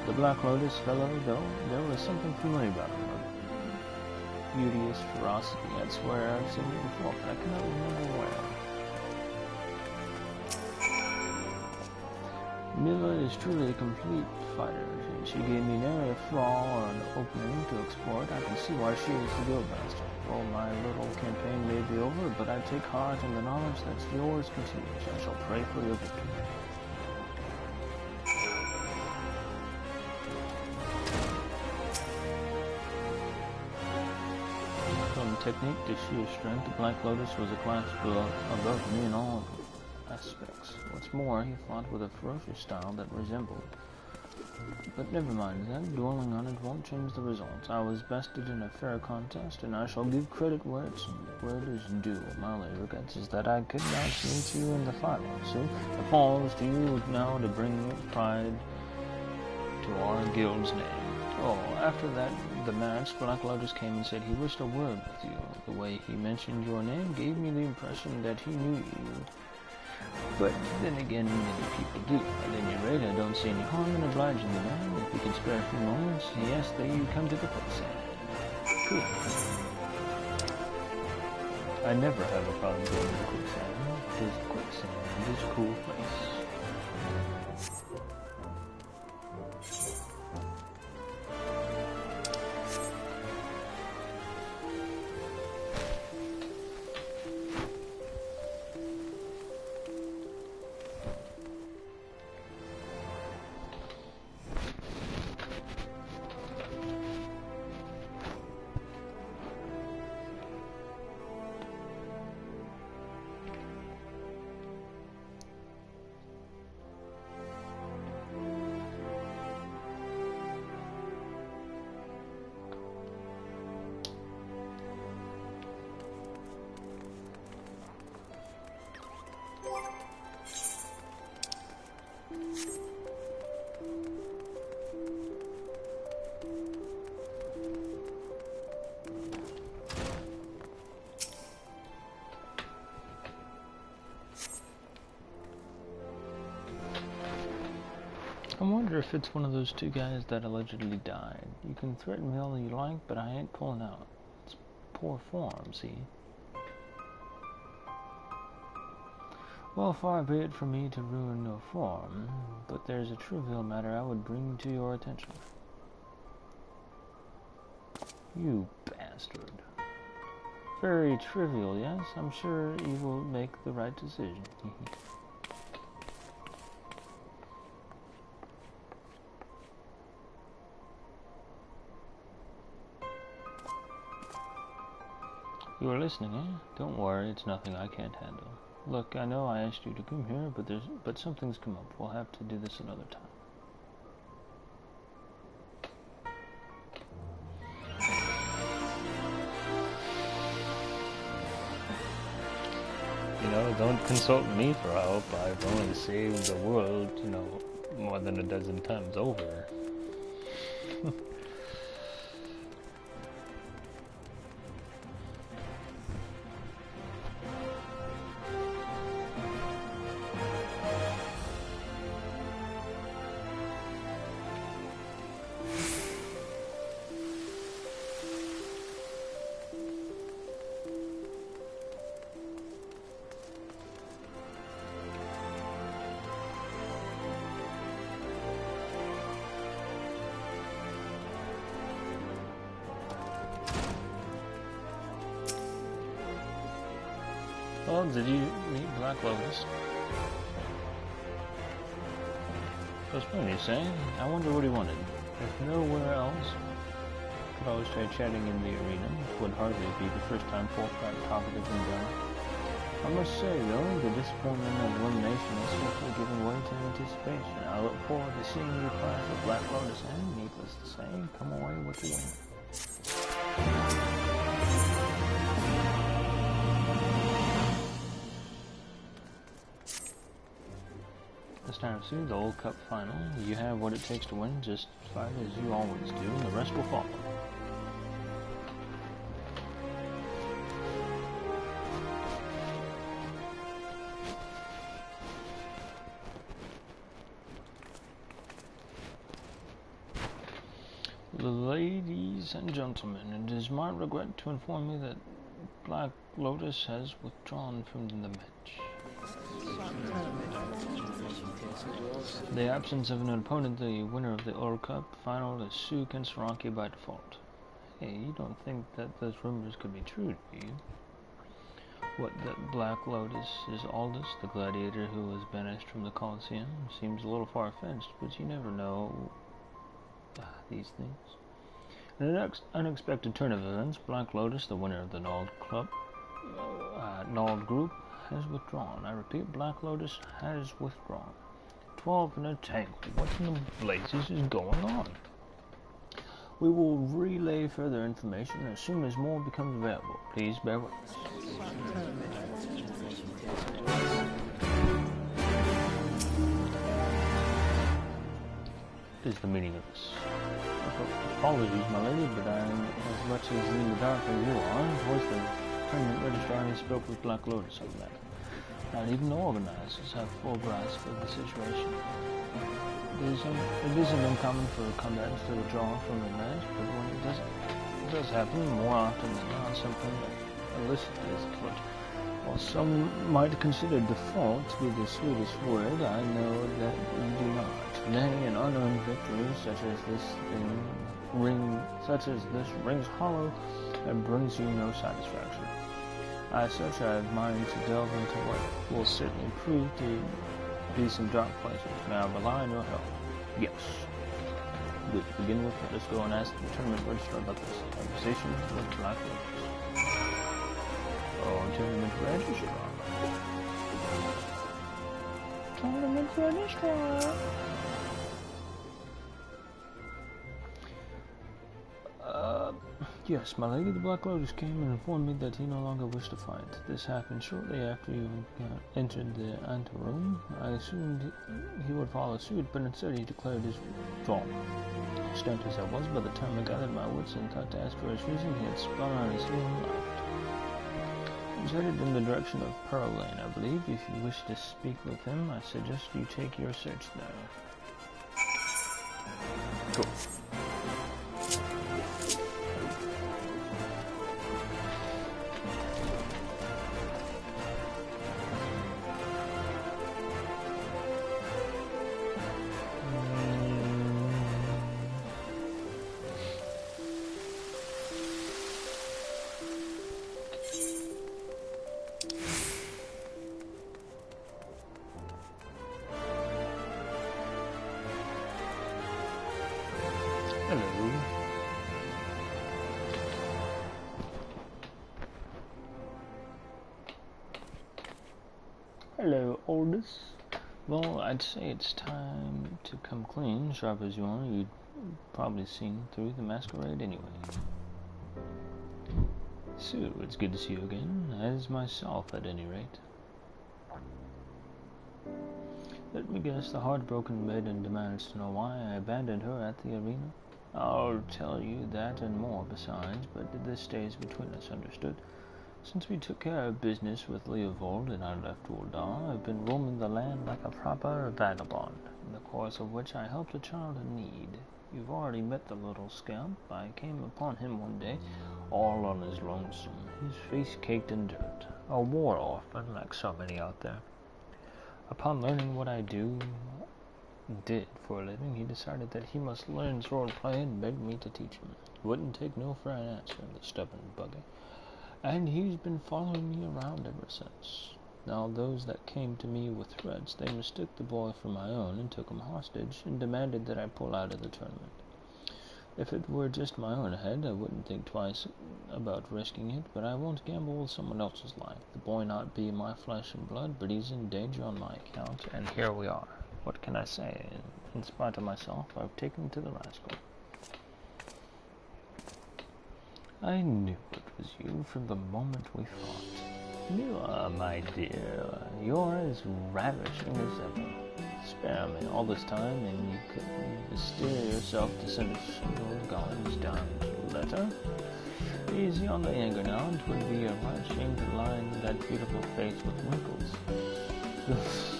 The Black Lotus fellow, though, there was something familiar about him. Beauteous ferocity. I swear I've seen it before, but I cannot remember where. Mila is truly a complete fighter. She gave me nary a flaw or an opening to exploit. I can see why she is the guildmaster. Well, my little campaign may be over, but I take heart in the knowledge that yours continues. I shall pray for your victory. From technique to sheer strength, the Black Lotus was a class above me in all aspects. What's more, he fought with a ferocious style that resembled. But never mind that. Dwelling on it won't change the results. I was bested in a fair contest, and I shall give credit where it is due. My only regret is that I could not meet you in the final. So it falls to you now to bring pride to our guild's name. Oh, after the match, Black Lotus came and said he wished a word with you. The way he mentioned your name gave me the impression that he knew you. But then again, many people do. At any rate, I don't see any harm in obliging the man. If we can spare a few moments, he asks that you come to the quicksand. Good. I never have a problem going to the quicksand. Because the quicksand is a cool place. I wonder if it's one of those two guys that allegedly died. You can threaten me all you like, but I ain't pulling out. It's poor form, see? Well, far be it from me to ruin your form, but there's a trivial matter I would bring to your attention. You bastard. Very trivial, yes? I'm sure you will make the right decision. You were listening, eh? Don't worry, it's nothing I can't handle. Look, I know I asked you to come here, but something's come up. We'll have to do this another time. You know, don't consult me for help. I've only saved the world, you know, more than a dozen times over. Well, did you meet Black Lotus? Postpone, you say? I wonder what he wanted. If nowhere else, could always try chatting in the arena. It would hardly be the first time folk that topic has been done. I must say, though, the disappointment of elimination is swiftly giving way to anticipation. I look forward to seeing you clash with Black Lotus and, needless to say, come away with the win. This time, Sue, the Old Cup final. You have what it takes to win. Just fight as you always do, and the rest will follow. Ladies and gentlemen, it is my regret to inform you that Black Lotus has withdrawn from the match. In the absence of an opponent, the winner of the Old Cup final is Sue against Rocky by default. Hey, you don't think that those rumors could be true, do you? What, that Black Lotus is Aldous, the gladiator who was banished from the Colosseum? Seems a little far-fetched, but you never know these things. In an unexpected turn of events, Black Lotus, the winner of the Nald group, has withdrawn. I repeat, Black Lotus has withdrawn. 12 in a tangle. What in the blazes is going on? We will relay further information as soon as more becomes available. Please bear with us. Is the meaning of this? Apologies, my lady, but I am as much as in the dark as you are. Towards the tournament registrar, he spoke with Black Lotus on that. Not even the organizers have full grasp of the situation. It isn't uncommon for combatants to withdraw from a match, but when it does happen, more often than not, something illicit is afoot. While some might consider default to be the sweetest word, I know that you do not. Nay, an unearned victory such as this rings hollow and brings you no satisfaction. As such, I have mind to delve into what will certainly prove to be some dark places. May I rely on your help? Yes. Good. To begin with, let us go and ask the tournament registrar about this conversation with Black Lotus. Oh, tournament registrar. Tournament registrar. Yes, my lady, the Black Lotus came and informed me that he no longer wished to fight. This happened shortly after you entered the anteroom. I assumed he would follow suit, but instead he declared his withdrawal. Stunned as I was, by the time I gathered my wits and thought to ask for his reason, he had spun on his heel and left. He was headed in the direction of Pearl Lane, I believe. If you wish to speak with him, I suggest you take your search there. Cool. notice? Well, I'd say it's time to come clean. Sharp as you are, you'd probably seen through the masquerade anyway. So, it's good to see you again, as myself at any rate. Let me guess, the heartbroken maiden demands to know why I abandoned her at the arena. I'll tell you that and more besides, but this stays between us, understood? Since we took care of business with Leovold and I left Uldar, I've been roaming the land like a proper vagabond, in the course of which I helped a child in need. You've already met the little scamp. I came upon him one day, all on his lonesome, his face caked in dirt, a war orphan like so many out there. Upon learning what I did for a living, he decided that he must learn swordplay and begged me to teach him. Wouldn't take no for an answer, the stubborn bugger. And he's been following me around ever since. Now those that came to me with threats, they mistook the boy for my own and took him hostage and demanded that I pull out of the tournament. If it were just my own head, I wouldn't think twice about risking it, but I won't gamble with someone else's life. The boy not be my flesh and blood, but he's in danger on my account, and here we are. What can I say? In spite of myself, I've taken to the rascal. I knew it was you from the moment we fought. You are, my dear. You're as ravishing as ever. Spare me all this time, and you couldn't bestir yourself to send a single Gollum's damned letter. Easy on the anger now, and 'twould be a right shame to line that beautiful face with wrinkles.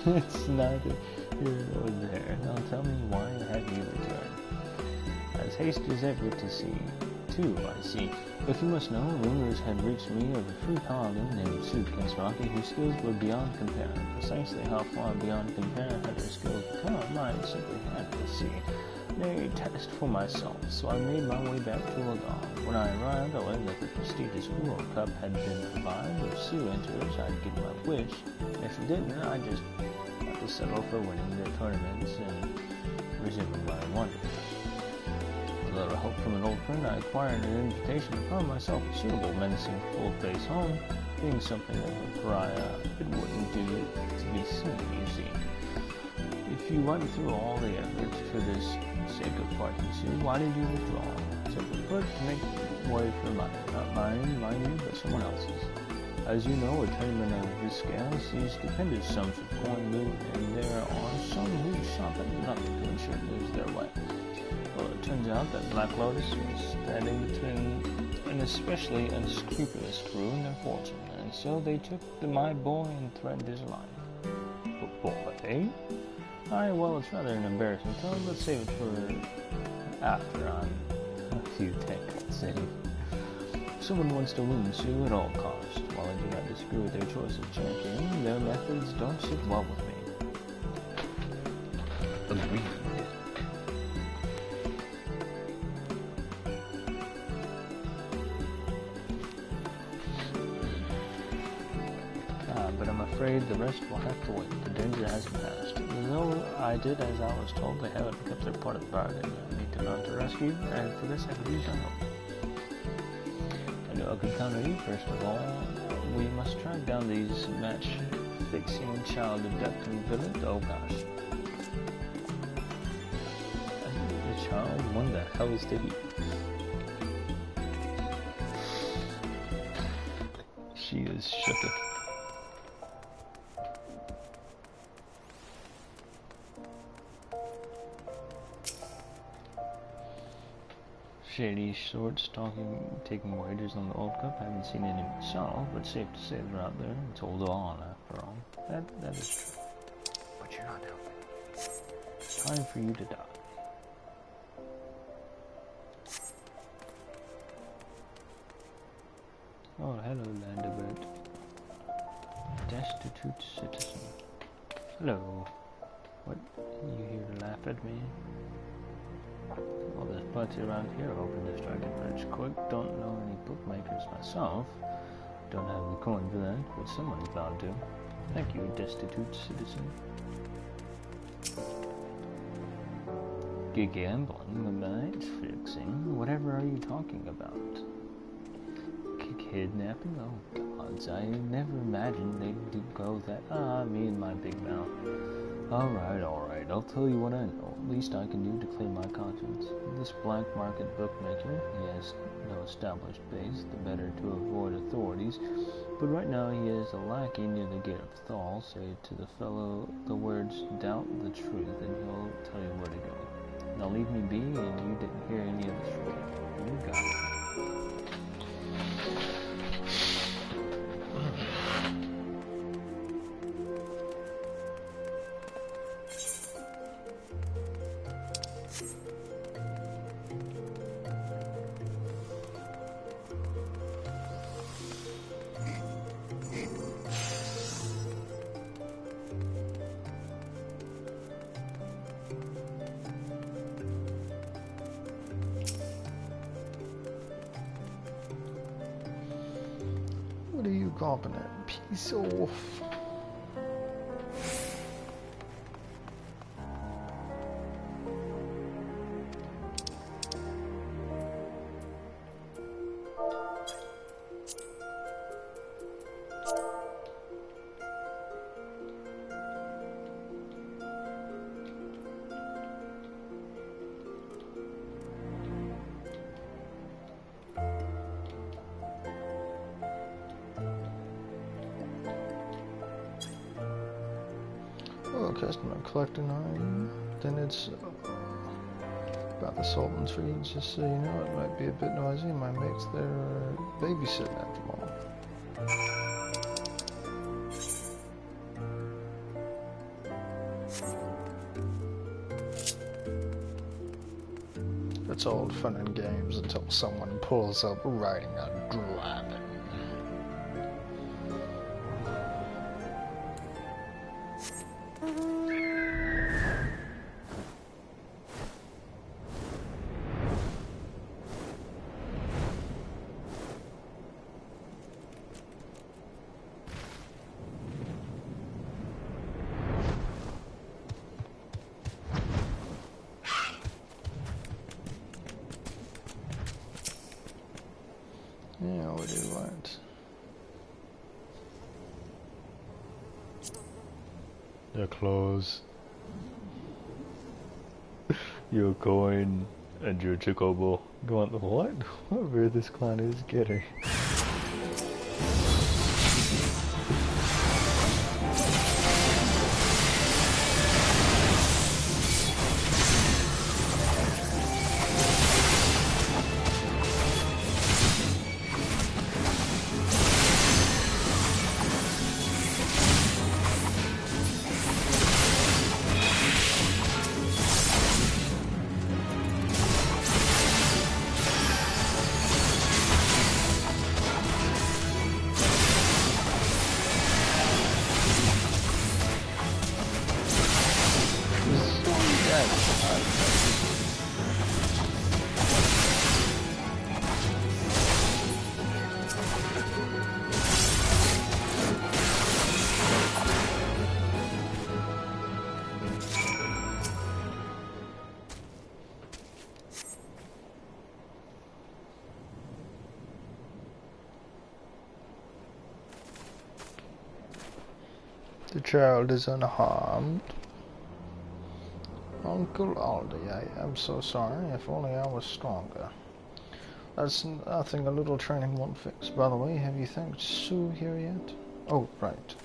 It's neither here nor there. Now tell me, why have you returned? As haste as ever to see, too, I see. But you must know, rumors had reached me of a free paladin named Sue Kinsrocky, whose skills were beyond compare. Precisely how far beyond compare had her skills become, I simply had to see. Nay, test for myself, so I made my way back to Uldar. When I arrived, I learned that the prestigious World Cup had been provided. If Sue enters, I'd get my wish. If she didn't, I'd just have to settle for winning the tournaments and resuming my wonders. With a little help from an old friend, I acquired an invitation to find myself a suitable, menacing, full-face home. Being something of a pariah, it wouldn't do to be seen, you see. If you went through all the efforts for this sake of fighting Sue, why did you withdraw? Simply put, to make way for mine. Not mine, mind you, but someone else's. As you know, a tournament of this scale sees stupendous sums of coin loot, and there are some who shop at nothing to ensure to lose their way. Well, it turns out that Black Lotus was standing between an especially unscrupulous crew and their fortune, and so they took my boy and threatened his life. But boy? Aye, well, it's rather an embarrassing tale. Let's save it for after I'm a few decades in. Someone wants to win Sue at all costs. While I do not disagree with their choice of champion, their methods don't sit well with me. Agreed. But I'm afraid the rest will have to wait. The danger hasn't passed. Though I did as I was told, they haven't kept their part of the bargain. I need to mount a rescue, and for this I could use your help. I know I could count on you, first of all. We must track down these match-fixing child abducting villains. Oh gosh. The child? When the hell is he? She is shook. Shady sorts taking wagers on the World Cup. I haven't seen any myself, but safe to say they're out there. It's all on, after all. That is true. But you're not helping. Time for you to die. Oh, hello, Landabert. Destitute citizen. Hello. What? You here to laugh at me? Well, there's plenty around here hoping to strike it rich quick. Don't know any bookmakers myself. Don't have the coin for that, but someone's bound to. Thank you, destitute citizen. Gambling, match fixing. Whatever are you talking about? Kidnapping? Oh gods, I never imagined they'd go that. Me and my big mouth. Alright, I'll tell you what I know. Least I can do to clear my conscience. This black market bookmaker, he has no established base, the better to avoid authorities. But right now he is a lackey near the gate of Thal. Say to the fellow the words, doubt the truth, and he'll tell you where to go. Now leave me be, and you didn't hear any of this from me. You got it. What are you gobbling at? Peace off. Customer collecting iron. Then it's about the Sultan's Reed. Just so you know, it might be a bit noisy. My mates, they're babysitting at the moment. It's all fun and games until someone pulls up riding a dragon. Yeah, we do what? Your clothes, your coin, and your chocobo. Going, what? Whatever this clown is getting. The child is unharmed. Uncle Aldi, I am so sorry. If only I was stronger. That's nothing a little training won't fix. By the way, have you thanked Sue here yet? Oh, right.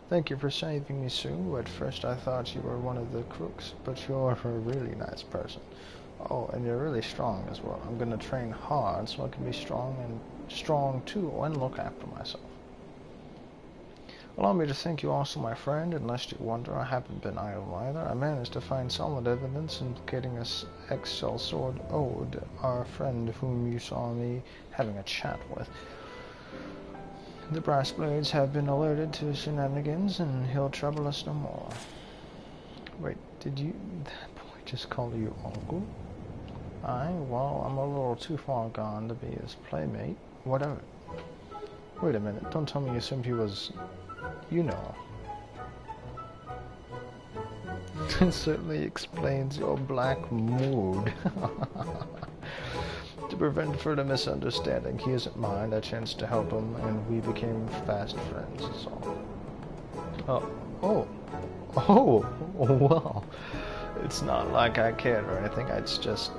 Thank you for saving me, Sue. At first I thought you were one of the crooks, but you're a really nice person. Oh, and you're really strong as well. I'm gonna train hard so I can be strong too and look after myself. Allow me to thank you also, my friend. And lest you wonder, I haven't been idle either. I managed to find solid evidence implicating us ex-Cell Sword Ode, our friend whom you saw me having a chat with. The brass blades have been alerted to shenanigans, and he'll trouble us no more. Wait, did that boy just call you uncle? Well, I'm a little too far gone to be his playmate. Whatever. Wait a minute, don't tell me you assumed he was... You know. It certainly explains your black mood. To prevent further misunderstanding, he isn't mine. I chanced to help him, and we became fast friends, is all. Oh, well. It's not like I cared or anything. It's just,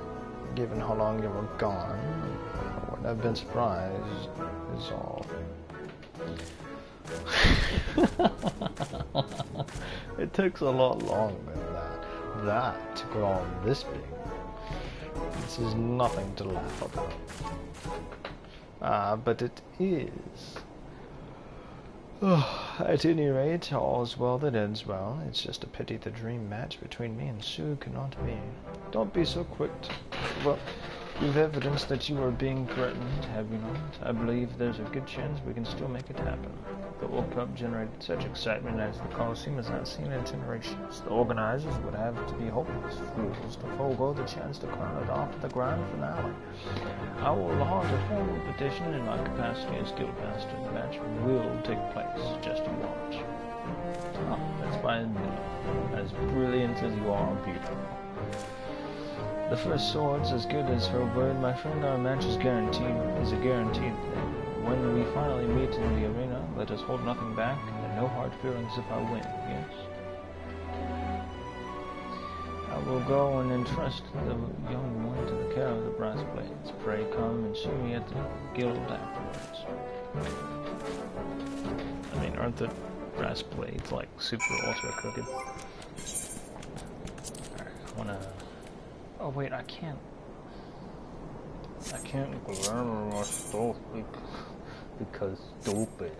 given how long you were gone, I wouldn't have been surprised, is all. It takes a lot longer than that to grow on this big. This is nothing to laugh about. But it is. At any rate, all's well that ends well. It's just a pity the dream match between me and Sue cannot be. Don't be so quick to... Well, you've evidence that you are being threatened, have you not? I believe there's a good chance we can still make it happen. The World Cup generated such excitement as the Colosseum has not seen in generations. The organizers would have to be hopeless fools to forego the chance to crown it off at the grand finale. I will launch a formal petition in my capacity as Guildmaster. The match will take place. Just you watch. Oh, that's by me. As brilliant as you are beautiful. The first sword's as good as her word, my friend. Our match is a guaranteed thing. When we finally meet in the arena, let us hold nothing back, and no hard feelings if I win, yes? I will go and entrust the young one to the care of the brass blades. Pray come and see me at the guild afterwards. I mean, aren't the brass blades like super ultra crooked? Alright, I wanna... Oh wait, I can't grab my stuff because stupid.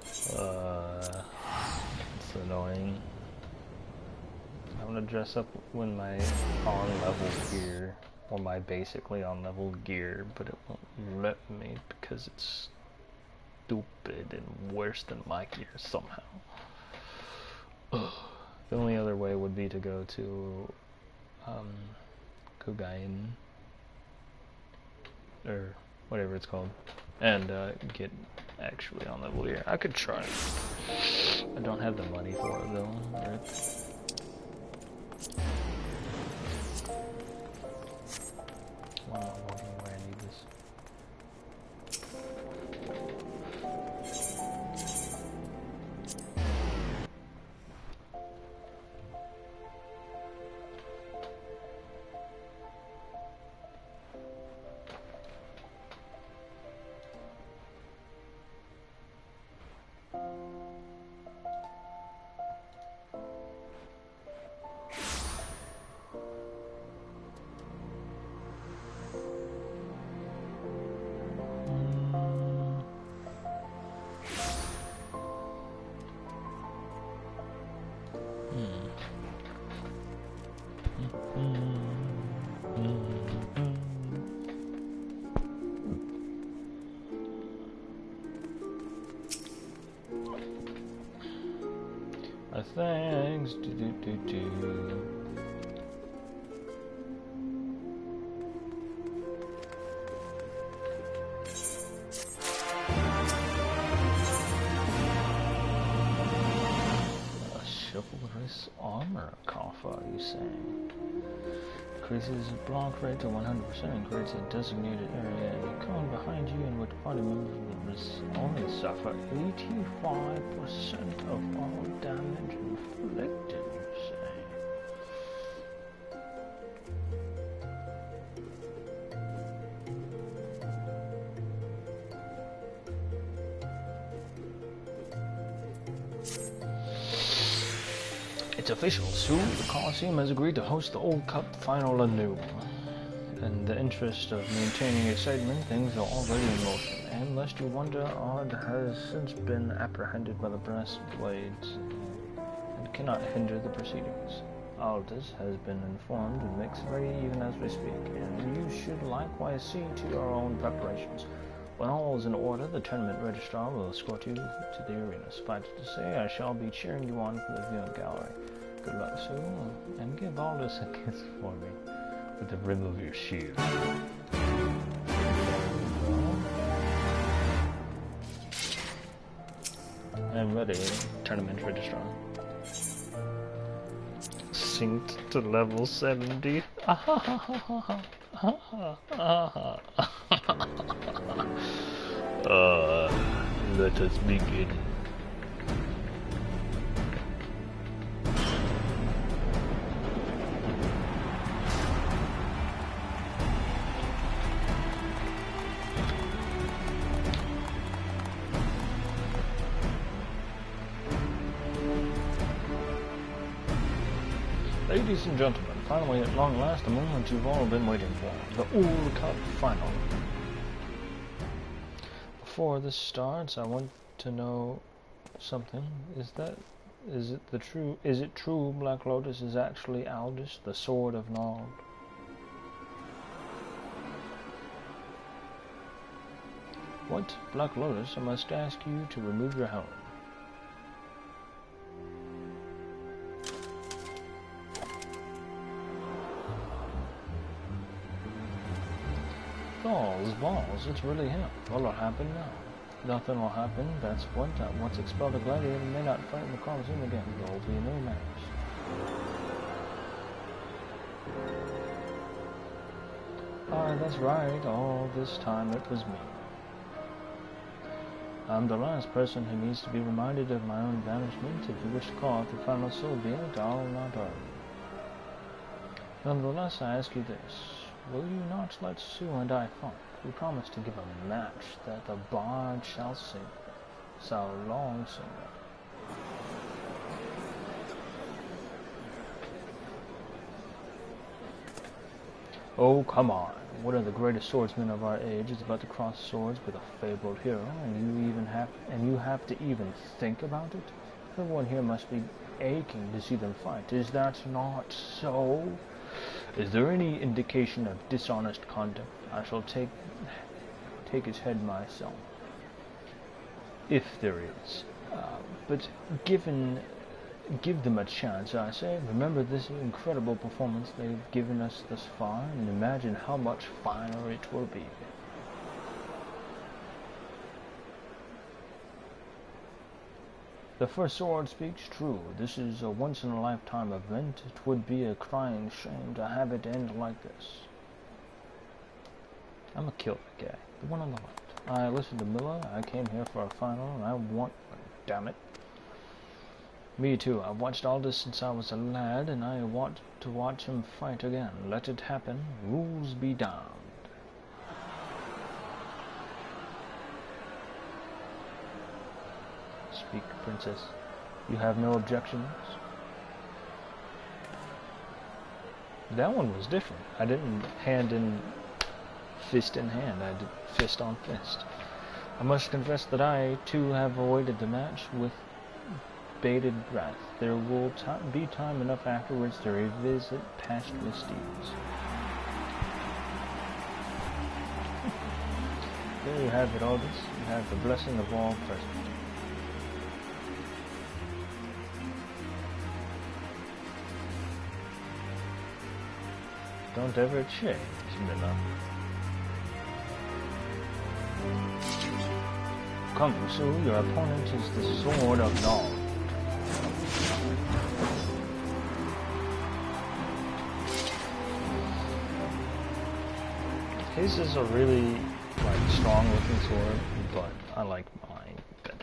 It's annoying. I'm gonna dress up when my on level gear, or my basically on level gear, but it won't let me because it's stupid and worse than my gear somehow. The only other way would be to go to Kogain, or whatever it's called, and get actually on level gear. I could try. I don't have the money for it though. Right? Why am I walking away? I need this. Thanks. Chivalrous armor, Kaffa, are you saying? Increases block rate to 100% and creates a designated area in the cone behind you in which party members will only suffer 85% of all damage inflicted, you say? It's official, Sue. The Colosseum has agreed to host the Old Cup final anew. In the interest of maintaining excitement, things are already in motion. And lest you wonder, Odd has since been apprehended by the brass blades and cannot hinder the proceedings. Aldous has been informed and makes ready even as we speak, and you should likewise see to your own preparations. When all is in order, the tournament registrar will escort you to the arena. Suffice it to say, I shall be cheering you on from the viewing gallery. Good luck, Sue, and give Aldous a kiss for me with the rim of your shield. I'm ready, tournament registrar. synced to level 70. Let us begin. Ladies and gentlemen, finally at long last, the moment you've all been waiting for, the Ul Cup final. Before this starts, I want to know something. Is it true Black Lotus is actually Aldous, the Sword of Nald? What, Black Lotus, I must ask you to remove your helm. Balls, it's really him. What'll happen now? Nothing will happen, that's one time. Once expelled, a gladiator may not fight in the Colosseum again. There will be no match. That's right. All this time it was me. I'm the last person who needs to be reminded of my own banishment. If you wish to call it the final, so be it. I'll not argue. Nonetheless, I ask you this. Will you not let Sue and I fight? We promise to give a match that the bard shall sing. So long, singer. Oh, come on. One of the greatest swordsmen of our age is about to cross swords with a fabled hero, and you have to even think about it? Everyone here must be aching to see them fight. Is that not so? Is there any indication of dishonest conduct? I shall take his head myself, if there is. But give them a chance, I say. Remember this incredible performance they've given us thus far, and imagine how much finer it will be. The first sword speaks true. This is a once-in-a-lifetime event. It would be a crying shame to have it end like this. I'm gonna kill that guy. The one on the left. I listened to Miller. I came here for a final, and I want... Damn it. Me too. I've watched all this since I was a lad, and I want to watch him fight again. Let it happen. Rules be damned. Speak, princess. You have no objections? That one was different. I didn't hand in fist in hand. I did fist on fist. I must confess that I, too, have awaited the match with bated breath. There will be time enough afterwards to revisit past misdeeds. There you have it, Aldous. You have the blessing of all present. Don't ever change, Miller. Come, Sue, your opponent is the Sword of Nald. His is a really, strong looking sword, but I like mine better.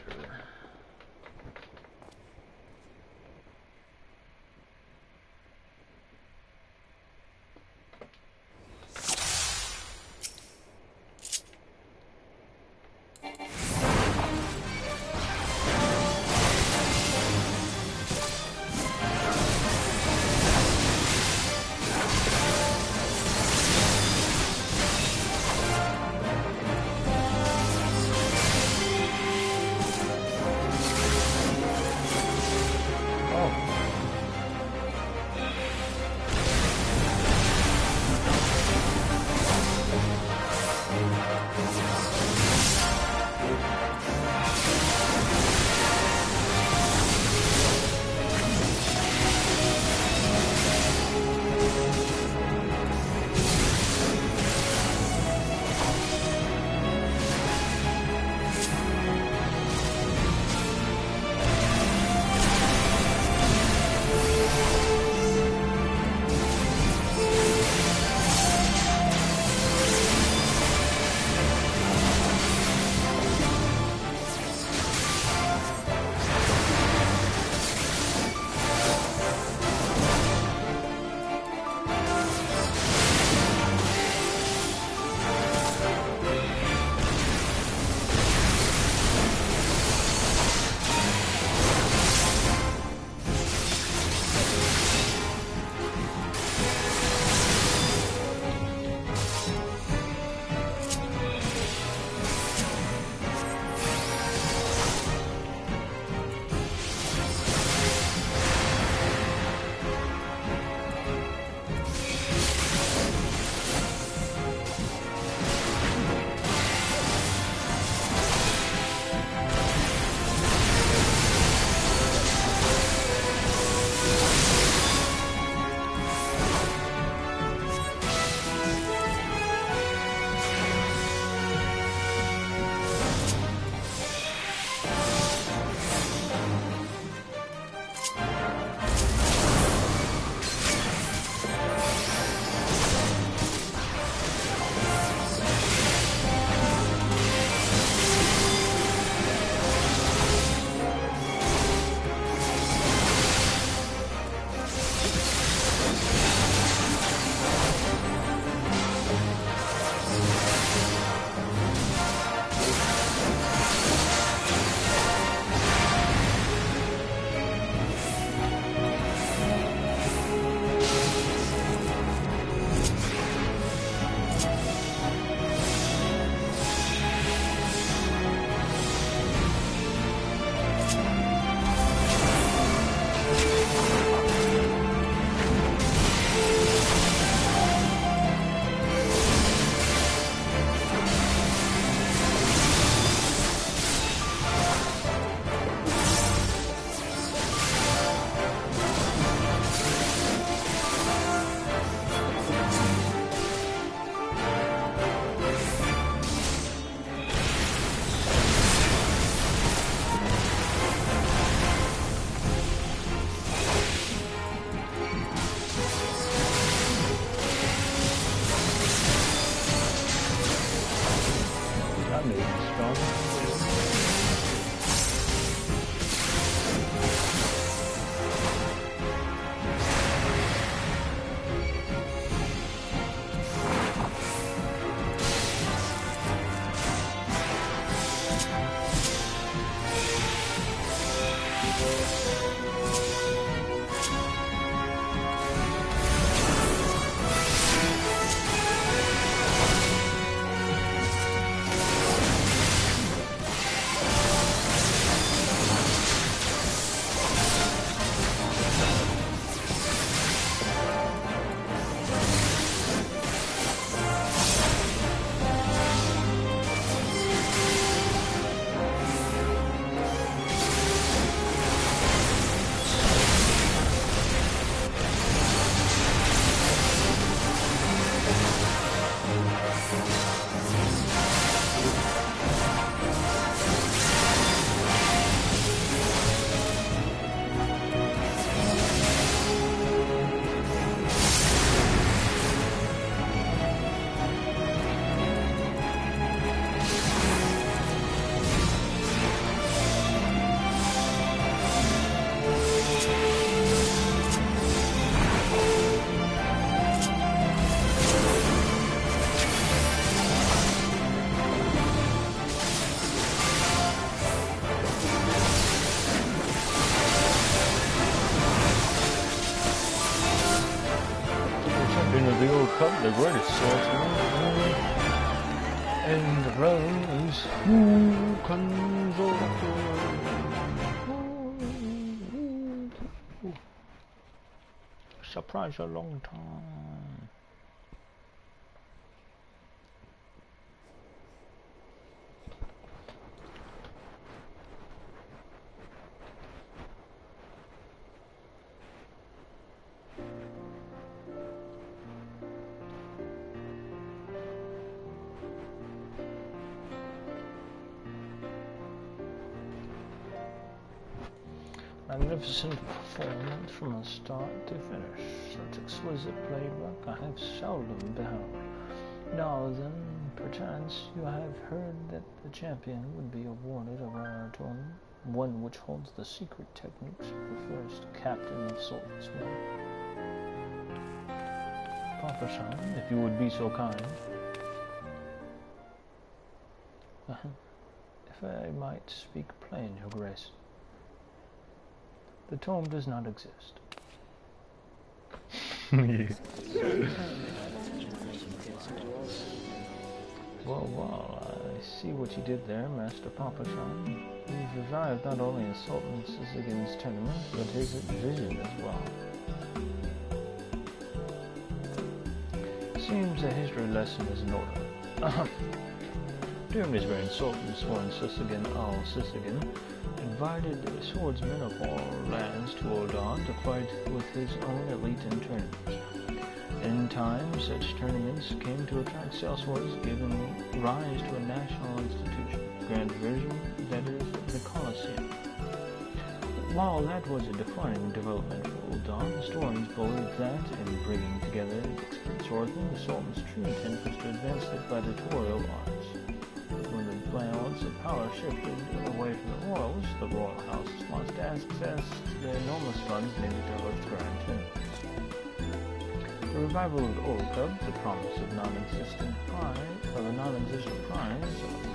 The old cup, the greatest swordsman in the realms. Who comes over? Surprise a long time. Magnificent performance from start to finish. Such exquisite playwork I have seldom beheld. Now then, perchance you have heard that the champion would be awarded a rare tournament, one which holds the secret techniques of the first captain of swordsmen. Papa San, if you would be so kind. If I might speak plain, Your Grace. The tome does not exist. Well, I see what you did there, Master Papa-san. You've revived not only Sultan Sisigan's tournament, but his vision as well. Seems a history lesson is in order. During his reign, Sultan sworn Sisigan al-Sisigan invited swordsmen of all lands to Ul'dah to fight with his own elite in tournaments. In time, such tournaments came to attract sellswords, giving rise to a national institution, grand division, that is, the Colosseum. While that was a defining development for Ul'dah, historians believe that, in bringing together expert swordsmen, the Sultan's true intent was to advance the gladiatorial arts. When the balance of power shifted away from the royal houses lost access to the enormous funds needed to host grand tournaments. The revival of the Old Club, the promise of a non-existent prize,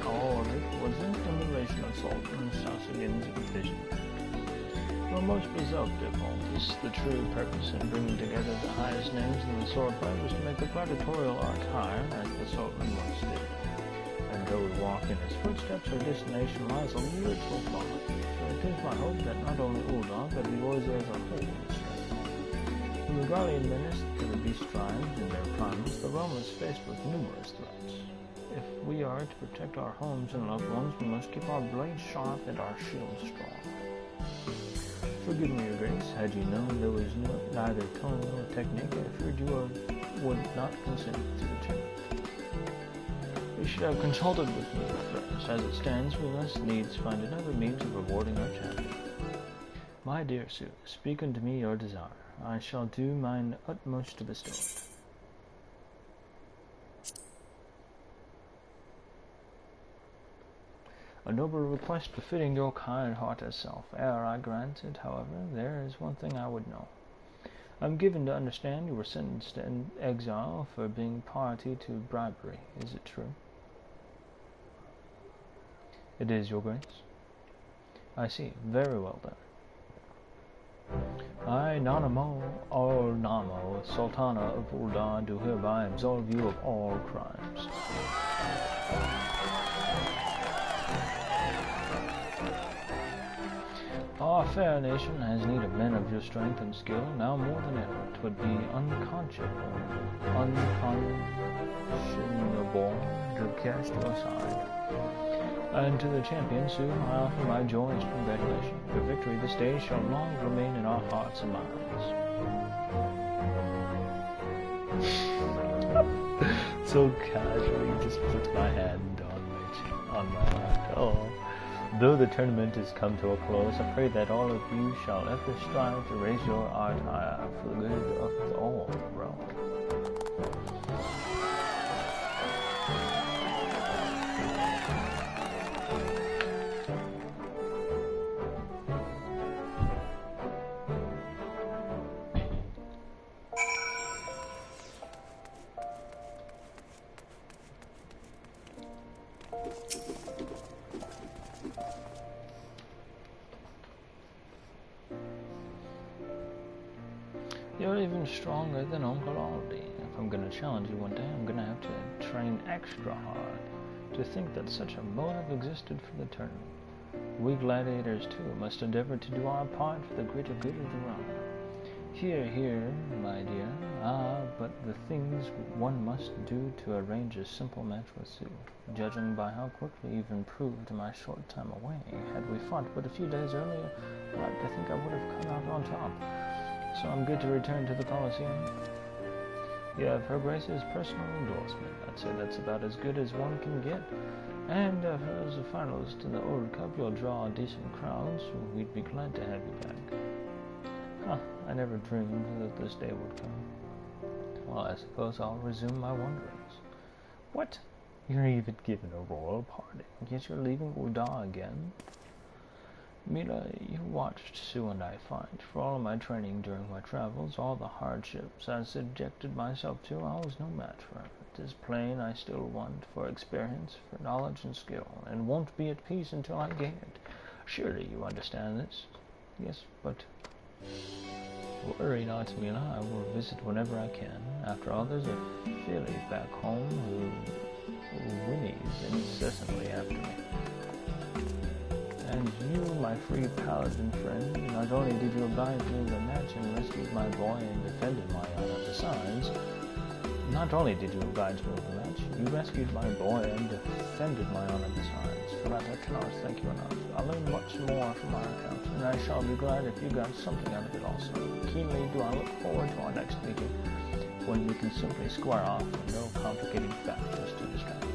all of it was in emulation of Sultan Sasigan's vision. While most beloved of all this, the true purpose in bringing together the highest names in the sword fight was to make the gladiatorial art higher, as the Sultan once did. And though we walk in his footsteps, our destination lies a little far. So it is my hope that not only Ul'dah, but the Oise as a whole will strengthen. When the Garlean menace to the beast tribes in their primes, the realm is faced with numerous threats. If we are to protect our homes and loved ones, we must keep our blades sharp and our shields strong. Forgive me, Your Grace, had you known there was neither tone nor technique, I feared you would not consent to the tournament. We should have consulted with me first. As it stands, we must needs find another means of rewarding our champion. My dear Sue, speak unto me your desire. I shall do mine utmost to bestow it. A noble request befitting your kind heart as self. Ere I grant it, however, there is one thing I would know. I am given to understand you were sentenced to exile for being party to bribery. Is it true? It is, Your Grace. I see. Very well done. I, Nanamo, or Namo, Sultana of Ul'dah, do hereby absolve you of all crimes. Our fair nation has need of men of your strength and skill, now more than ever. 'Twould be unconscionable to cast you aside. And to the champion, Sue, I offer my joyous congratulations. Your victory this day shall long remain in our hearts and minds. So casually, just puts my hand on my heart. Oh. Though the tournament has come to a close, I pray that all of you shall ever strive to raise your art higher for the good of the all realm. You're even stronger than Uncle Aldi. If I'm gonna challenge you one day, I'm gonna have to train extra hard. To think that such a motive existed for the tournament. We gladiators, too, must endeavor to do our part for the greater good of the realm. Here, my dear. But the things one must do to arrange a simple match with Sue. Judging by how quickly you've improved in my short time away, had we fought but a few days earlier, I'd like to think I would have come out on top. So I'm good to return to the Colosseum. You have Her Grace's personal endorsement. I'd say that's about as good as one can get. And as a finalist in the Old Cup, you'll draw a decent crowd, so we'd be glad to have you back. I never dreamed that this day would come. Well, I suppose I'll resume my wanderings. What? You're even given a royal party, yet you're leaving Ul'dah again? Mila, you watched Sue and I fight. For all of my training during my travels, all the hardships I subjected myself to, I was no match for her. It is plain I still want for experience, for knowledge and skill, and won't be at peace until I gain it. Surely you understand this? Yes, but... worry not, Mila. I will visit whenever I can. After all, there's a filly back home who whinnies incessantly after me. And you, my free paladin friend, not only did you oblige me in the match and rescued my boy and defended my honor besides, not only did you oblige me in the match, you rescued my boy and defended my honor besides. For that I cannot thank you enough. I'll learn much more from our account, and I shall be glad if you got something out of it also. Keenly do I look forward to our next meeting, when we can simply square off with no complicated factors to distract us.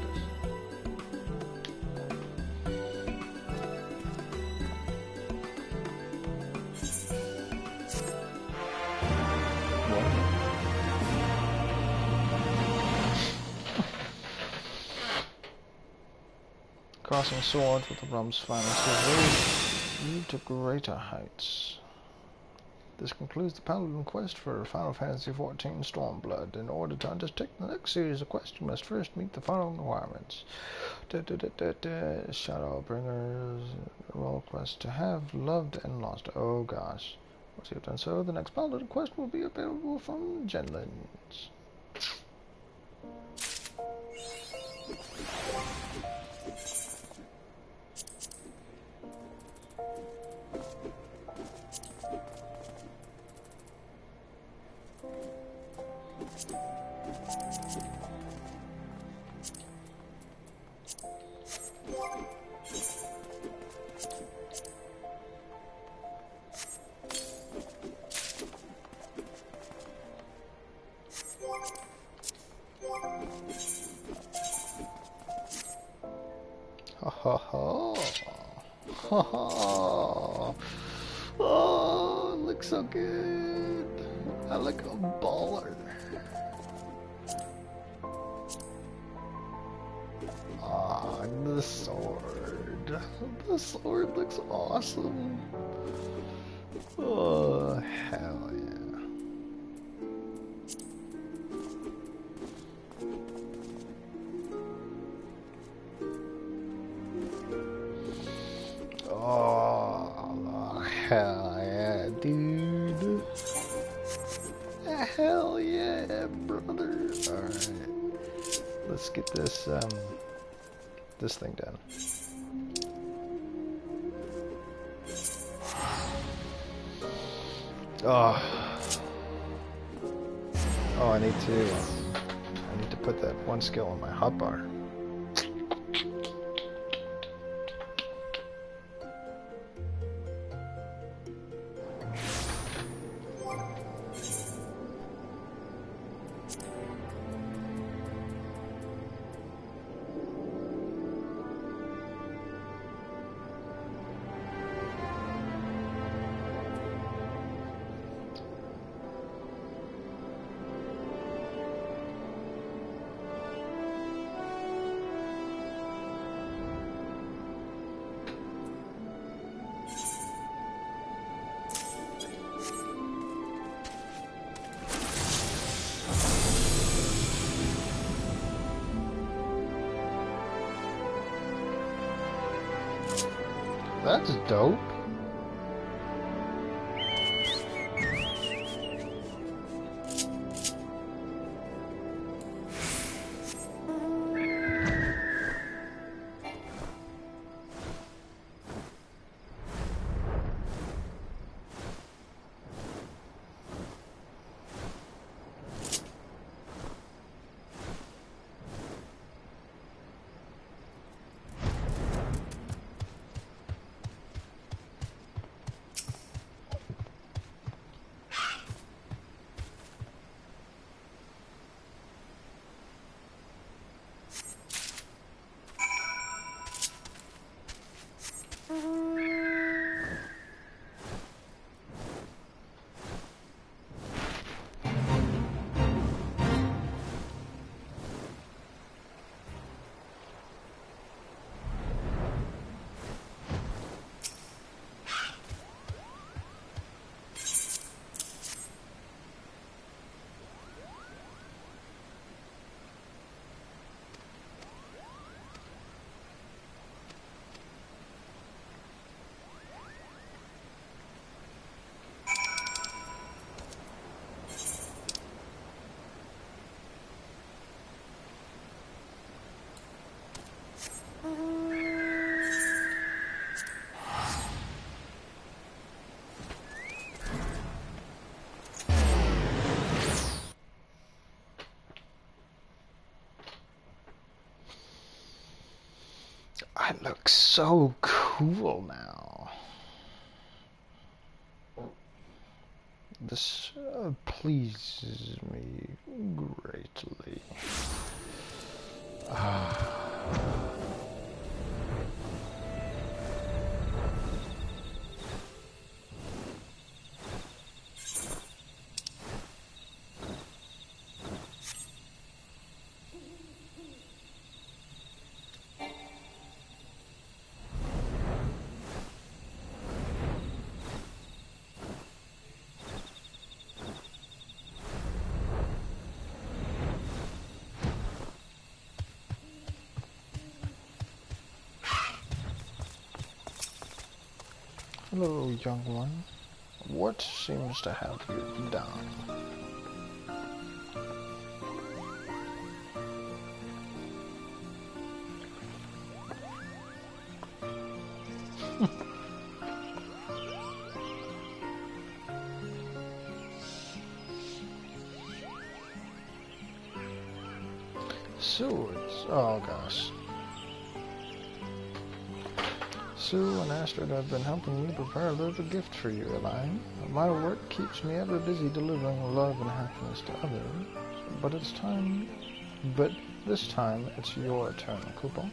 Crossing swords with the realm's finest will lead you to greater heights. This concludes the Paladin quest for Final Fantasy XIV Stormblood. In order to undertake the next series of quests, you must first meet the following requirements. Shadowbringers, role quest to have loved and lost. Oh gosh. Once you have done so, the next Paladin quest will be available from Genlands. Ha ha ha. Ha ha. Oh, it looks so good. I like a baller. Ah, the sword. The sword looks awesome. Oh, hell yeah. Oh, hell yeah, dude. Hell yeah, brother. Alright. Let's get this, this thing done. Oh. Oh, I need to put that one skill on my hotbar. That's dope. I look so cool now. This pleases me greatly. Hello, young one. What seems to have you down? Swords. Oh gosh. Sue and Astrid have been helping me prepare a little gift for you, Elaine. My work keeps me ever busy delivering love and happiness to others. But this time it's your turn, Cooper.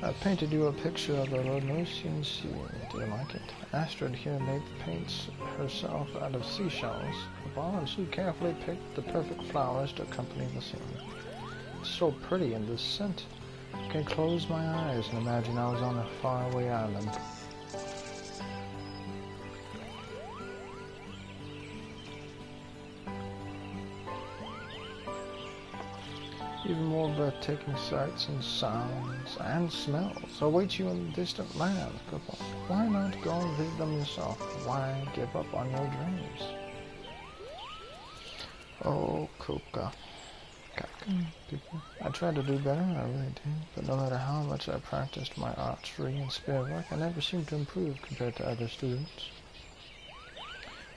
I painted you a picture of the Rhodosian Sea. Do you like it? Astrid here made the paints herself out of seashells. Bob and Sue carefully picked the perfect flowers to accompany the scene. It's so pretty in this scent. I can close my eyes and imagine I was on a faraway island. Even more breathtaking sights and sounds and smells await you in distant lands, Kupo. Why not go and visit them yourself? Why give up on your dreams? Oh, Kuka. I tried to do better, I really did, but no matter how much I practiced my archery and spear work, I never seemed to improve compared to other students.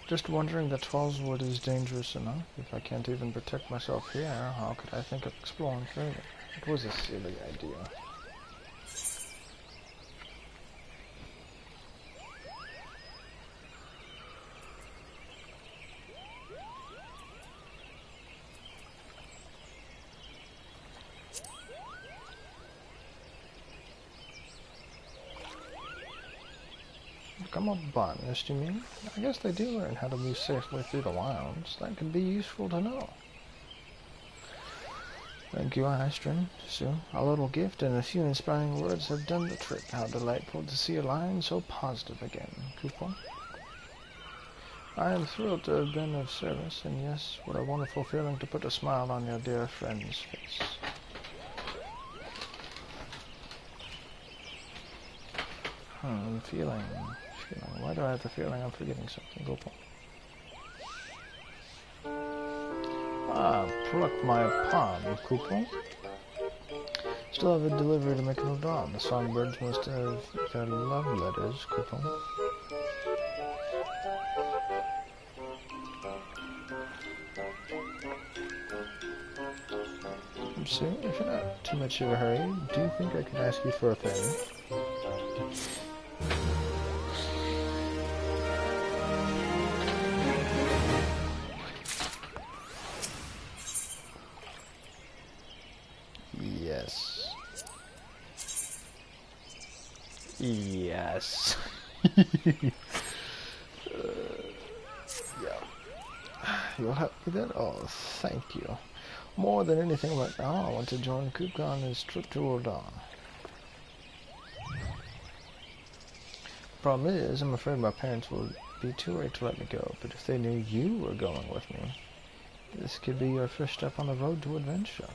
Just wondering that Fallswood is dangerous enough. If I can't even protect myself here, how could I think of exploring further? It was a silly idea. Become a botanist, you mean? I guess they do learn how to move safely through the wilds. That could be useful to know. Thank you, Astrid. Sue. A little gift and a few inspiring words have done the trick. How delightful to see a lion so positive again, Kupo. I am thrilled to have been of service, and yes, what a wonderful feeling to put a smile on your dear friend's face. Feeling. Why do I have the feeling I'm forgetting something? Kupo. Pluck my palm, Kupo. Still have a delivery to make no dawn. The songbirds must have their love letters, Kupo. So, if you're not too much of a hurry, do you think I could ask you for a favor? Yes. Yeah. You'll help with that? Oh, thank you. More than anything right now, I want to join Kuka on his trip to Ul'dah. Problem is, I'm afraid my parents will be too late to let me go, but if they knew you were going with me, this could be your first step on the road to adventure.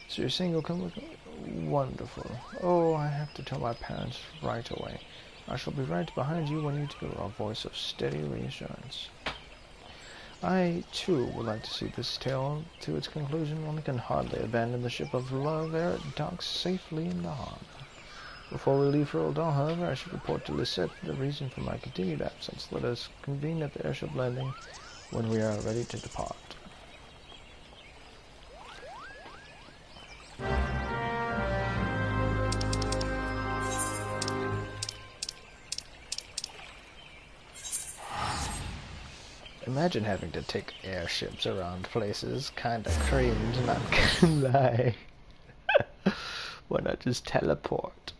So you're saying you'll come with me? Wonderful. Oh, I have to tell my parents right away. I shall be right behind you when you do, a voice of steady reassurance. I, too, would like to see this tale to its conclusion. One can hardly abandon the ship of love ere it docks safely in the harbor. Before we leave for Ul'dah, however, I should report to Lisette the reason for my continued absence. Let us convene at the airship landing when we are ready to depart. Imagine having to take airships around places. Kinda cringe, not gonna lie. Why not just teleport?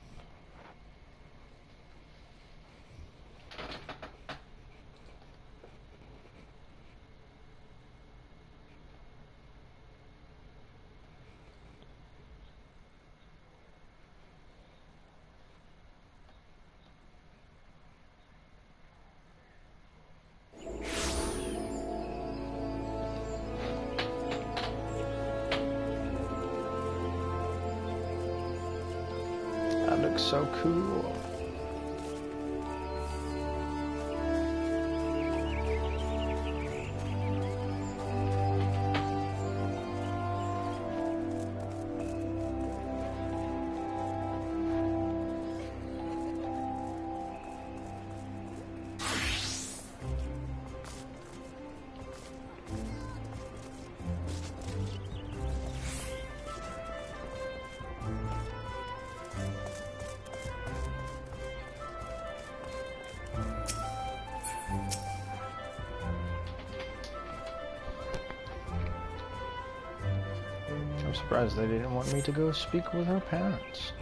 That looks so cool. I'm surprised they didn't want me to go speak with her parents.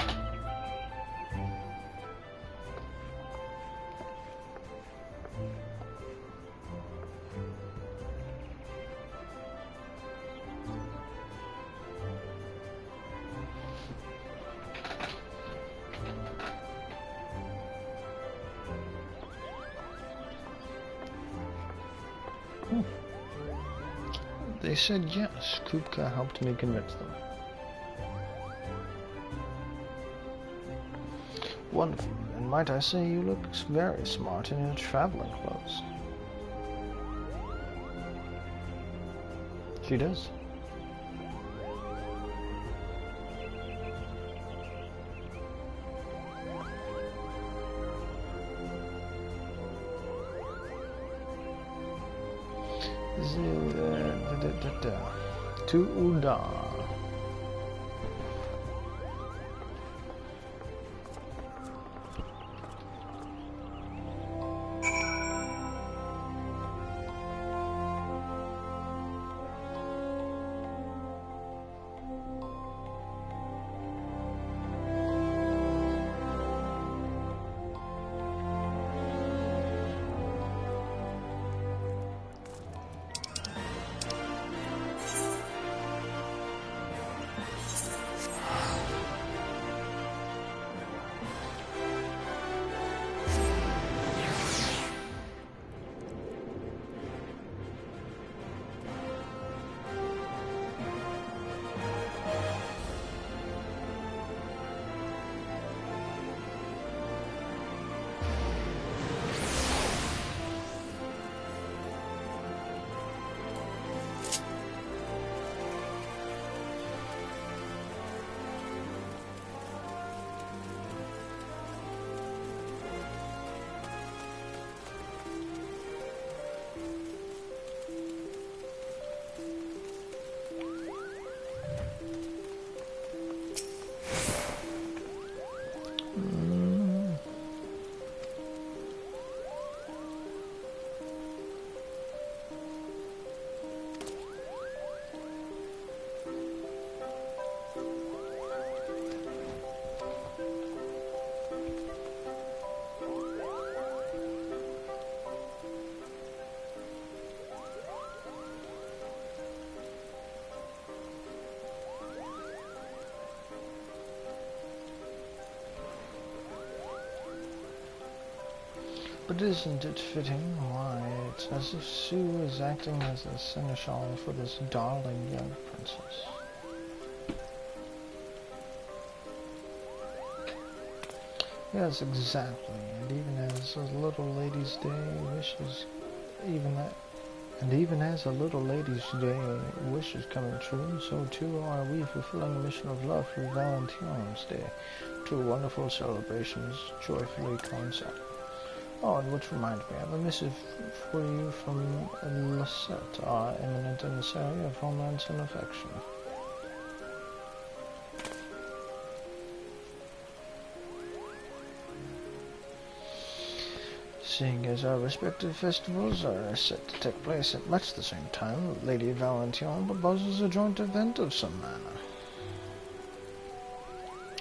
They said yes. Kupka helped me convince them. Wonderful. And might I say, you look very smart in your traveling clothes. She does. To Uda. But isn't it fitting? Why, it's as if Sue is acting as a seneschal for this darling young princess. Yes, exactly. And even as a little lady's day wishes, even as a little lady's day wishes coming true, so too are we fulfilling a mission of love for Valentine's Day. Two wonderful celebrations joyfully coincide. Oh, and which reminds me, I have a missive for you from Lisette, our eminent emissary of romance and affection. Seeing as our respective festivals are set to take place at much the same time, Lady Valentine proposes a joint event of some manner.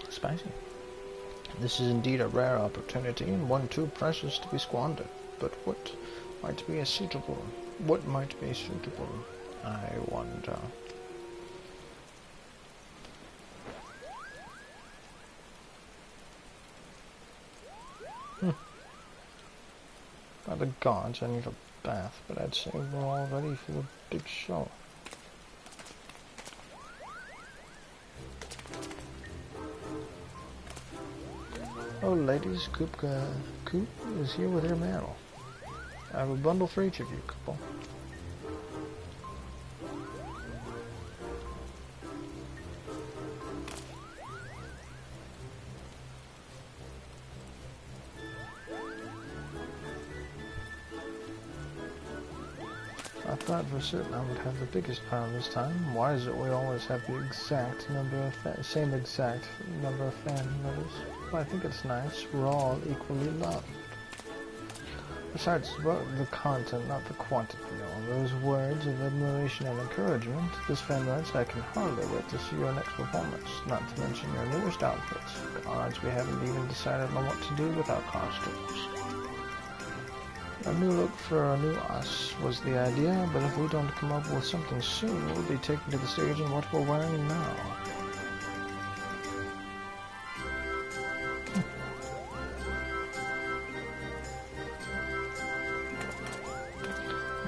Spicy. This is indeed a rare opportunity, and one too precious to be squandered. But what might be suitable, I wonder. By the gods, I need a bath, but I'd say we're all ready for the big show. Oh, ladies, Coop is here with her mail. I have a bundle for each of you, couple. I thought for certain I would have the biggest pile this time. Why is it we always have the exact number of same exact number of fan letters? Well, I think it's nice. We're all equally loved. Besides, the content, not the quantity. All those words of admiration and encouragement. This fan writes, I can hardly wait to see your next performance. Not to mention your newest outfits. Gods, we haven't even decided on what to do with our costumes. A new look for a new us was the idea, but if we don't come up with something soon, we'll be taken to the stage in what we're wearing now.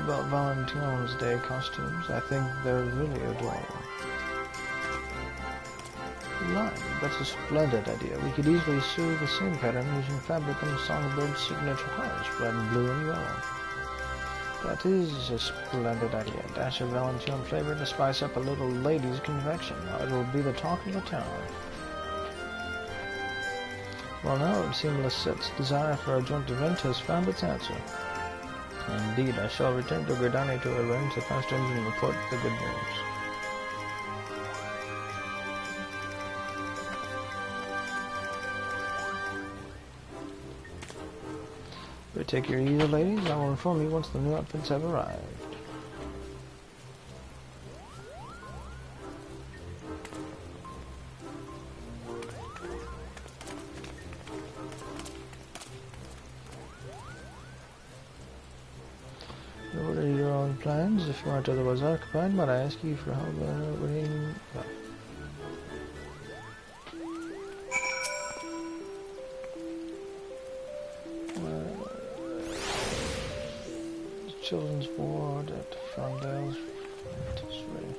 about Valentine's Day costumes. I think they're really adorable. Right, that's a splendid idea. We could easily sew the same pattern using fabric on the Songbird's signature colors, red and blue and yellow. That is a splendid idea. A dash of Valentine flavor to spice up a little ladies' convection. It will be the talk of the town. Well, now it seems Lisette's desire for a joint event has found its answer. Indeed, I shall return to Gridani to arrange the costumes and report the good news. Take your ease, ladies. I will inform you once the new outfits have arrived. What are your own plans? If you aren't otherwise occupied, might I ask you for help bringing... Children's ward at Frondale's ready.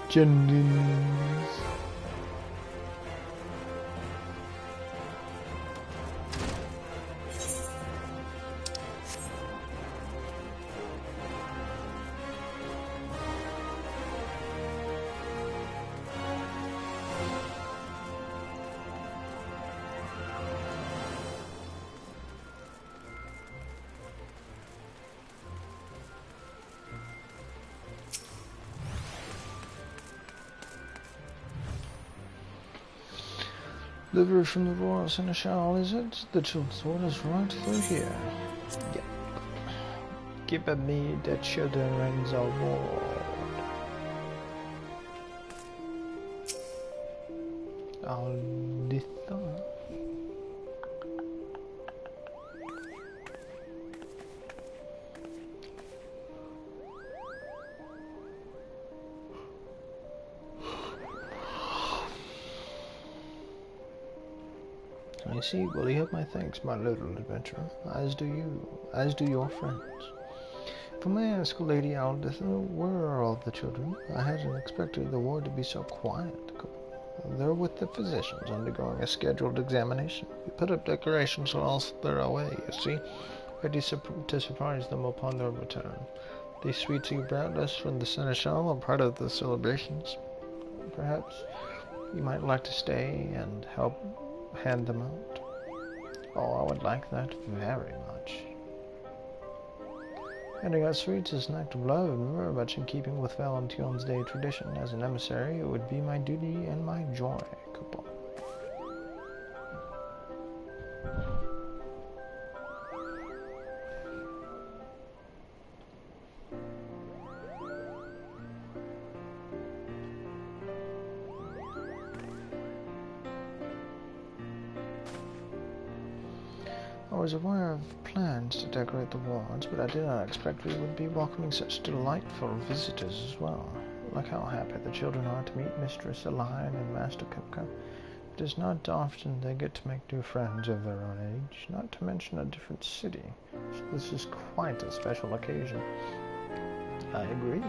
Jennings. Delivery from the Royal Seneschal, is it? The children's sword is right through here. Yep. Give me the children's award. Alditha. I see. Well, you have my thanks, my little adventurer, as do you, as do your friends. If I may ask, Lady Aldith, where are all the children? I hadn't expected the ward to be so quiet. They're with the physicians, undergoing a scheduled examination. We put up decorations whilst they're away, you see, ready to surprise them upon their return. These sweets you brought us from the Seneschal are part of the celebrations. Perhaps you might like to stay and help hand them out. Oh, I would like that very much. Handing out sweets is an act of love and very much in keeping with Valentine's Day tradition. As an emissary, it would be my duty and my joy. Goodbye. I was aware of plans to decorate the wards, but I did not expect we would be welcoming such delightful visitors as well. Look how happy the children are to meet Mistress Aline and Master Kupka. It is not often they get to make new friends of their own age, not to mention a different city. So this is quite a special occasion. I agree.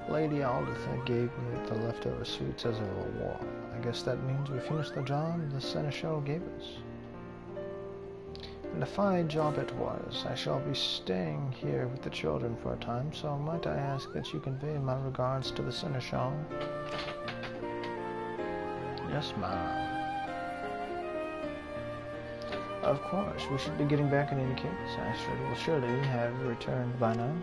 Lady Alditha gave me the leftover sweets as a reward. I guess that means we finished the job the Seneschal gave us. And a fine job it was. I shall be staying here with the children for a time, so might I ask that you convey my regards to the Seneschal? Yes, ma'am. Of course, we should be getting back in any case. I will surely have returned by now.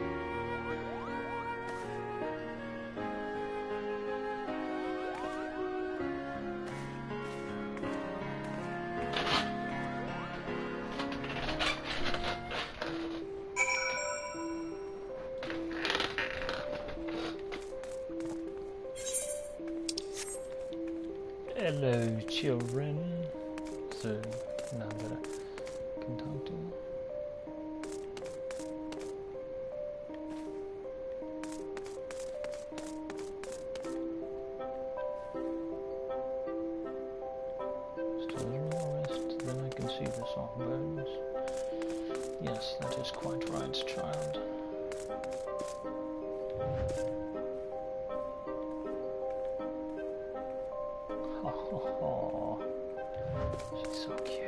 Hello, children. So, now that I can talk to you. Still a little rest, then I can see the songbirds. Yes, that is quite right, child. Oh, she's so cute.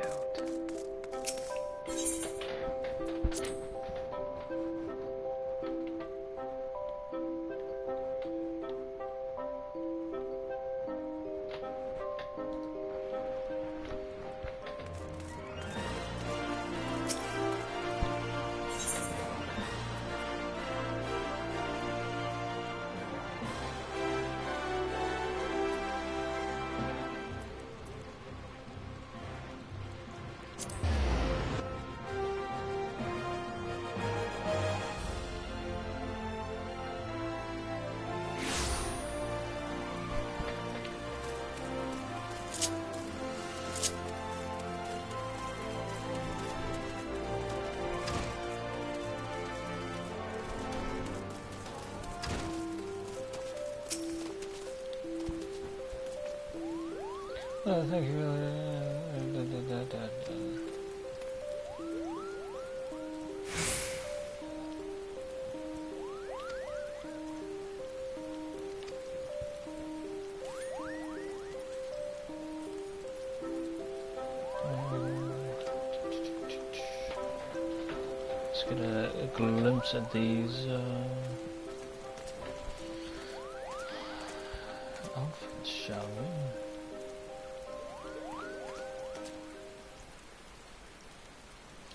Oh, thank you. Let's get a glimpse at these outfits, shall we?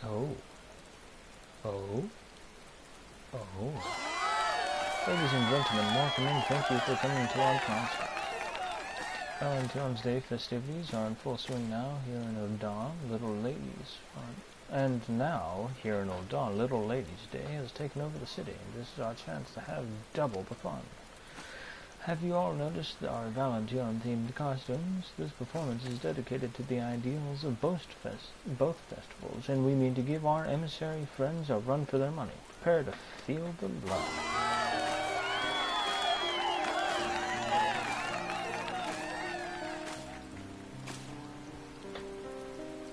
Oh. Ladies and gentlemen, welcome in. Thank you for coming to our concert. Valentine's Day festivities are in full swing now here in Odal. Little Ladies and now, here in Odal, Little Ladies Day has taken over the city. This is our chance to have double the fun. Have you all noticed our Valentine-themed costumes? This performance is dedicated to the ideals of both festivals, and we mean to give our emissary friends a run for their money. Prepare to feel the love.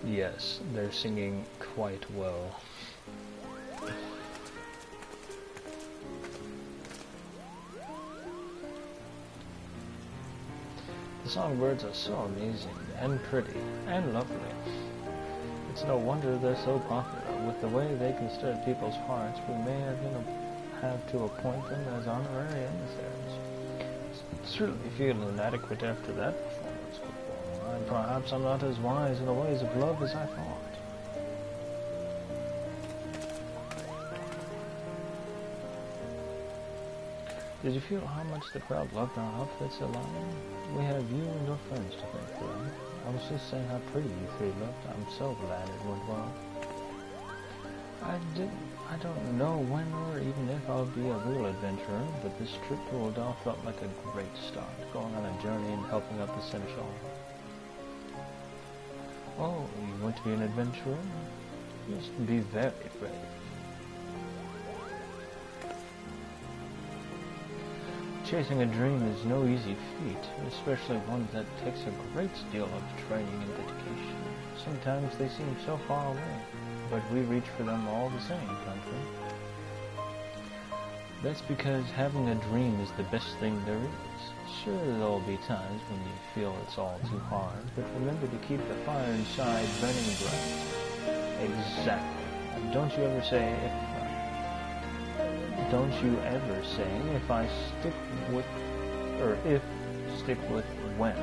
Yes, they're singing quite well. The songbirds are so amazing, and pretty, and lovely. It's no wonder they're so popular. With the way they can stir people's hearts, we may have to appoint them as honorary emissaries. Certainly feel inadequate after that performance before. And perhaps I'm not as wise in the ways of love as I thought. Did you feel how much the crowd loved our outfits alone? We have you and your friends to thank for them. I was just saying how pretty you three looked. I'm so glad it went well. I don't know when or even if I'll be a real adventurer, but this trip to Odal felt like a great start, going on a journey and helping out the Seneschal. Oh, you want to be an adventurer? Just be very brave. Chasing a dream is no easy feat, especially one that takes a great deal of training and dedication. Sometimes they seem so far away, but we reach for them all the same, don't we? That's because having a dream is the best thing there is. Sure, there'll be times when you feel it's all too hard, but remember to keep the fire inside burning bright. Exactly. Don't you ever say, if I stick with, or if, stick with when.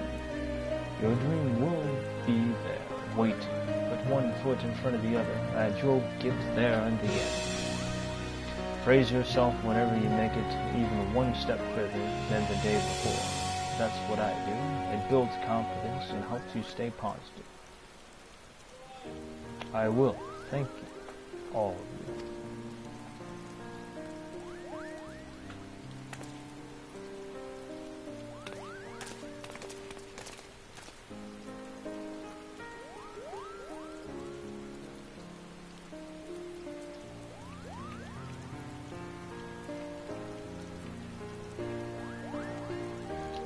Your dream will be there, waiting, but one foot in front of the other, and you'll get there in the end. Praise yourself whenever you make it even one step further than the day before. That's what I do. It builds confidence and helps you stay positive. I will. Thank you. All of you.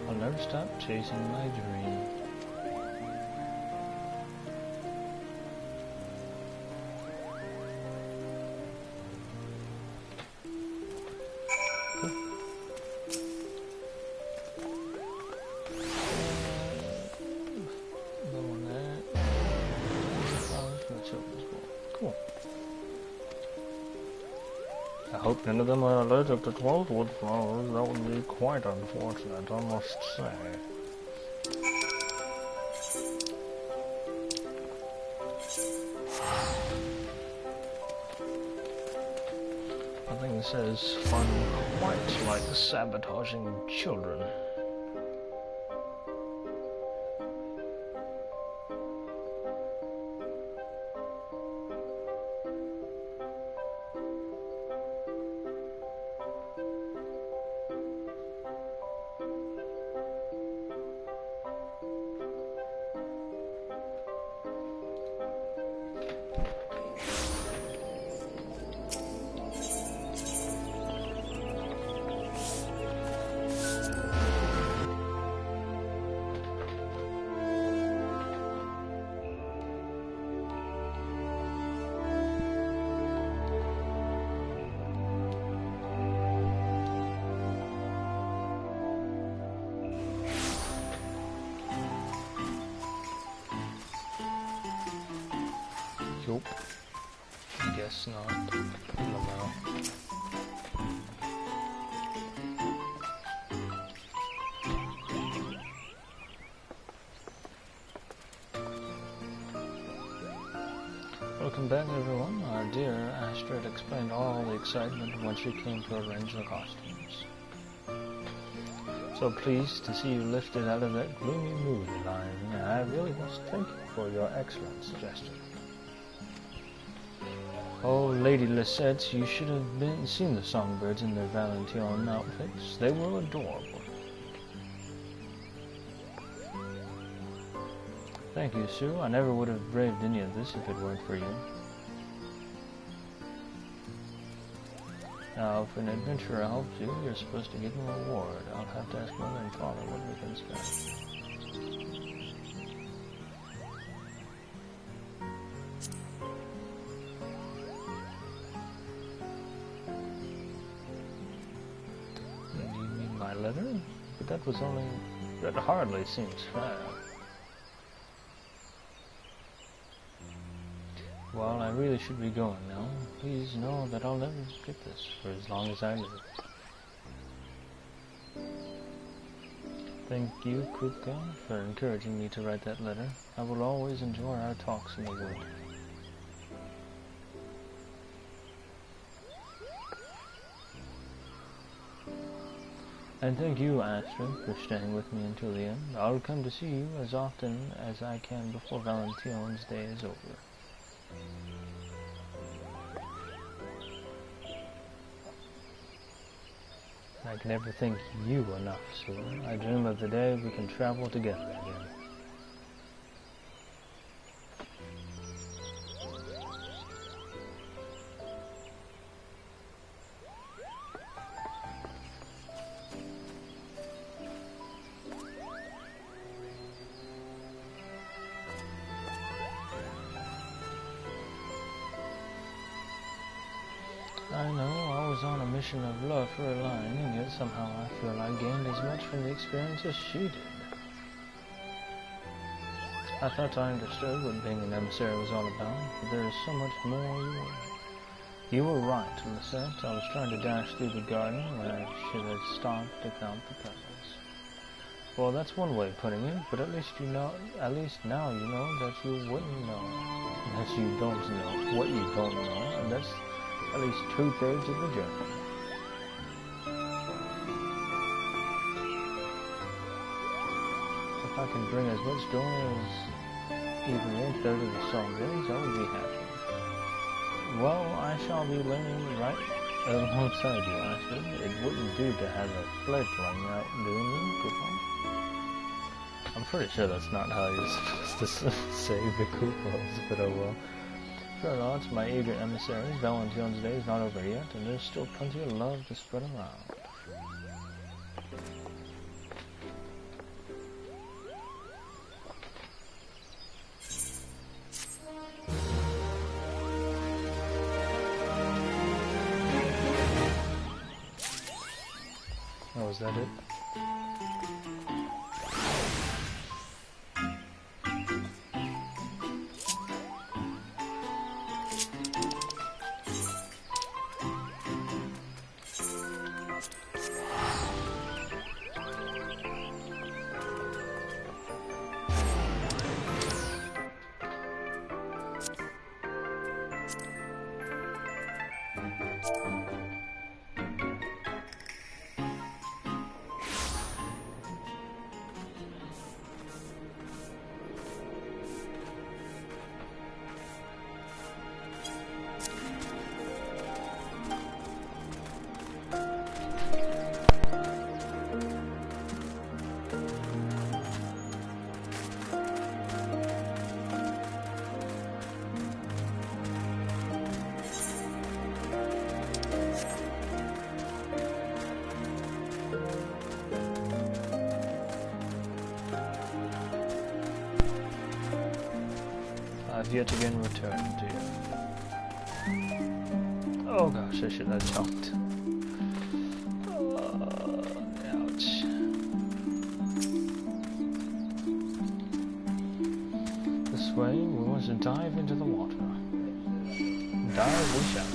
I'll never stop chasing my dream. Cool. I hope none of them are allergic to 12 wood flowers. That would be quite unfortunate, I must say. I think it says fun quite like sabotaging children. Nope. Guess not. I don't know. Welcome back, everyone. Our dear Astrid explained all the excitement when she came to arrange the costumes. So pleased to see you lifted out of that gloomy mood, Lion. I really must thank you for your excellent suggestion. Oh, Lady Lisette, you should have seen the songbirds in their Valentine outfits. They were adorable. Thank you, Sue. I never would have braved any of this if it weren't for you. Now, if an adventurer helps you, you're supposed to give him a reward. I'll have to ask Mother and Father what we can spend. Letter? But that hardly seems fair. Well, I really should be going now. Please know that I'll never forget this for as long as I live. Thank you, Kupka, for encouraging me to write that letter. I will always enjoy our talks in the wood. And thank you, Astrid, for staying with me until the end. I'll come to see you as often as I can before Valentine's Day is over. I can never thank you enough, Sue. I dream of the day we can travel together again. I was on a mission of love for a line, and yet somehow I feel I gained as much from the experience as she did. I thought I understood what being an emissary was all about, but there is so much more. You were right in the sense I was trying to dash through the garden when I should have stopped to count the petals. Well, that's one way of putting it, but at least you know, at least now you know that you wouldn't know, that you don't know what you don't know, and that's at least 2/3 of the journey. If I can bring as much joy as even 1/3 of the song brings, I would be happy. Well, I shall be learning right alongside you, Astrid. It wouldn't do to have a fledgling out doing you, Coupon. I'm pretty sure that's not how you're supposed to say the coupons, but oh well. Fear not, my eager emissaries, Valentine's Day is not over yet, and there's still plenty of love to spread around. Oh, is that it? I've yet again returned to you. Oh gosh, I should have jumped. Ouch. This way, we want to dive into the water. Dive we shall.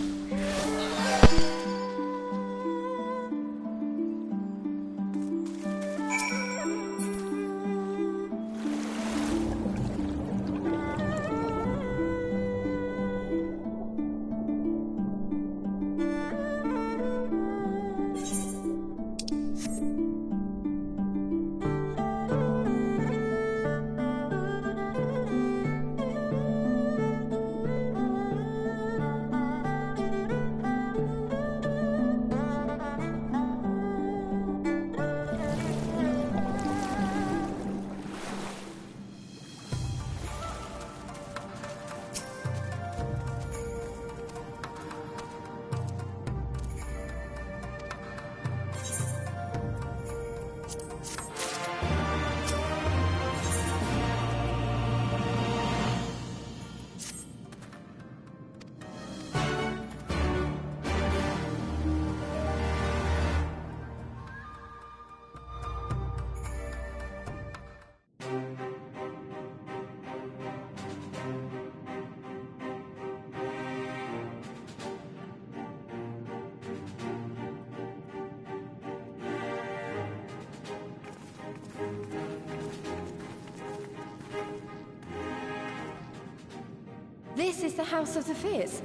This is the House of the Fierce,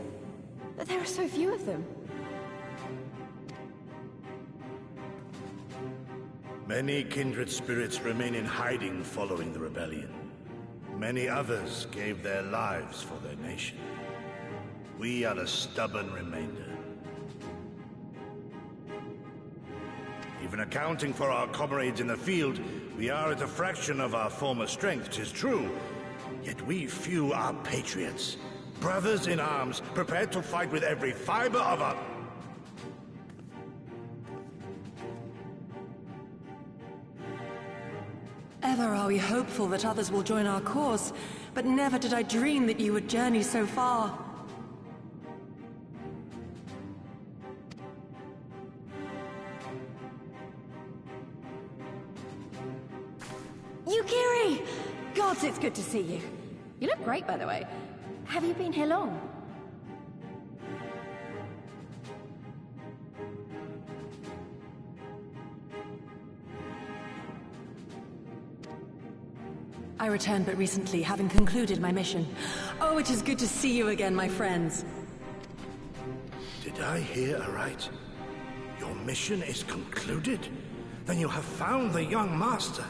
but there are so few of them. Many kindred spirits remain in hiding following the rebellion. Many others gave their lives for their nation. We are a stubborn remainder. Even accounting for our comrades in the field, we are at a fraction of our former strength, 'tis true. Yet we few are patriots. Brothers in arms, prepared to fight with every fiber of our... Ever are we hopeful that others will join our cause, but never did I dream that you would journey so far. Lords, it's good to see you. You look great, by the way. Have you been here long? I returned but recently, having concluded my mission. Oh, it is good to see you again, my friends. Did I hear aright? Your mission is concluded? Then you have found the young master.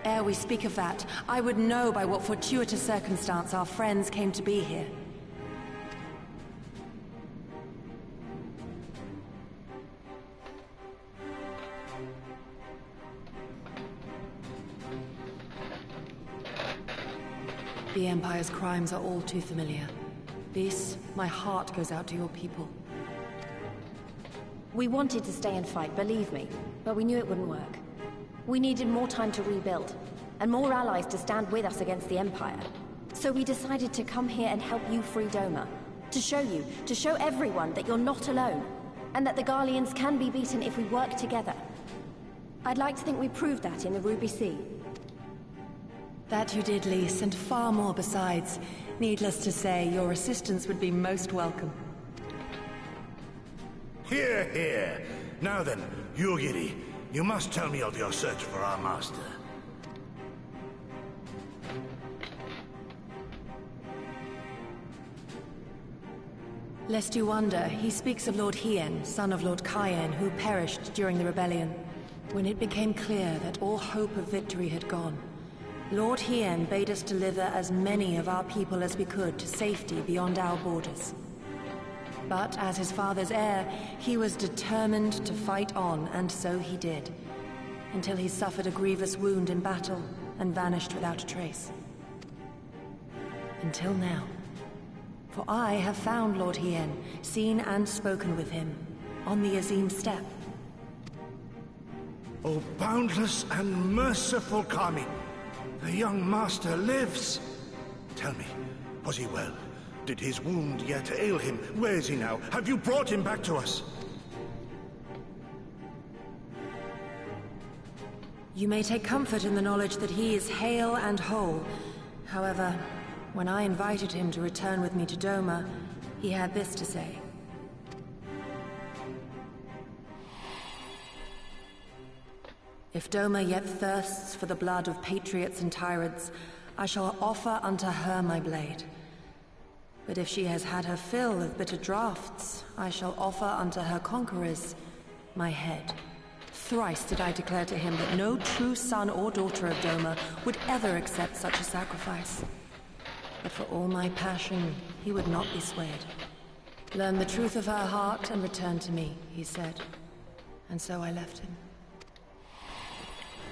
Ere we speak of that, I would know by what fortuitous circumstance our friends came to be here. The Empire's crimes are all too familiar. This, my heart goes out to your people. We wanted to stay and fight, believe me, but we knew it wouldn't work. We needed more time to rebuild, and more allies to stand with us against the Empire. So we decided to come here and help you free Doma. To show everyone that you're not alone, and that the Garleans can be beaten if we work together. I'd like to think we proved that in the Ruby Sea. That you did, Lys, and far more besides. Needless to say, your assistance would be most welcome. Hear, hear. Now then, Yugiri, you must tell me of your search for our master. Lest you wonder, he speaks of Lord Hien, son of Lord Cayenne, who perished during the rebellion. When it became clear that all hope of victory had gone, Lord Hien bade us deliver as many of our people as we could to safety beyond our borders. But as his father's heir, he was determined to fight on, and so he did. Until he suffered a grievous wound in battle and vanished without a trace. Until now. For I have found Lord Hien, seen and spoken with him, on the Azim steppe. O boundless and merciful Kami! The young master lives! Tell me, was he well? Did his wound yet ail him? Where is he now? Have you brought him back to us? You may take comfort in the knowledge that he is hale and whole. However, when I invited him to return with me to Doma, he had this to say. If Doma yet thirsts for the blood of patriots and tyrants, I shall offer unto her my blade. But if she has had her fill of bitter draughts, I shall offer unto her conquerors my head. Thrice did I declare to him that no true son or daughter of Doma would ever accept such a sacrifice. But for all my passion, he would not be swayed. Learn the truth of her heart and return to me, he said. And so I left him.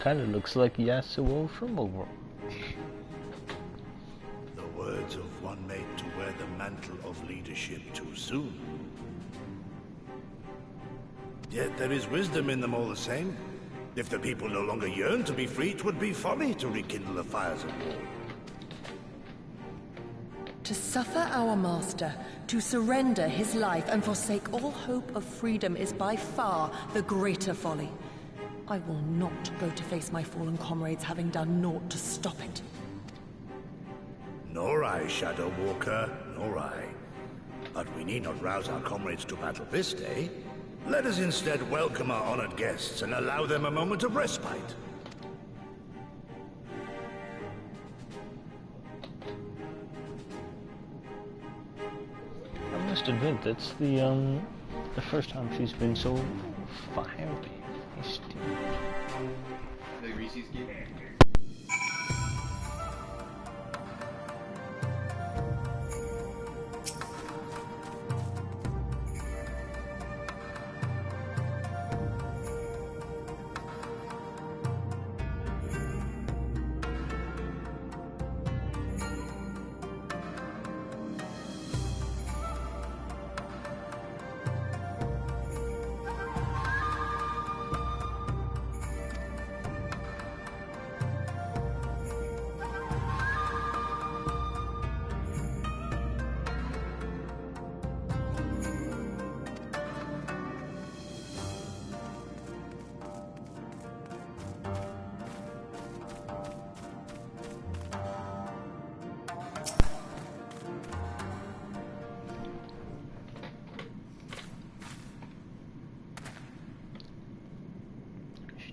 Kinda looks like Yasuo from Overwatch. The words of one made to wear the mantle of leadership too soon. Yet there is wisdom in them all the same. If the people no longer yearn to be free, 'twould be folly to rekindle the fires of war. To suffer our master, to surrender his life and forsake all hope of freedom is by far the greater folly. I will not go to face my fallen comrades having done naught to stop it. Nor I, Shadow Walker, nor I. But we need not rouse our comrades to battle this day. Let us instead welcome our honored guests and allow them a moment of respite. I must admit, that's the first time she's been so fiery. Like Reese's game.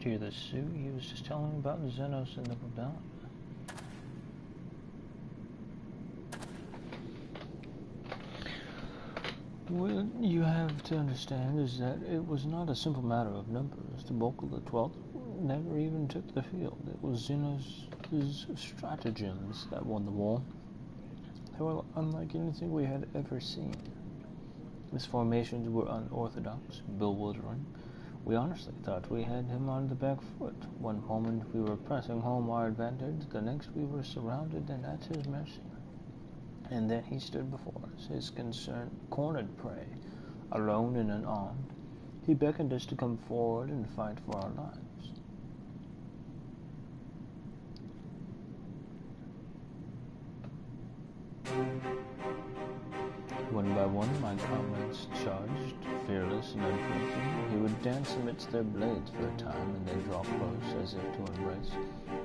hear this, Sue? He was just telling me about Xenos and the rebellion. What you have to understand is that it was not a simple matter of numbers. The bulk of the 12th never even took the field. It was Xenos' stratagems that won the war. They were unlike anything we had ever seen. His formations were unorthodox, bewildering. We honestly thought we had him on the back foot. One moment we were pressing home our advantage, the next we were surrounded and at his mercy. And then he stood before us, his cornered prey, alone and unarmed. He beckoned us to come forward and fight for our lives. One by one, my comrades charged, fearless and unflinching. He would dance amidst their blades for a time, and then draw close as if to embrace.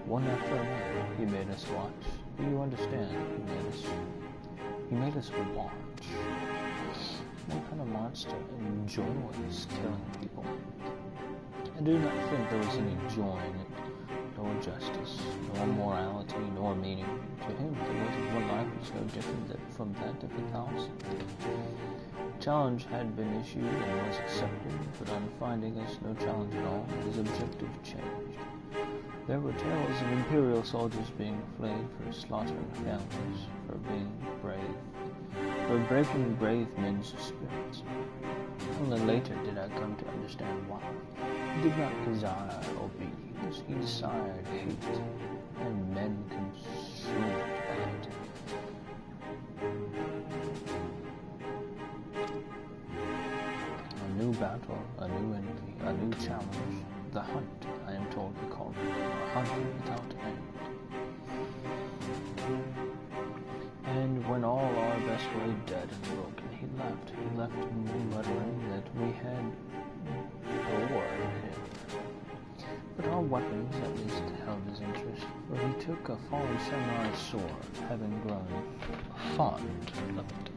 One after another, he made us watch. Do you understand? He made us watch. What kind of monster enjoys killing people? I do not think there was any joy in it, nor justice, nor morality, nor meaning. To him, the weight of one life was no different from that of 1,000. Challenge had been issued and was accepted, but on finding us no challenge at all, his objective changed. There were tales of Imperial soldiers being flayed for slaughtering families, for being brave, for breaking brave men's spirits. Only later did I come to understand why. He did not desire obedience, he desired hate, and men consumed by it. A new battle, a new enemy, a new challenge. The hunt, I am told he called it, a hunt without end. And when all our best lay dead and broken, he left me muttering that we had bored him. But our weapons at least held his interest, for he took a fallen samurai sword, having grown fond of it.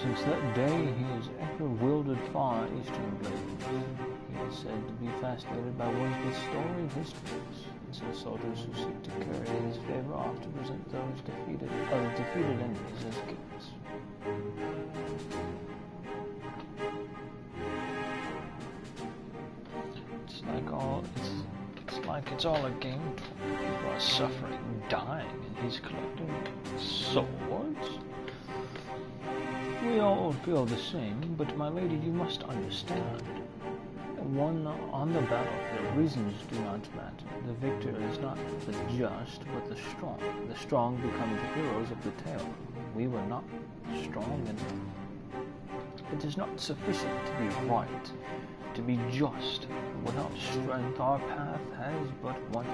Since that day, he has ever wielded far eastern blades. He is said to be fascinated by ones with storied histories, and so soldiers who seek to curry his favor often present those defeated enemies as gifts. It's all a game to him. People are suffering, dying, and he's collecting swords? We all feel the same, but my lady, you must understand. One on the battlefield, reasons do not matter. The victor is not the just, but the strong. The strong become the heroes of the tale. We were not strong enough. It is not sufficient to be right, to be just. Without strength, our path has but one.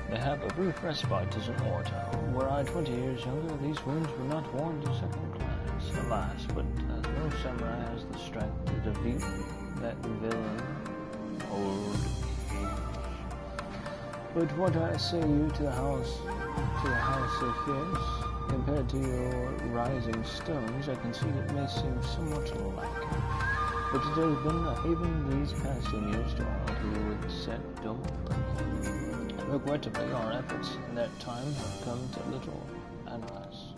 They have a brief respite as an mortal. Were I 20 years younger, these wounds were not worn to second glance. Alas, but no samurai has the strength to defeat that villain, old age. But what I say you to the house of fierce, compared to your rising stones, I concede it may seem somewhat lacking. But it has been a haven these past 10 years to all who would set Doma free. Regrettably, our efforts in that time have come to little analyze.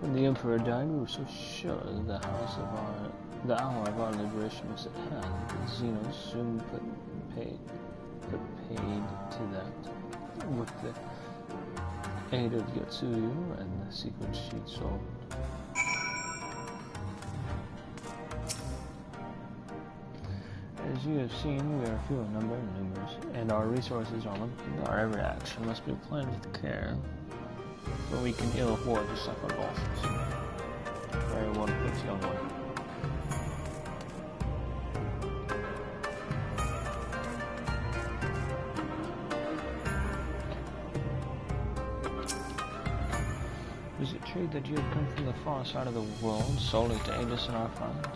When the Emperor died, we were so sure that the hour of our liberation was at hand. But Xenos soon put paid to that with the aid of Yotsuyu and the secret she'd sold. As you have seen, we are few in number and numerous, and our resources are limited. Our every action must be planned with care, for we can ill afford to suffer losses. Very well put, young one. Is it true that you have come from the far side of the world solely to aid us in our fight?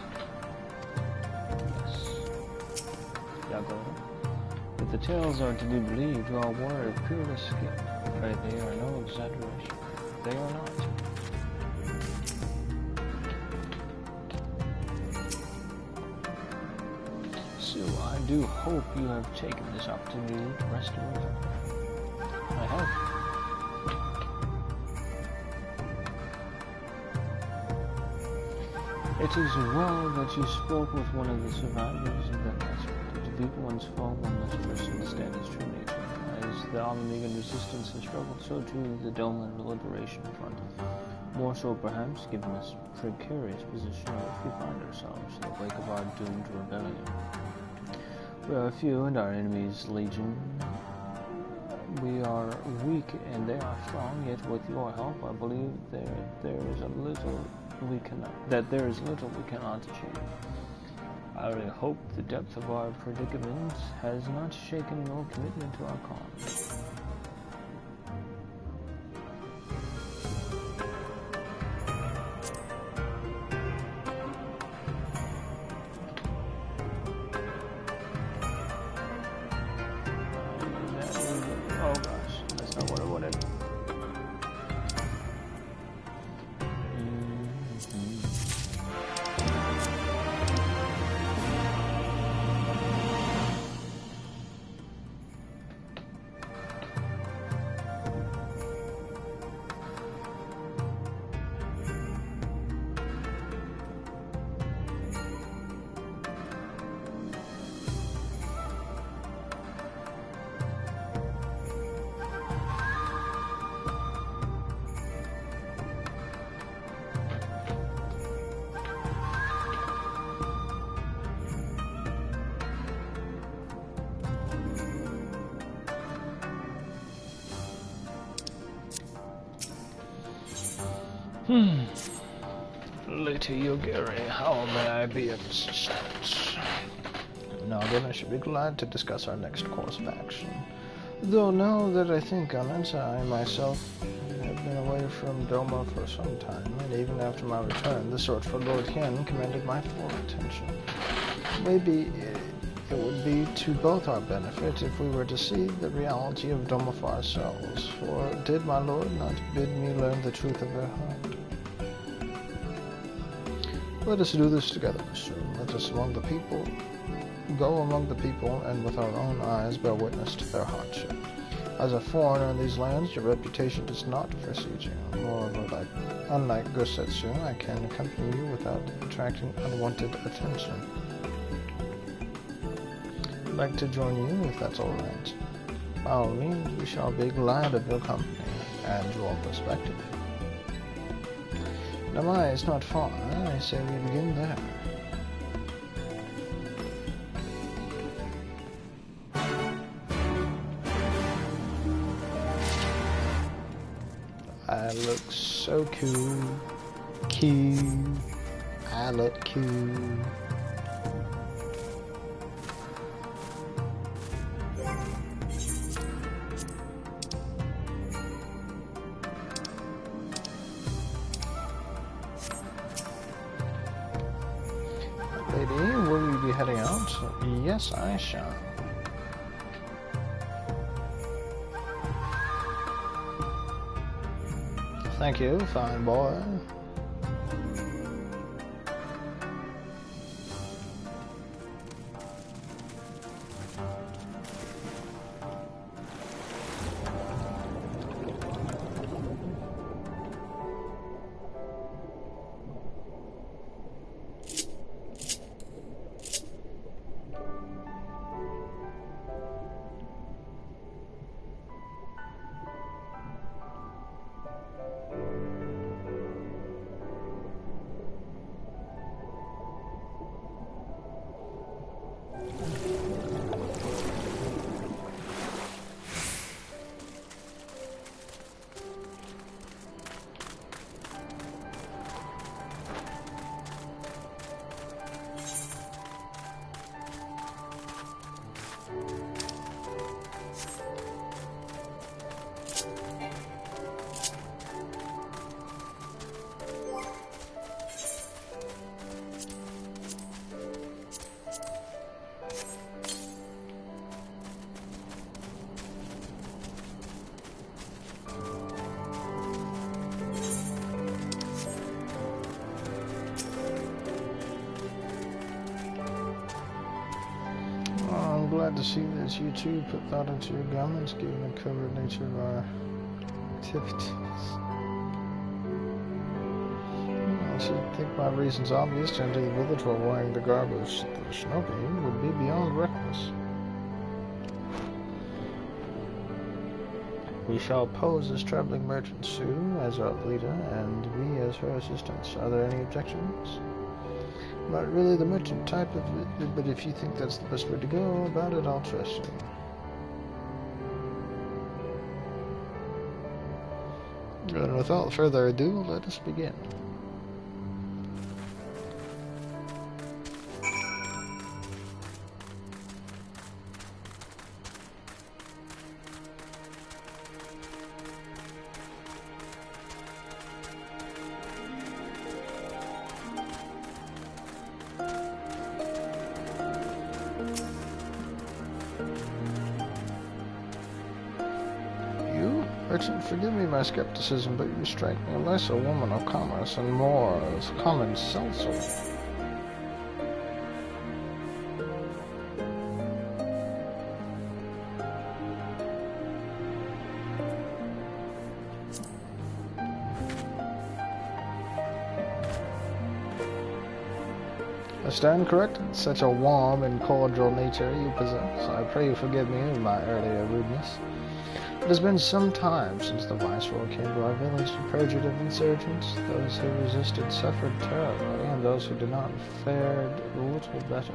Yes. Yago. If the tales are to be believed, your warrior purely skilled. Afraid they are no exaggeration. They are not. So I do hope you have taken this opportunity to rest your mind. I have. It is well that you spoke with one of the survivors of that last war. To defeat one's foe, one must first understand his true nature. As the Almamegan resistance has struggled, so too the Doma Liberation Front. More so, perhaps, given this precarious position in which we find ourselves in the wake of our doomed rebellion. We are few, and our enemies legion. We are weak, and they are strong. Yet, with your help, I believe there is little we cannot achieve. I really hope the depth of our predicament has not shaken your commitment to our cause. Oh gosh, that's not what I wanted. Lady Yogiri, how may I be of assistance? Now then, I should be glad to discuss our next course of action. Though now that I think on it, I myself have been away from Doma for some time, and even after my return, the search for Lord Hien commanded my full attention. Maybe it would be to both our benefit if we were to see the reality of Doma for ourselves, for did my lord not bid me learn the truth of their heart? Let us do this together, monsieur. Let us go among the people, and with our own eyes bear witness to their hardship. As a foreigner in these lands, your reputation does not precede you. Moreover, unlike Gosetsu, I can accompany you without attracting unwanted attention. I'd like to join you, if that's all right. By all means, we shall be glad of your company and your perspective. Namai is not far. I say we begin there. I look so cool. Cute. I look cool. Lady, will you be heading out? Yes, I shall. Thank you, fine boy. glad to see that you too put thought into your garments, given the covert nature of our activities. I should think my reasons obvious to enter the village while wearing the garb of the shinobi would be beyond reckless. We shall pose as traveling merchants, Sue as our leader, and we as her assistants. Are there any objections? I'm not really the merchant type of it, but if you think that's the best way to go about it, I'll trust you. And without further ado, let us begin. Merchant, forgive me my skepticism, but you strike me less a woman of commerce and more as common seltzer. I stand corrected. Such a warm and cordial nature you possess. I pray you forgive me of my earlier rudeness. It has been some time since the Viceroy came to our village to purge it of insurgents. Those who resisted suffered terribly, and those who did not fared a little better.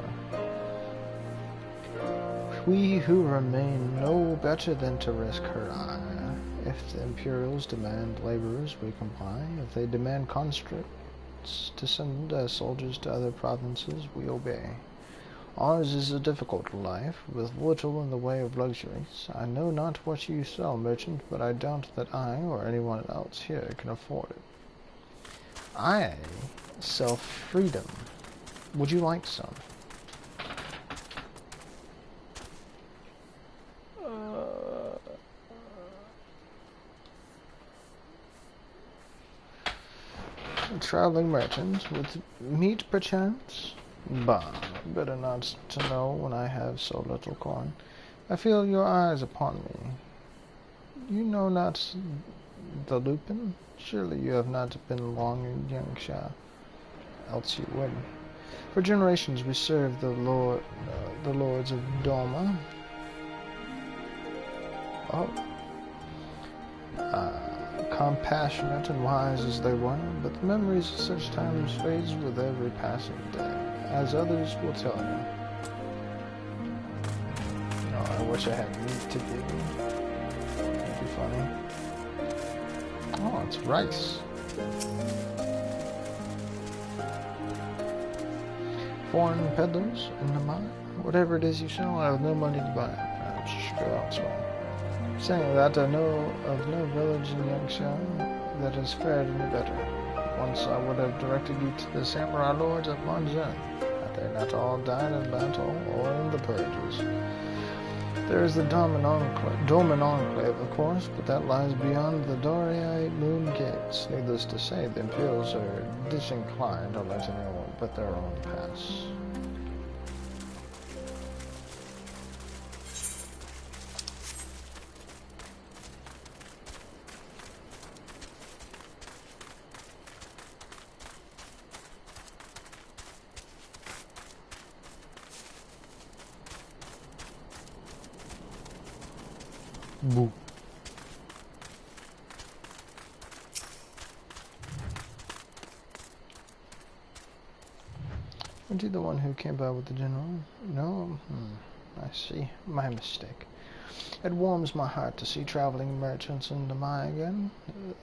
We who remain know better than to risk her ire. If the Imperials demand laborers, we comply. If they demand conscripts to send soldiers to other provinces, we obey. Ours is a difficult life, with little in the way of luxuries. I know not what you sell, merchant, but I doubt that I, or anyone else here, can afford it. I sell freedom. Would you like some? Traveling merchant with meat, perchance? Bah, better not to know when I have so little coin. I feel your eyes upon me. You know not the Lupin? Surely you have not been long in Yangsha, else you would. For generations we served the lords of Doma. Compassionate and wise as they were, but the memories of such times fades with every passing day, as others will tell you. Oh, I wish I had meat to give you. That'd be funny. Oh, it's rice. Foreign peddlers in the mine. Whatever it is you sell, I have no money to buy it. I should go elsewhere. Saying that, I know of no village in Yangsha that has fared any better. Once I would have directed you to the samurai lords of Monjun, had they not all died in battle or in the purges. There is the Doman Enclave, of course, but that lies beyond the Dorii Moon Gates. Needless to say, the Imperials are disinclined to let anyone but their own pass. Boo. Aren't you the one who came by with the general? No? I see. My mistake. It warms my heart to see traveling merchants in Demai again.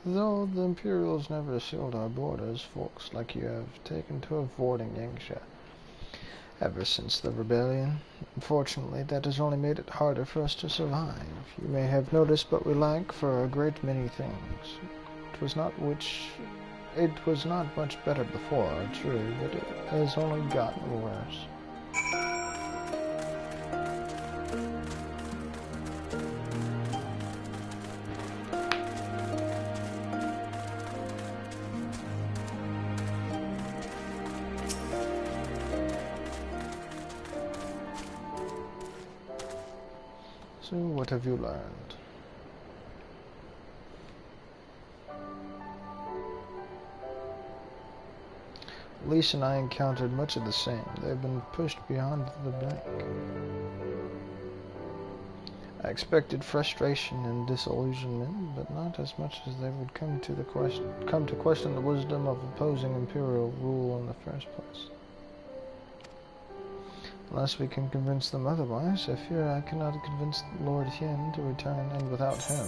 Though the Imperials never sealed our borders, folks like you have taken to avoiding Yangsha ever since the rebellion. Unfortunately, that has only made it harder for us to survive. You may have noticed, but we lack for a great many things. It was not much better before, true, but it has only gotten worse. So, what have you learned? Lise and I encountered much of the same. They've been pushed beyond the brink. I expected frustration and disillusionment, but not as much as they would come to question the wisdom of opposing imperial rule in the first place. Unless we can convince them otherwise, I fear I cannot convince Lord Hien to return, and without him...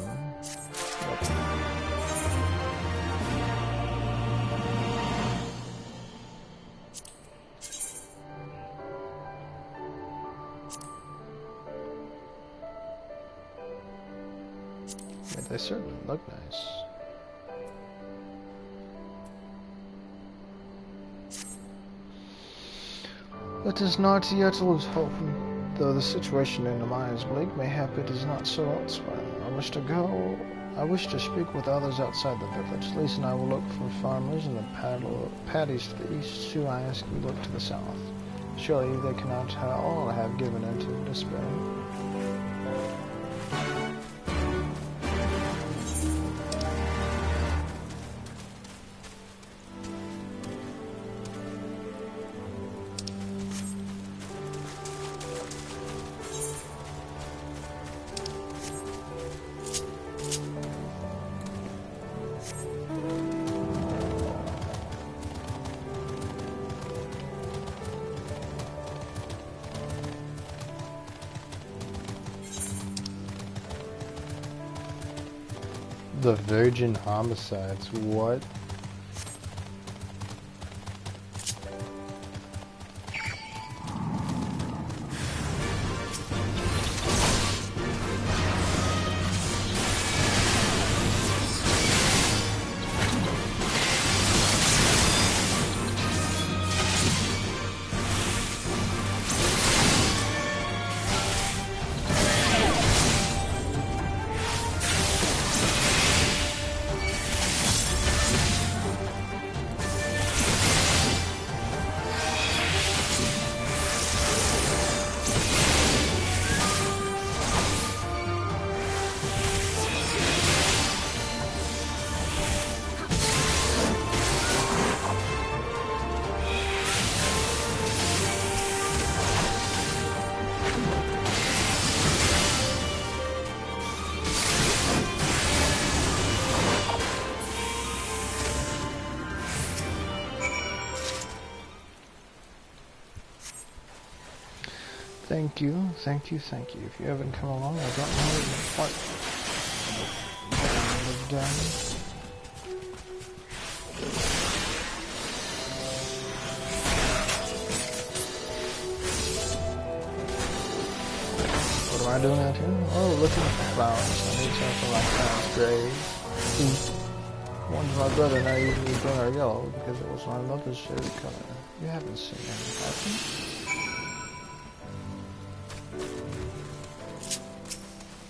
They certainly look nice. Let us not yet lose hope, though the situation in Amaya is bleak. Mayhap it is not so elsewhere. I wish to speak with others outside the village. Lise and I will look for farmers in the paddies to the east. Sue, I ask you look to the south. Surely they cannot all have given into despair. The Virgin Homicides, what? Thank you, thank you, thank you. If you haven't come along, I don't know what I've done. What am I doing out here? Oh, looking at the flowers. I need some for my parents' grave. One's my brother, and I usually bring our yellow because it was my mother's favorite color. You haven't seen any, have you?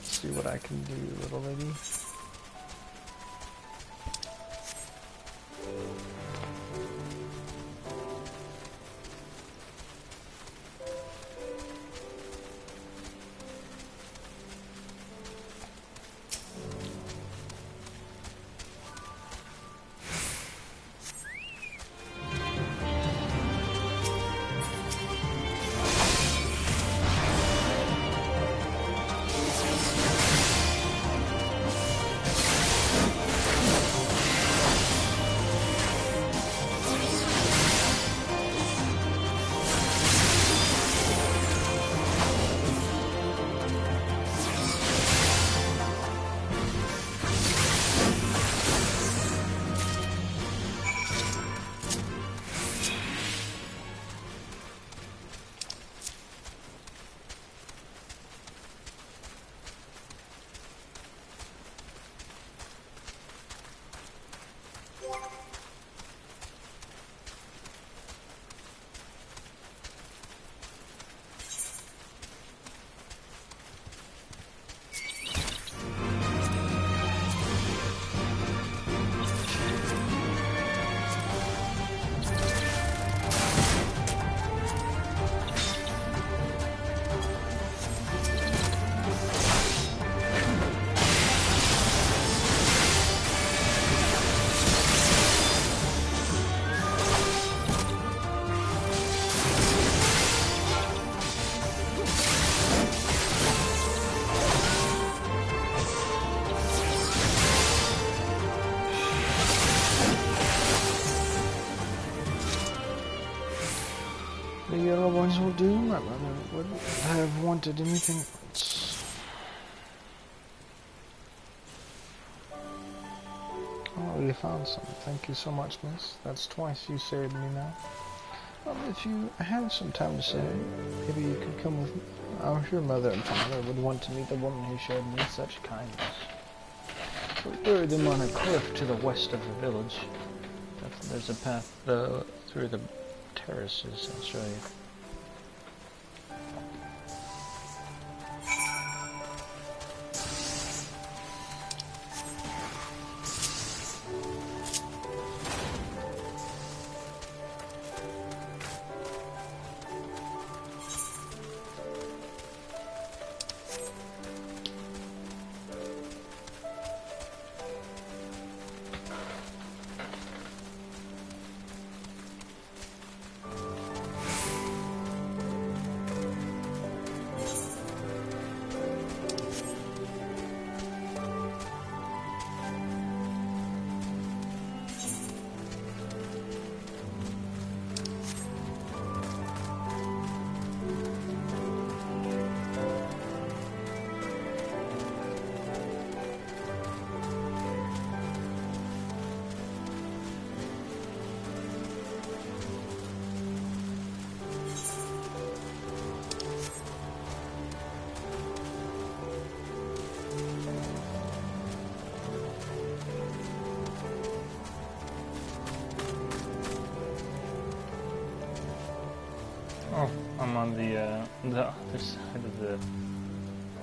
See what I can do, little lady. will do. My mother wouldn't have wanted anything else. Oh, you found some. Thank you so much, miss. That's twice you saved me now. If you had some time to say, maybe you could come with me. I'm sure mother and father would want to meet the woman who showed me such kindness. We buried them on a cliff to the west of the village. There's a path through the terraces. I'll show you. Oh, I'm on the other side of the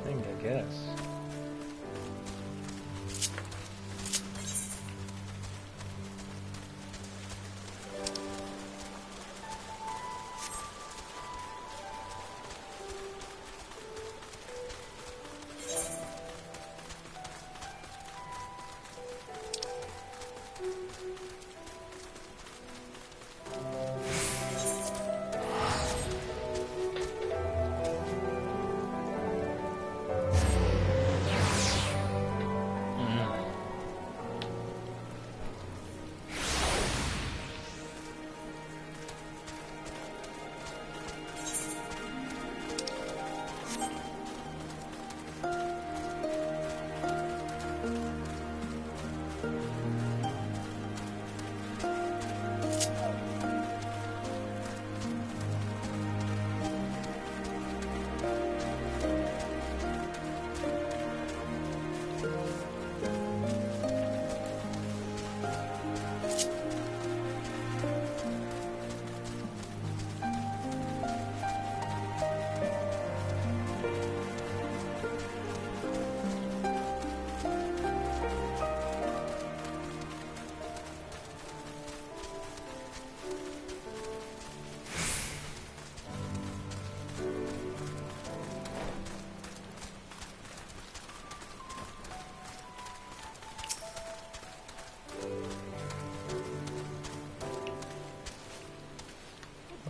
thing, I guess.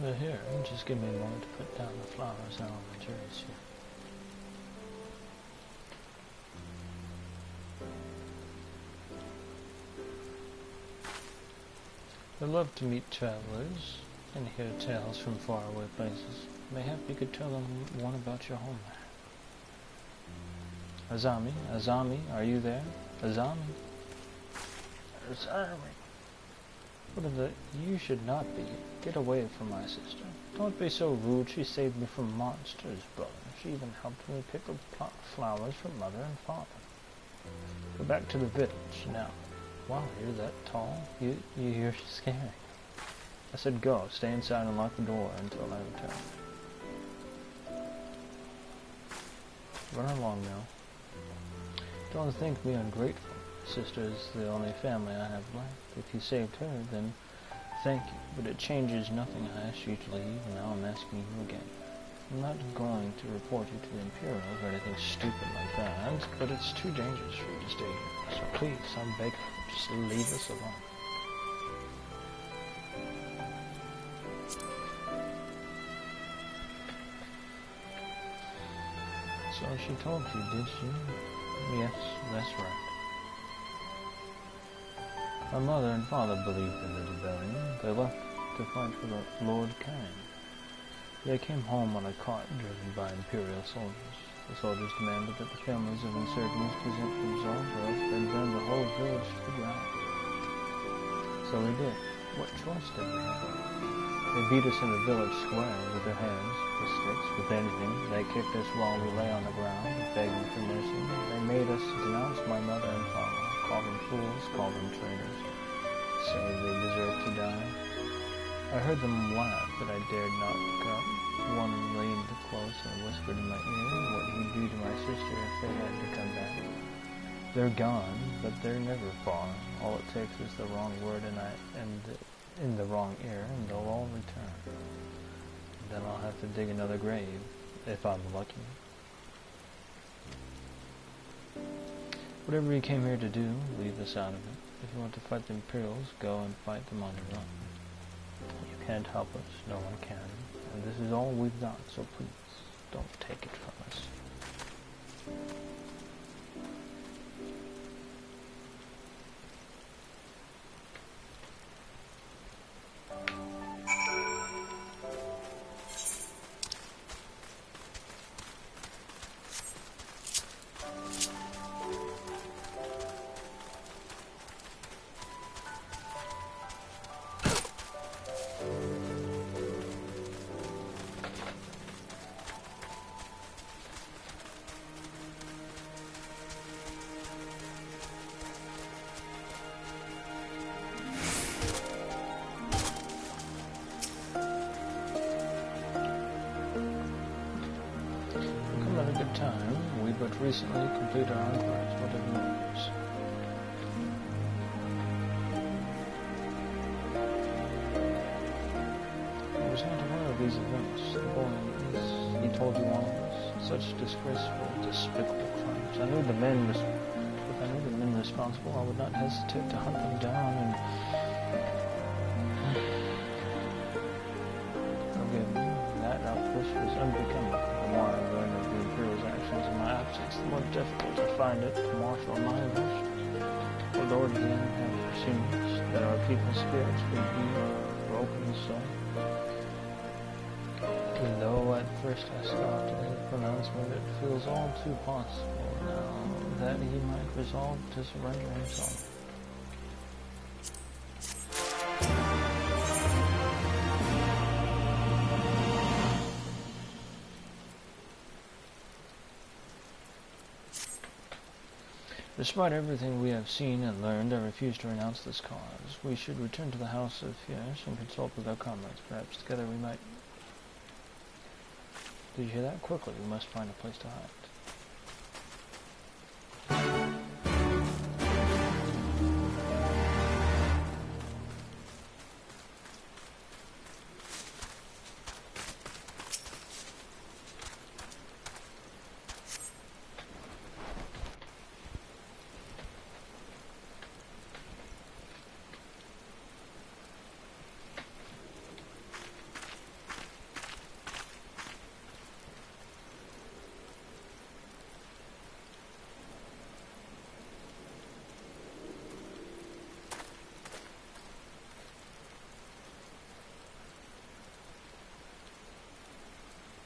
Over here, just give me a moment to put down the flowers and all the materials here. I love to meet travelers and hear tales from faraway places. Mayhap you could tell them one about your homeland. Azami, Azami, are you there? Azami? Azami. What is it? You should not be. Get away from my sister. Don't be so rude. She saved me from monsters, brother. She even helped me pick up flowers for mother and father. Go back to the village now. Wow, you're that tall? You're scary. I said go. Stay inside and lock the door until I return. Run along now. Don't think me ungrateful. Sister is the only family I have left. If you saved her, then thank you. But it changes nothing. I asked you to leave, and now I'm asking you again. I'm not going to report you to the Imperial or anything stupid like that, but it's too dangerous for you to stay here. So please, I'm begging you, just leave us alone. So she told you, did she? Yes, that's right. My mother and father believed in the rebellion. They left to fight for the Lord Kang. They came home on a cart driven by Imperial soldiers. The soldiers demanded that the families of insurgents present themselves, or else they'd burn the whole village to the ground. So we did. What choice did we have? They beat us in the village square with their hands, with sticks, with anything. They kicked us while we lay on the ground, begging for mercy. They made us denounce my mother and father, call them fools, call them traitors, say they deserve to die. I heard them laugh, but I dared not look up. One leaned close and whispered in my ear what he'd do to my sister if they had to come back. They're gone, but they're never far. All it takes is the wrong word in the wrong ear, and they'll all return. Then I'll have to dig another grave, if I'm lucky. Whatever you came here to do, leave us out of it. If you want to fight the Imperials, go and fight them on your own. You can't help us, no one can. And this is all we've got, so please, don't take it from us. Time, we but recently completed our inquiries. What have news? I was not aware of these events. The boy he told you all of this. Such disgraceful, despicable crimes. I knew the men responsible. I would not hesitate to hunt them down and forgive me. That outburst was unbecoming. The more I learned of the Imperial's actions in my absence, the more difficult I find it to marshal my emotions. The Lord again have presumed that our people's spirits would be broken so. Even though at first I scoffed at his pronouncement, it feels all too possible now that he might resolve to surrender himself. Despite everything we have seen and learned, I refuse to renounce this cause. We should return to the house of Fierce and consult with our comrades. Perhaps together we might... Did you hear that? Quickly, we must find a place to hide.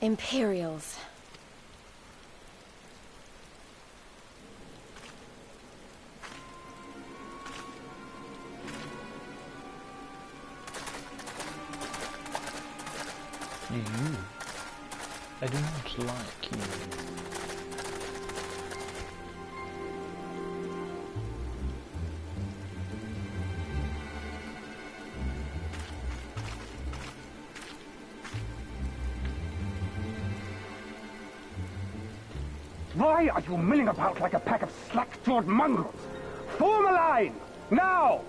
Imperials. You. I do not like you. Why are you milling about like a pack of slack-jawed mongrels? Form a line! Now!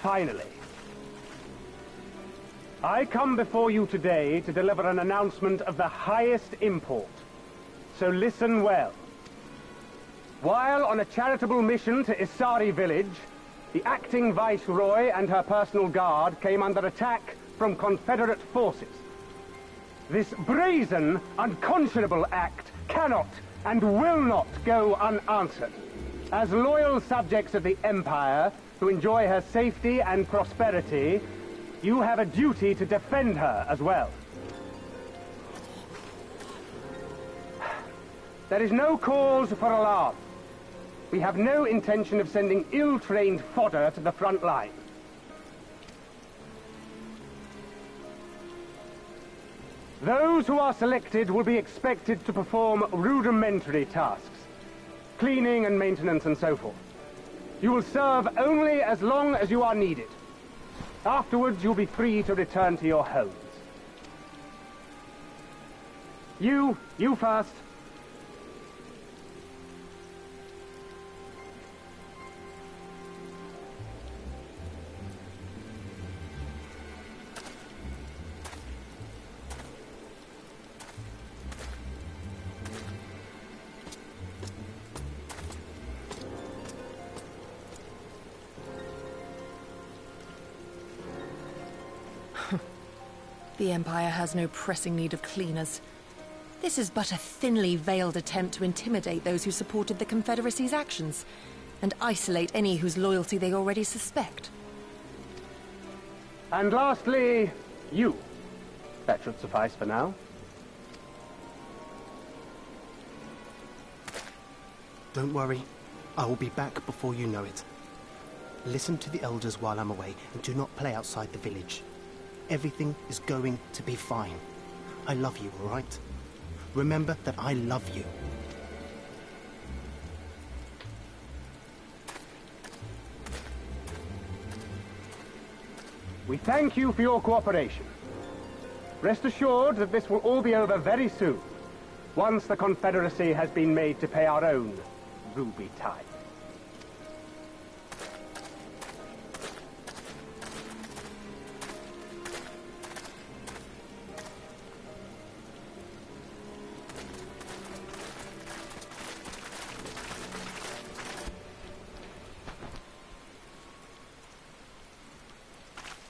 Finally. I come before you today to deliver an announcement of the highest import. So listen well. While on a charitable mission to Isari village, the acting viceroy and her personal guard came under attack from Confederate forces. This brazen, unconscionable act cannot and will not go unanswered. As loyal subjects of the Empire who enjoy her safety and prosperity, you have a duty to defend her as well. There is no cause for alarm. We have no intention of sending ill-trained fodder to the front line. Those who are selected will be expected to perform rudimentary tasks, cleaning and maintenance and so forth. You will serve only as long as you are needed. Afterwards, you'll be free to return to your homes. You first. The Empire has no pressing need of cleaners. This is but a thinly veiled attempt to intimidate those who supported the Confederacy's actions, and isolate any whose loyalty they already suspect. And lastly, you. That should suffice for now. Don't worry. I will be back before you know it. Listen to the elders while I'm away, and do not play outside the village. Everything is going to be fine. I love you, all right? Remember that I love you. We thank you for your cooperation. Rest assured that this will all be over very soon, once the Confederacy has been made to pay our own ruby tithe.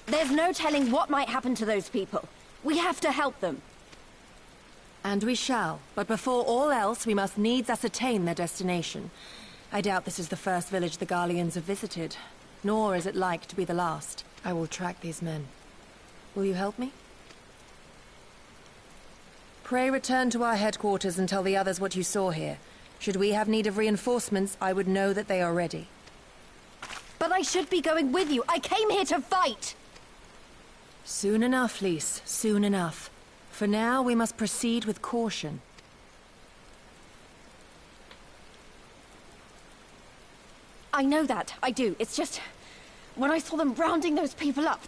There's no telling what might happen to those people. We have to help them. And we shall. But before all else, we must needs ascertain their destination. I doubt this is the first village the Garleans have visited, nor is it like to be the last. I will track these men. Will you help me? Pray return to our headquarters and tell the others what you saw here. Should we have need of reinforcements, I would know that they are ready. But I should be going with you. I came here to fight! Soon enough, Lys. Soon enough. For now, we must proceed with caution. I know that. I do. It's just... when I saw them rounding those people up...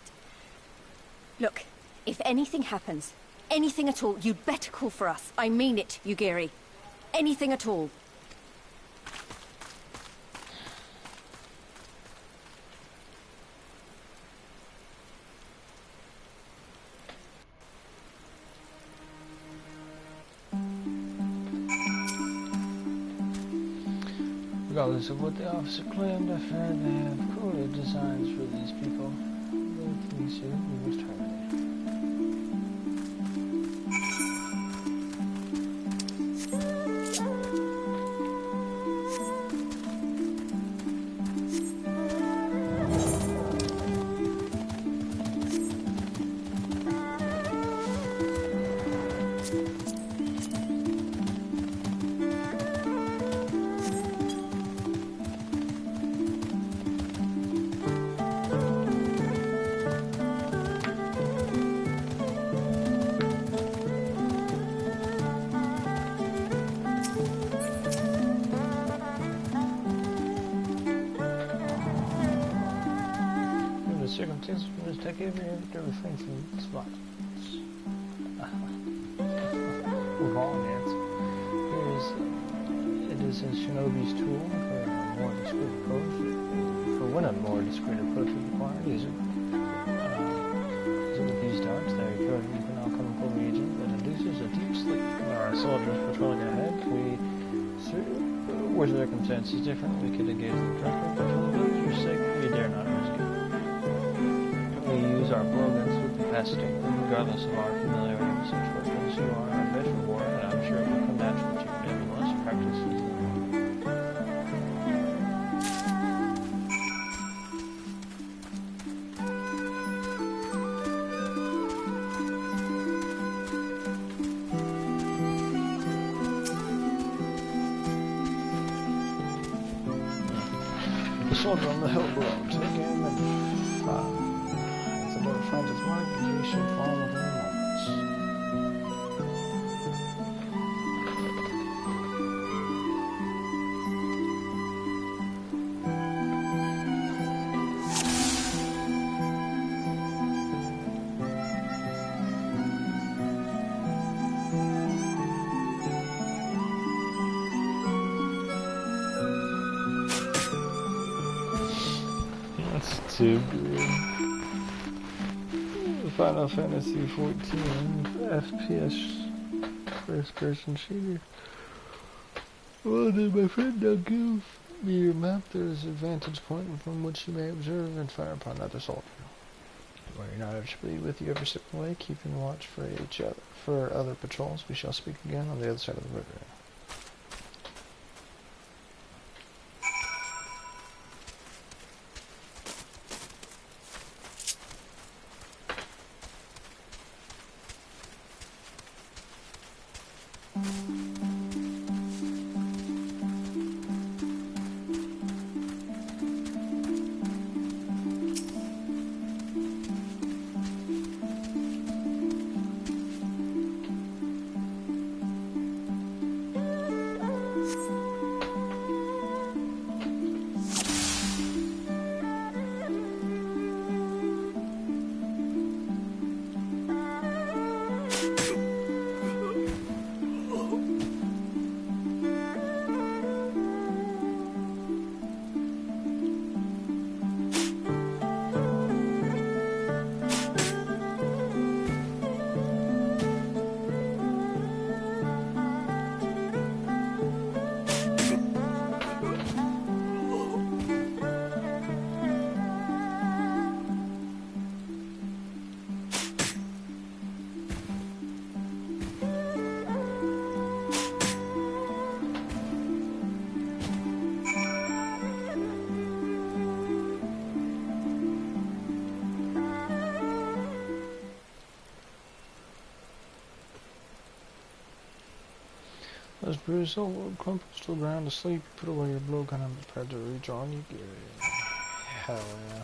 Look, if anything happens, anything at all, you'd better call for us. I mean it, Yugiri. Anything at all. Regardless of what the officer claimed, I fear they have crueler designs for these people. Everything soon we must terminate. Circumstances will take everything from spot. Move on, yes. It is a shinobi's tool for a more discreet approach. For when a more discreet approach is required, use it. With these darts, they approach an alchemical region that induces a deep sleep. When our soldiers patrolling ahead, were circumstances different, we could engage them directly, but for the villager's sake, we dare not risk it. We use our blowguns with capacity, regardless of our familiarity with such weapons. You are a veteran warrior, and I'm sure it will come naturally to your practices. The soldier on the hill below, take aim and fire. If the dog finds its mark, he should fall within moments. That's too good. Final Fantasy XIV FPS first person shooter. Well, did my friend now give me your map? There is a vantage point from which you may observe and fire upon other soldiers. Were your knowledge be with you every step of the way, keeping watch for each other, for other patrols. We shall speak again on the other side of the river. As bruised old crumples to the ground asleep, you put away your blowgun and prepare to rejoin your gear. Hell yeah.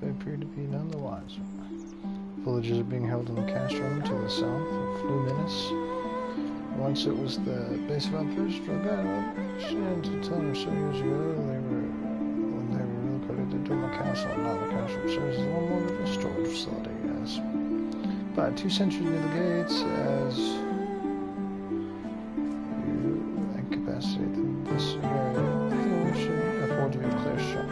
They appear to be none the wiser. Villages are being held in the castrum to the south of Luminous. Once it was the base of outposts for the and to tell her so years ago when they were relocated to Duma Castle. Now the castle serves as one wonderful storage facility. As about 2 centuries near the gates, as you incapacitate this area should afford you a clear shot.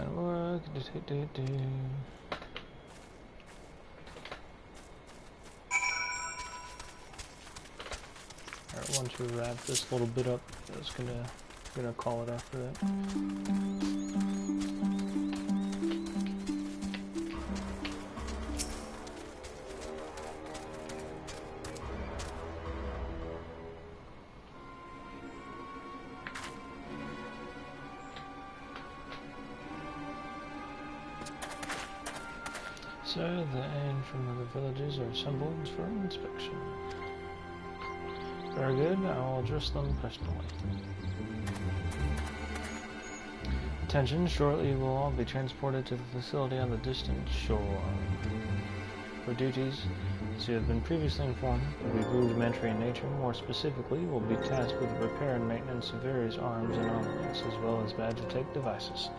And work. Alright, once we wrap this little bit up, that's gonna call it after that. So the ancient of the villages are assembled for inspection. Very good, I will address them personally. Attention, shortly you will all be transported to the facility on the distant shore. For duties, as you have been previously informed, will be rudimentary in nature. More specifically, you will be tasked with the repair and maintenance of various arms and armaments, as well as Badgetech devices.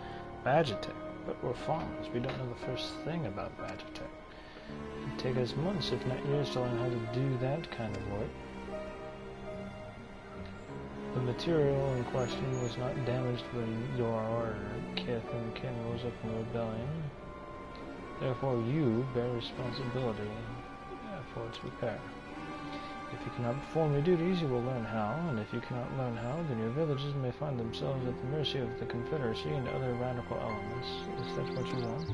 Badgetech? But we're farmers, we don't know the first thing about Badgetech. It would take us months, if not years, to learn how to do that kind of work. The material in question was not damaged when your kith and kin rose up in rebellion. Therefore you bear responsibility for its repair. If you cannot perform your duties, you will learn how, and if you cannot learn how, then your villages may find themselves at the mercy of the Confederacy and other radical elements. Is that what you want?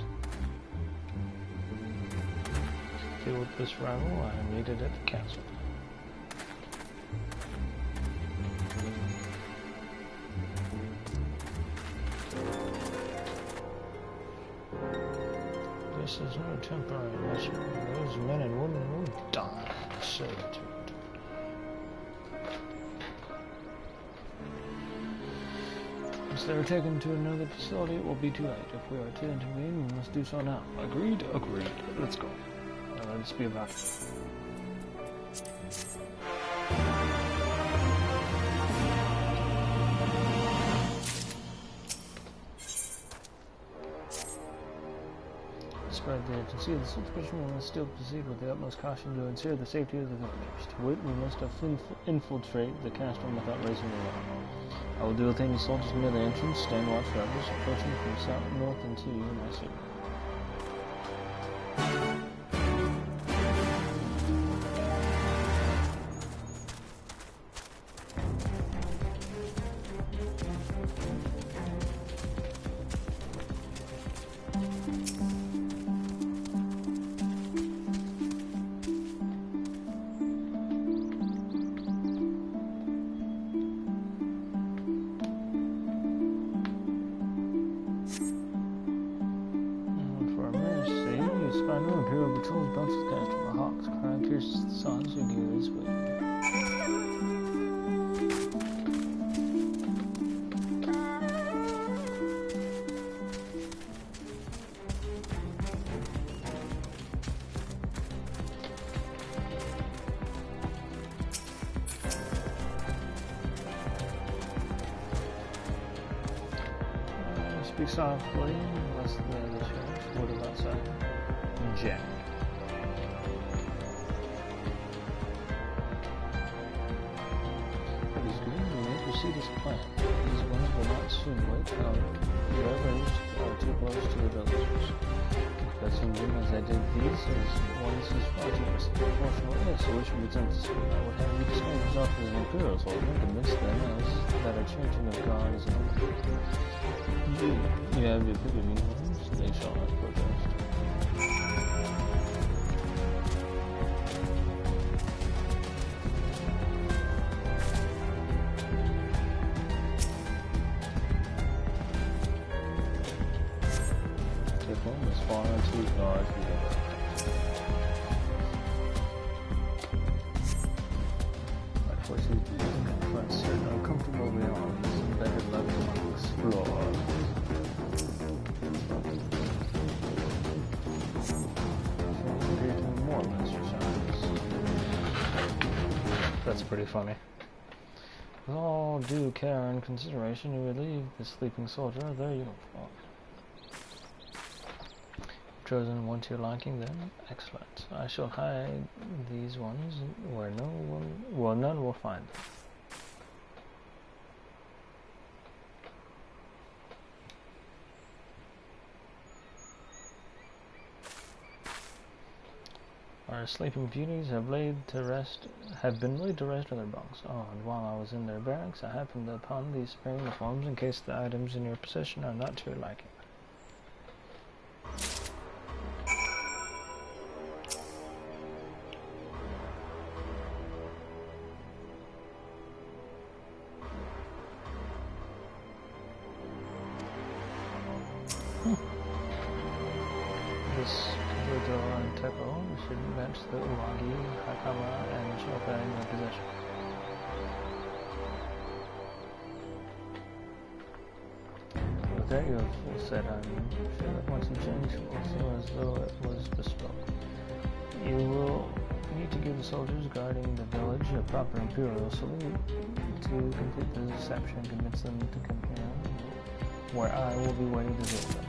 To deal with this rival, I am needed at the council. This is no temporary measure. Those men and women will die in servitude. Once they are taken to another facility, it will be too late. If we are to intervene, we must do so now. Agreed? Agreed. Let's go. Let's be about it. Despite the urgency of the situation, we must still proceed with the utmost caution to ensure the safety of the villagers. To wit, we must infiltrate the castrum without raising alarm. I will do a thing to soldiers near the entrance, stand watch for others approaching from south, north, and to you, my city. Speak softly, less than the other church. What about outside? Jack. It is good we may proceed as planned. These women will not soon wait out. The others are too close to the villagers. Confessing them as I did these as ones whose projects unfortunately is, so which would present this way. I would have you discover yourself as an imperial soldier and convince them as that our changing of God is an you have the epitome ones, they shall not protest. Take home as far as we guard for the my forces confront certain uncomfortable realities embedded left to explore. That's pretty funny. With all due care and consideration, you relieve the sleeping soldier of their uniform. Chosen one to your liking, then excellent. I shall hide these ones where none will find them. Our sleeping beauties have been laid to rest on their bunks. Oh, and while I was in their barracks, I happened upon these spraying reforms in case the items in your possession are not to your liking. This Kabuto and Teko should match the Uwagi, Hakama, and Shoka in your possession. With that, you have full set on sure that once you change, it will seem as though it was bespoke. You will need to give the soldiers guarding the village a proper imperial salute to complete the deception and convince them to come here, where I will be waiting to visit them.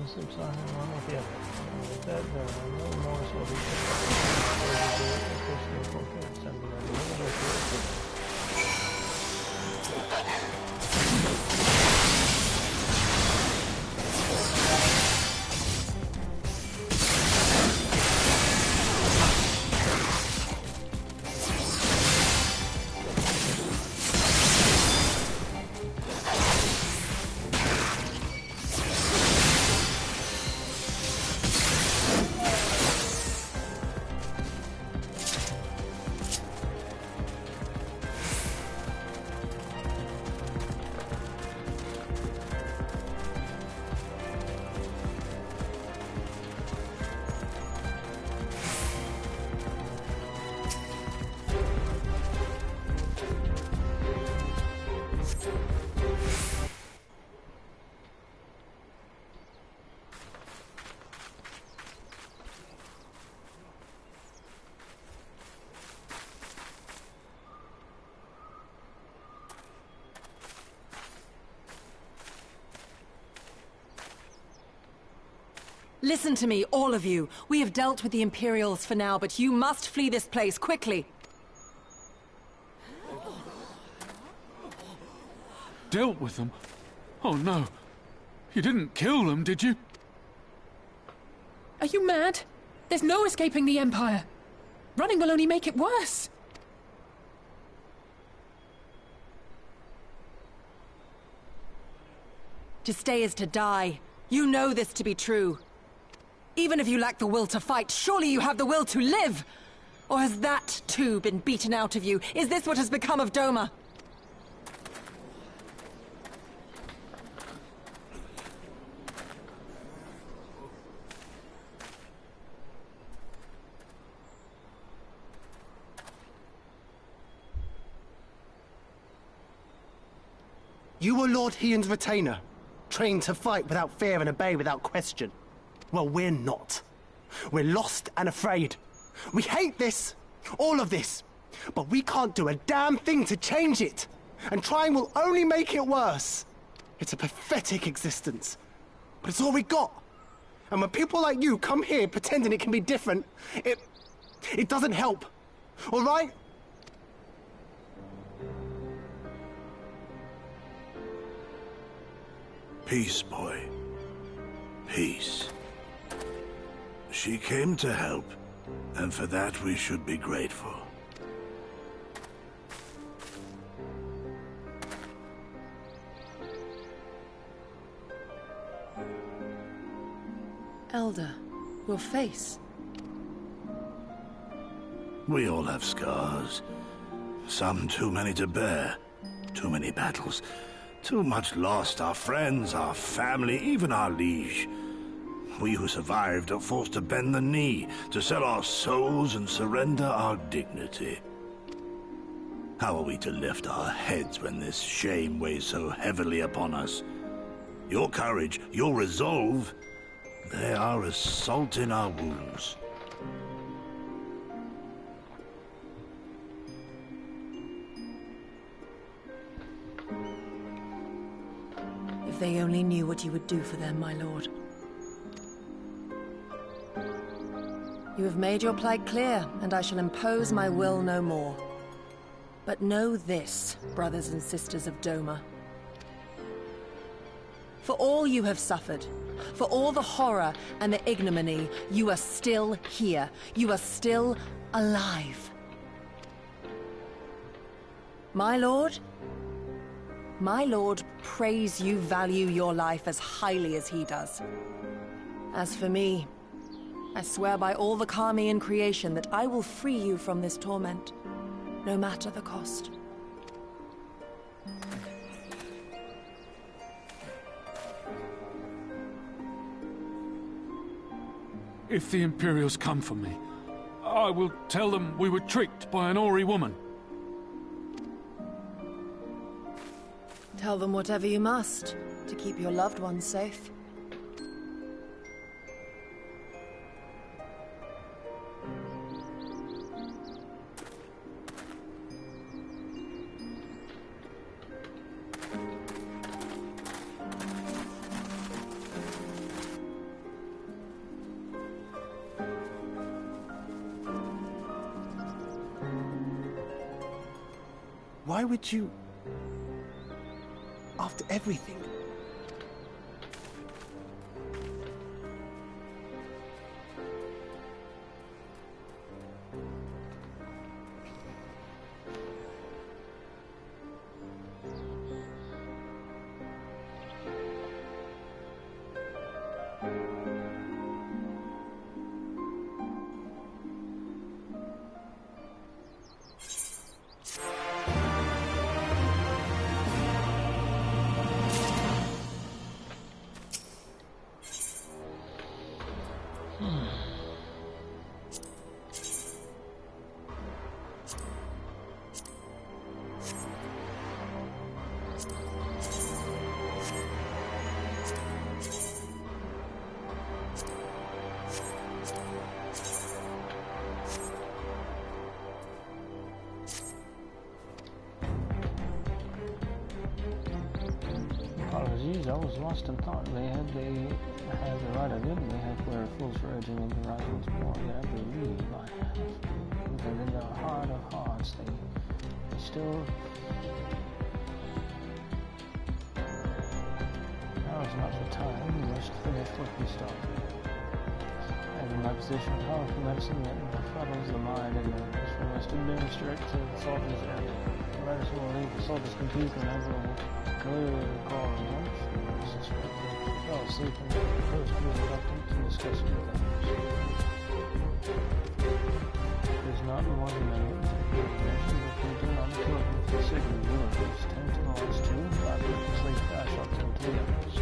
Sleeps on him along with the other. With that, no more will be Listen to me, all of you. We have dealt with the Imperials for now, but you must flee this place, quickly. Dealt with them? Oh no. You didn't kill them, did you? Are you mad? There's no escaping the Empire. Running will only make it worse. To stay is to die. You know this to be true. Even if you lack the will to fight, surely you have the will to live! Or has that, too, been beaten out of you? Is this what has become of Doma? You were Lord Hien's retainer, trained to fight without fear and obey without question. Well, we're not. We're lost and afraid. We hate this, all of this, but we can't do a damn thing to change it. And trying will only make it worse. It's a pathetic existence, but it's all we got. And when people like you come here pretending it can be different, it doesn't help. All right? Peace, boy. Peace. She came to help, and for that we should be grateful. Elder, your face. We all have scars. Some too many to bear. Too many battles. Too much lost, our friends, our family, even our liege. We who survived are forced to bend the knee, to sell our souls and surrender our dignity. How are we to lift our heads when this shame weighs so heavily upon us? Your courage, your resolve, they are as salt in our wounds. If they only knew what you would do for them, my lord. You have made your plight clear, and I shall impose my will no more. But know this, brothers and sisters of Doma. For all you have suffered, for all the horror and the ignominy, you are still here. You are still alive. My lord prays you value your life as highly as he does. As for me, I swear by all the Kami in creation that I will free you from this torment, no matter the cost. If the Imperials come for me, I will tell them we were tricked by an Ori woman. Tell them whatever you must, to keep your loved ones safe. Why would you... After everything? Apologies, I was lost in thought. They had the heart of Italy, where fools raging in the horizons more than ever believe I have. But in the heart of hearts, they still... Now is not the time. We must finish what we started. And in my position, powerful medicine that befuddles the mind and nerves, we must administer it to the soldier's end. The medicine will leave the soldiers confused and everyone will clearly call and lunch. Suspect that they fell asleep and the first be reluctant to discuss it with others. It is not more than a recognition that we do not kill him for the sake of the villages. 10 to Lawrence 2, I purposely I shall tell to the others.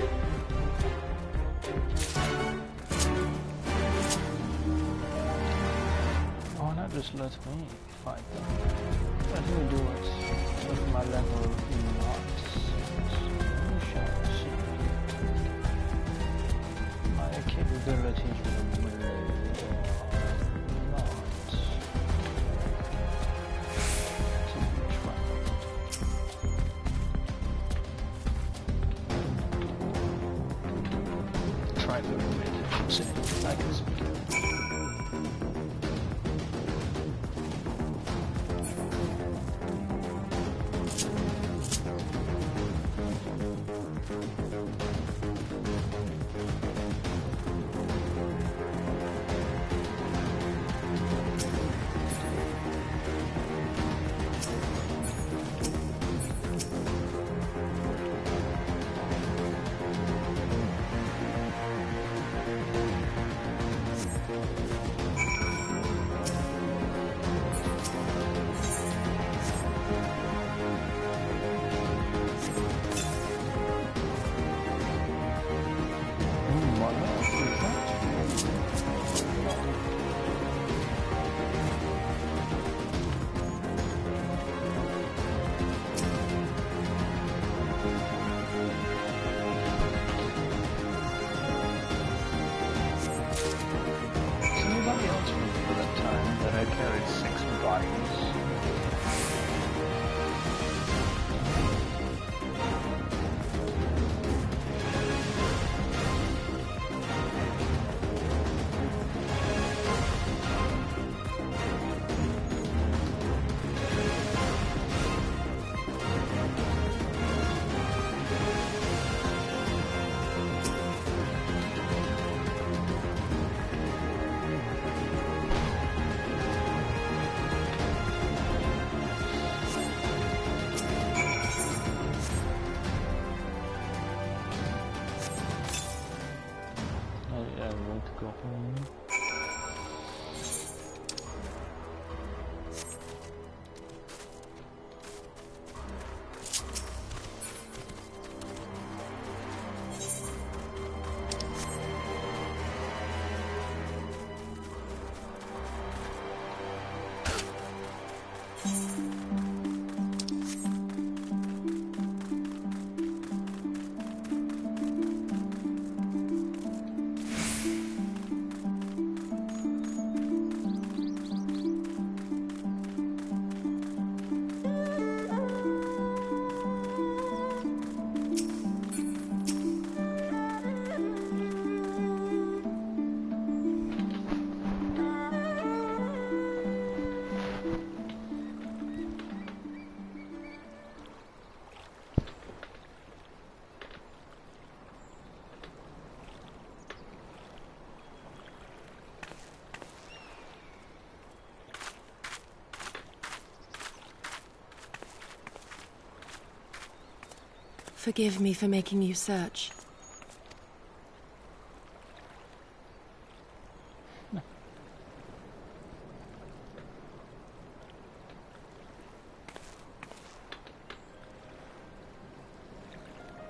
Why not just let me fight them? Let me do it with my level in wants. We shall see. My capabilities will or not. Try to make it say I can speak. Forgive me for making you search.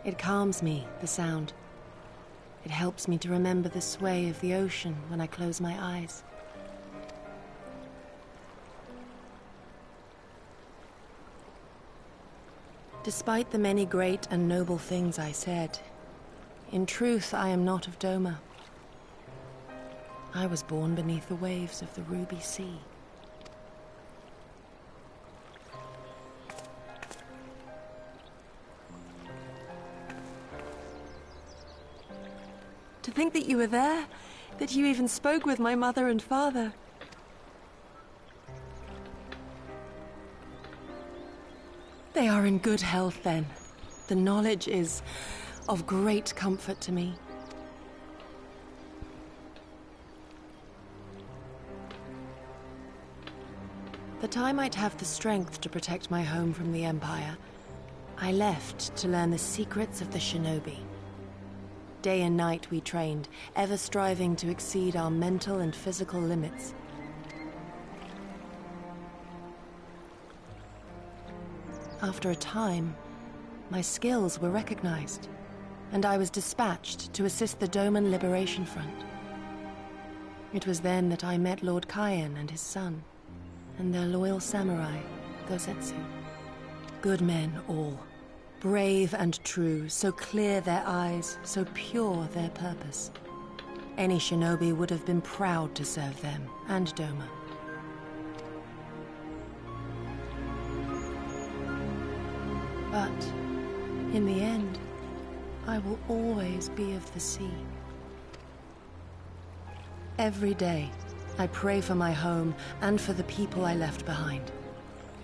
It calms me, the sound. It helps me to remember the sway of the ocean when I close my eyes. Despite the many great and noble things I said, in truth I am not of Doma. I was born beneath the waves of the Ruby Sea. To think that you were there, that you even spoke with my mother and father. They are in good health, then. The knowledge is of great comfort to me. That I might have the strength to protect my home from the Empire, I left to learn the secrets of the shinobi. Day and night we trained, ever striving to exceed our mental and physical limits. After a time, my skills were recognized, and I was dispatched to assist the Doman Liberation Front. It was then that I met Lord Kaien and his son, and their loyal samurai, Gosetsu. Good men all. Brave and true, so clear their eyes, so pure their purpose. Any shinobi would have been proud to serve them, and Doma. But, in the end, I will always be of the sea. Every day, I pray for my home and for the people I left behind,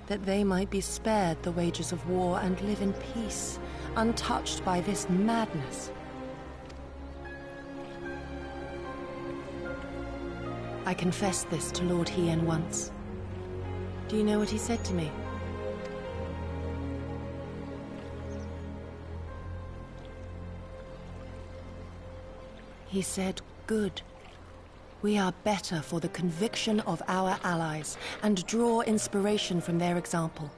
that they might be spared the wages of war and live in peace, untouched by this madness. I confessed this to Lord Hien once. Do you know what he said to me? He said, "Good. We are better for the conviction of our allies, and draw inspiration from their example.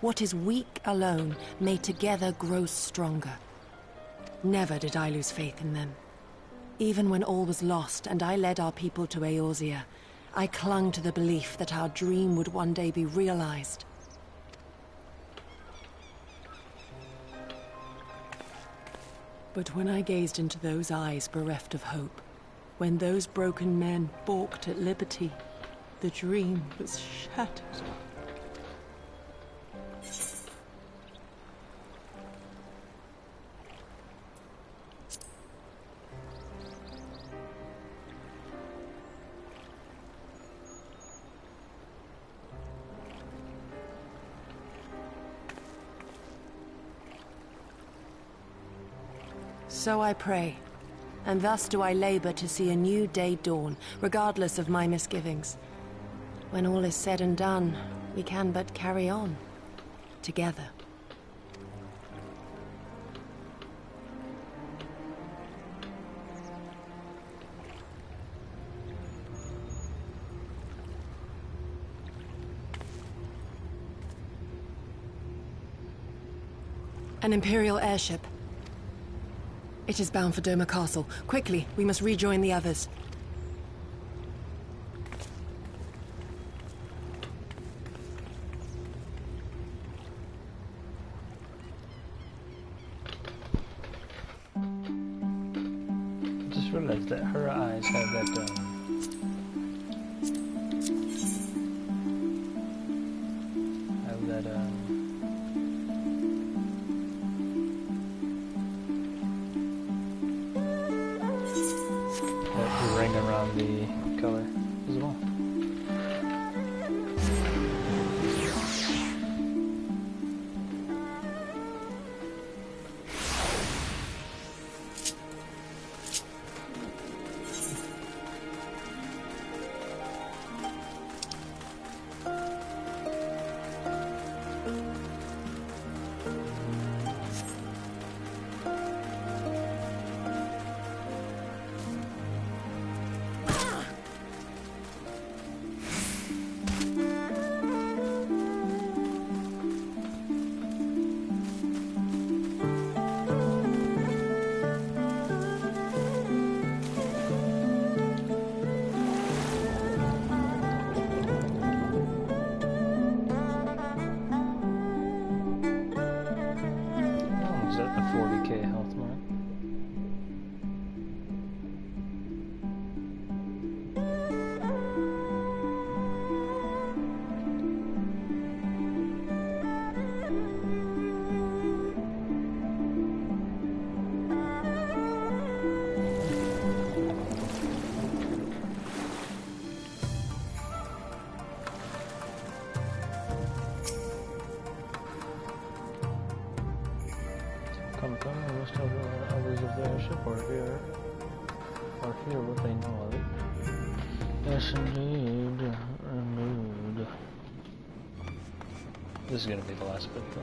What is weak alone may together grow stronger." Never did I lose faith in them. Even when all was lost and I led our people to Eorzea, I clung to the belief that our dream would one day be realized. But when I gazed into those eyes bereft of hope, when those broken men balked at liberty, the dream was shattered. So I pray, and thus do I labor to see a new day dawn, regardless of my misgivings. When all is said and done, we can but carry on, together. An Imperial airship. It is bound for Doma Castle. Quickly, we must rejoin the others. I just realized that her eyes have that, ring around the color as well. or hear what they know of it. Yes, indeed. Mood. This is gonna be the last bit, though.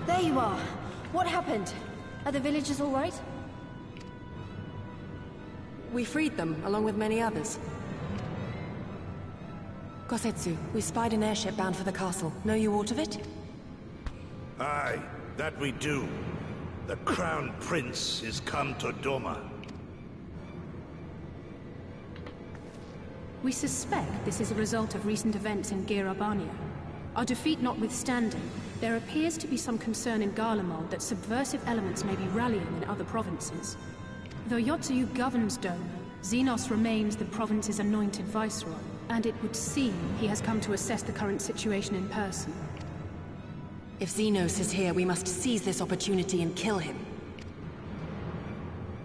There you are. What happened? Are the villagers all right? We freed them, along with many others. Kosetsu, we spied an airship bound for the castle. Know you aught of it? Aye, that we do. The Crown Prince is come to Doma. We suspect this is a result of recent events in Girabania. Our defeat notwithstanding, there appears to be some concern in Garlemald that subversive elements may be rallying in other provinces. Though Yotsuyu governs Doma, Xenos remains the province's anointed viceroy, and it would seem he has come to assess the current situation in person. If Xenos is here, we must seize this opportunity and kill him.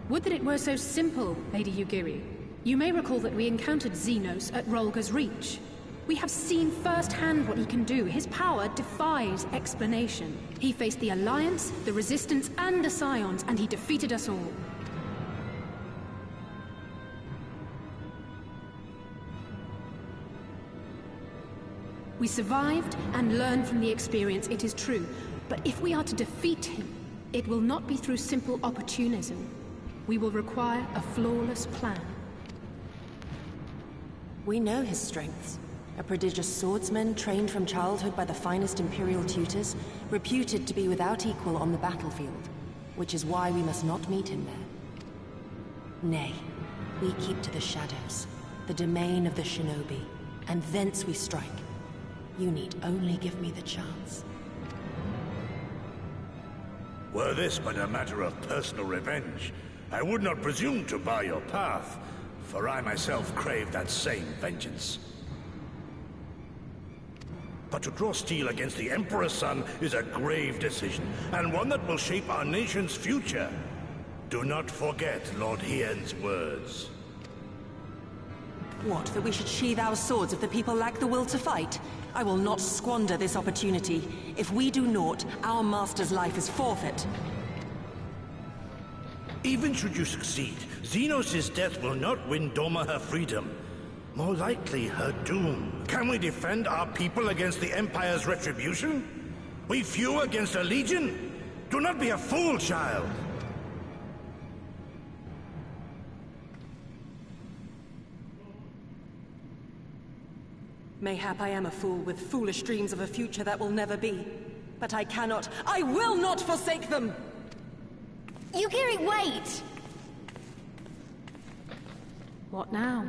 Would that it were so simple, Lady Yugiri. You may recall that we encountered Xenos at Rolga's Reach. We have seen firsthand what he can do. His power defies explanation. He faced the Alliance, the Resistance, and the Scions, and he defeated us all. We survived and learned from the experience, it is true. But if we are to defeat him, it will not be through simple opportunism. We will require a flawless plan. We know his strengths. A prodigious swordsman trained from childhood by the finest Imperial tutors, reputed to be without equal on the battlefield, which is why we must not meet him there. Nay, we keep to the shadows, the domain of the shinobi, and thence we strike. You need only give me the chance. Were this but a matter of personal revenge, I would not presume to bar your path, for I myself crave that same vengeance. But to draw steel against the Emperor's son is a grave decision, and one that will shape our nation's future. Do not forget Lord Hien's words. What, that we should sheathe our swords if the people lack the will to fight? I will not squander this opportunity. If we do naught, our master's life is forfeit. Even should you succeed, Xenos' death will not win Doma her freedom. More likely, her doom. Can we defend our people against the Empire's retribution? We few against a legion? Do not be a fool, child! Mayhap I am a fool with foolish dreams of a future that will never be. But I cannot, I will not forsake them! Yugiri, wait! What now?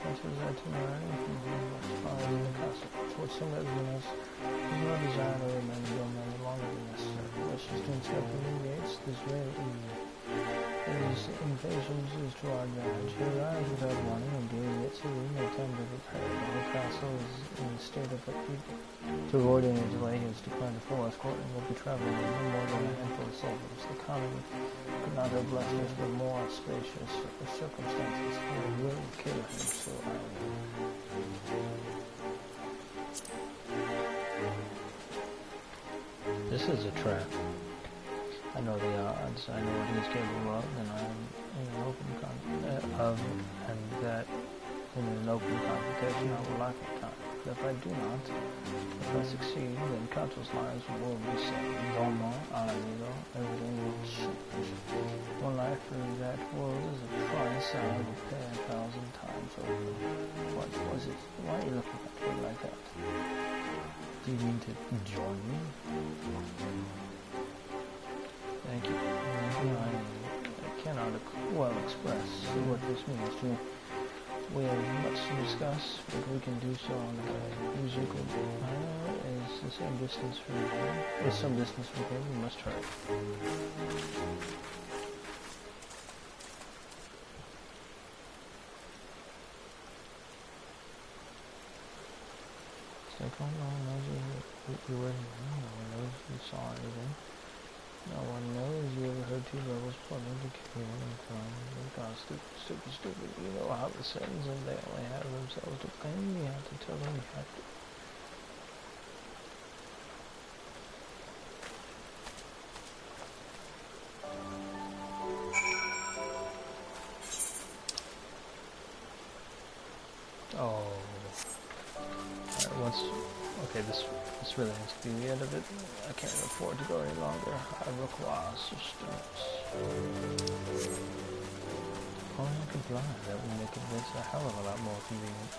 prince's itinerary from following the castle. Towards some residents, there's no desire to remain Doma any longer than necessary. Wishes to inspect the new gates this very evening. His impatience is to our advantage. He arrives without warning and gazing at City no time to prepare. The whole castle is in a state of upheaval. To avoid any delay, he has declined a full escort and will be traveling with no more than a handful of soldiers. The common could not have blessed us with more spacious circumstances. He will kill him, so I will. This is a trap. I know the odds, I know what he's capable of, and I'm in an open and that in an open confrontation I will lack my time. But if I do not, if I succeed, then Cato's lives will be saved. Domo, amigo, everything will change. One life for that world is a price I would pay 1,000 times over. What was it? Why are you looking at me like that? Do you mean to join me? Thank you. I cannot well express what this means to me. We have much to discuss, but we can do so on the way. Musical is the same distance from here. Is some distance from here. We must hurry. It's like, oh, no one knows you were here. No one knows you saw anything. No one knows you ever heard two rebels plotting to kill you and from God, stupid. You know how this ends, and they only have themselves to blame. You have to tell them you have to. Oh. Alright, okay, this really has to be the end of it. I can't afford to go any longer. I require assistance. Oh, I could fly. That would make it a hell of a lot more convenient.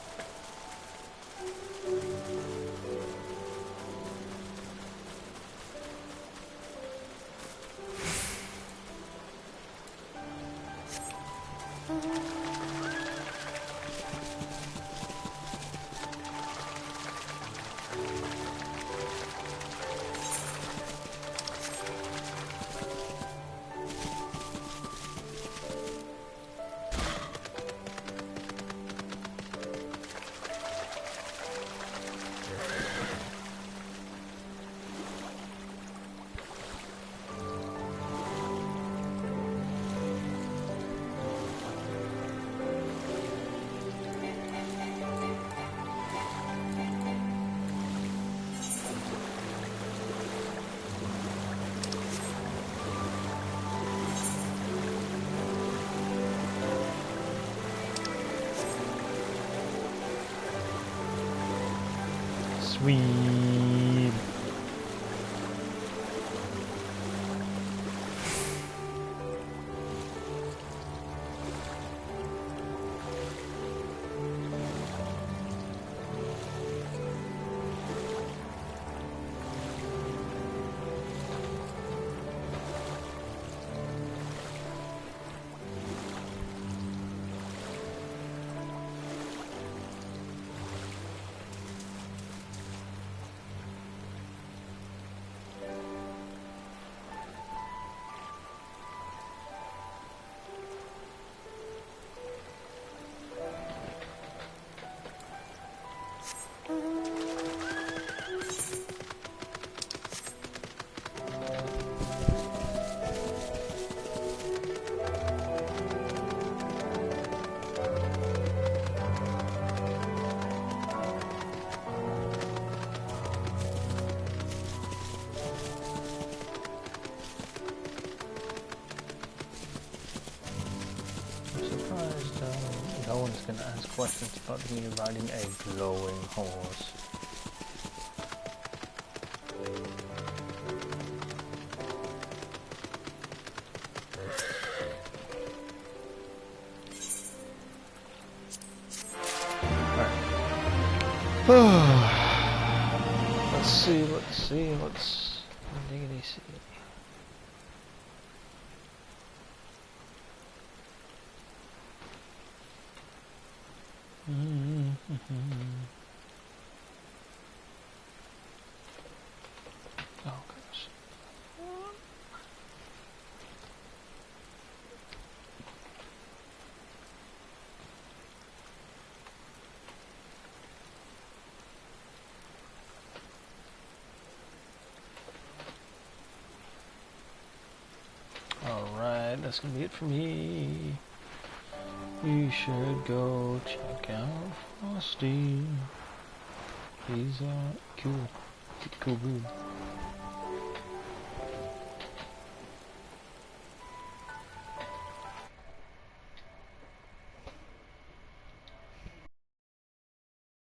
Sweet. No one's gonna ask questions about me riding a glowing horse. Let's see, diggity see. Alright, that's gonna be it for me. You should go check out Frosty. He's cool. Cool dude.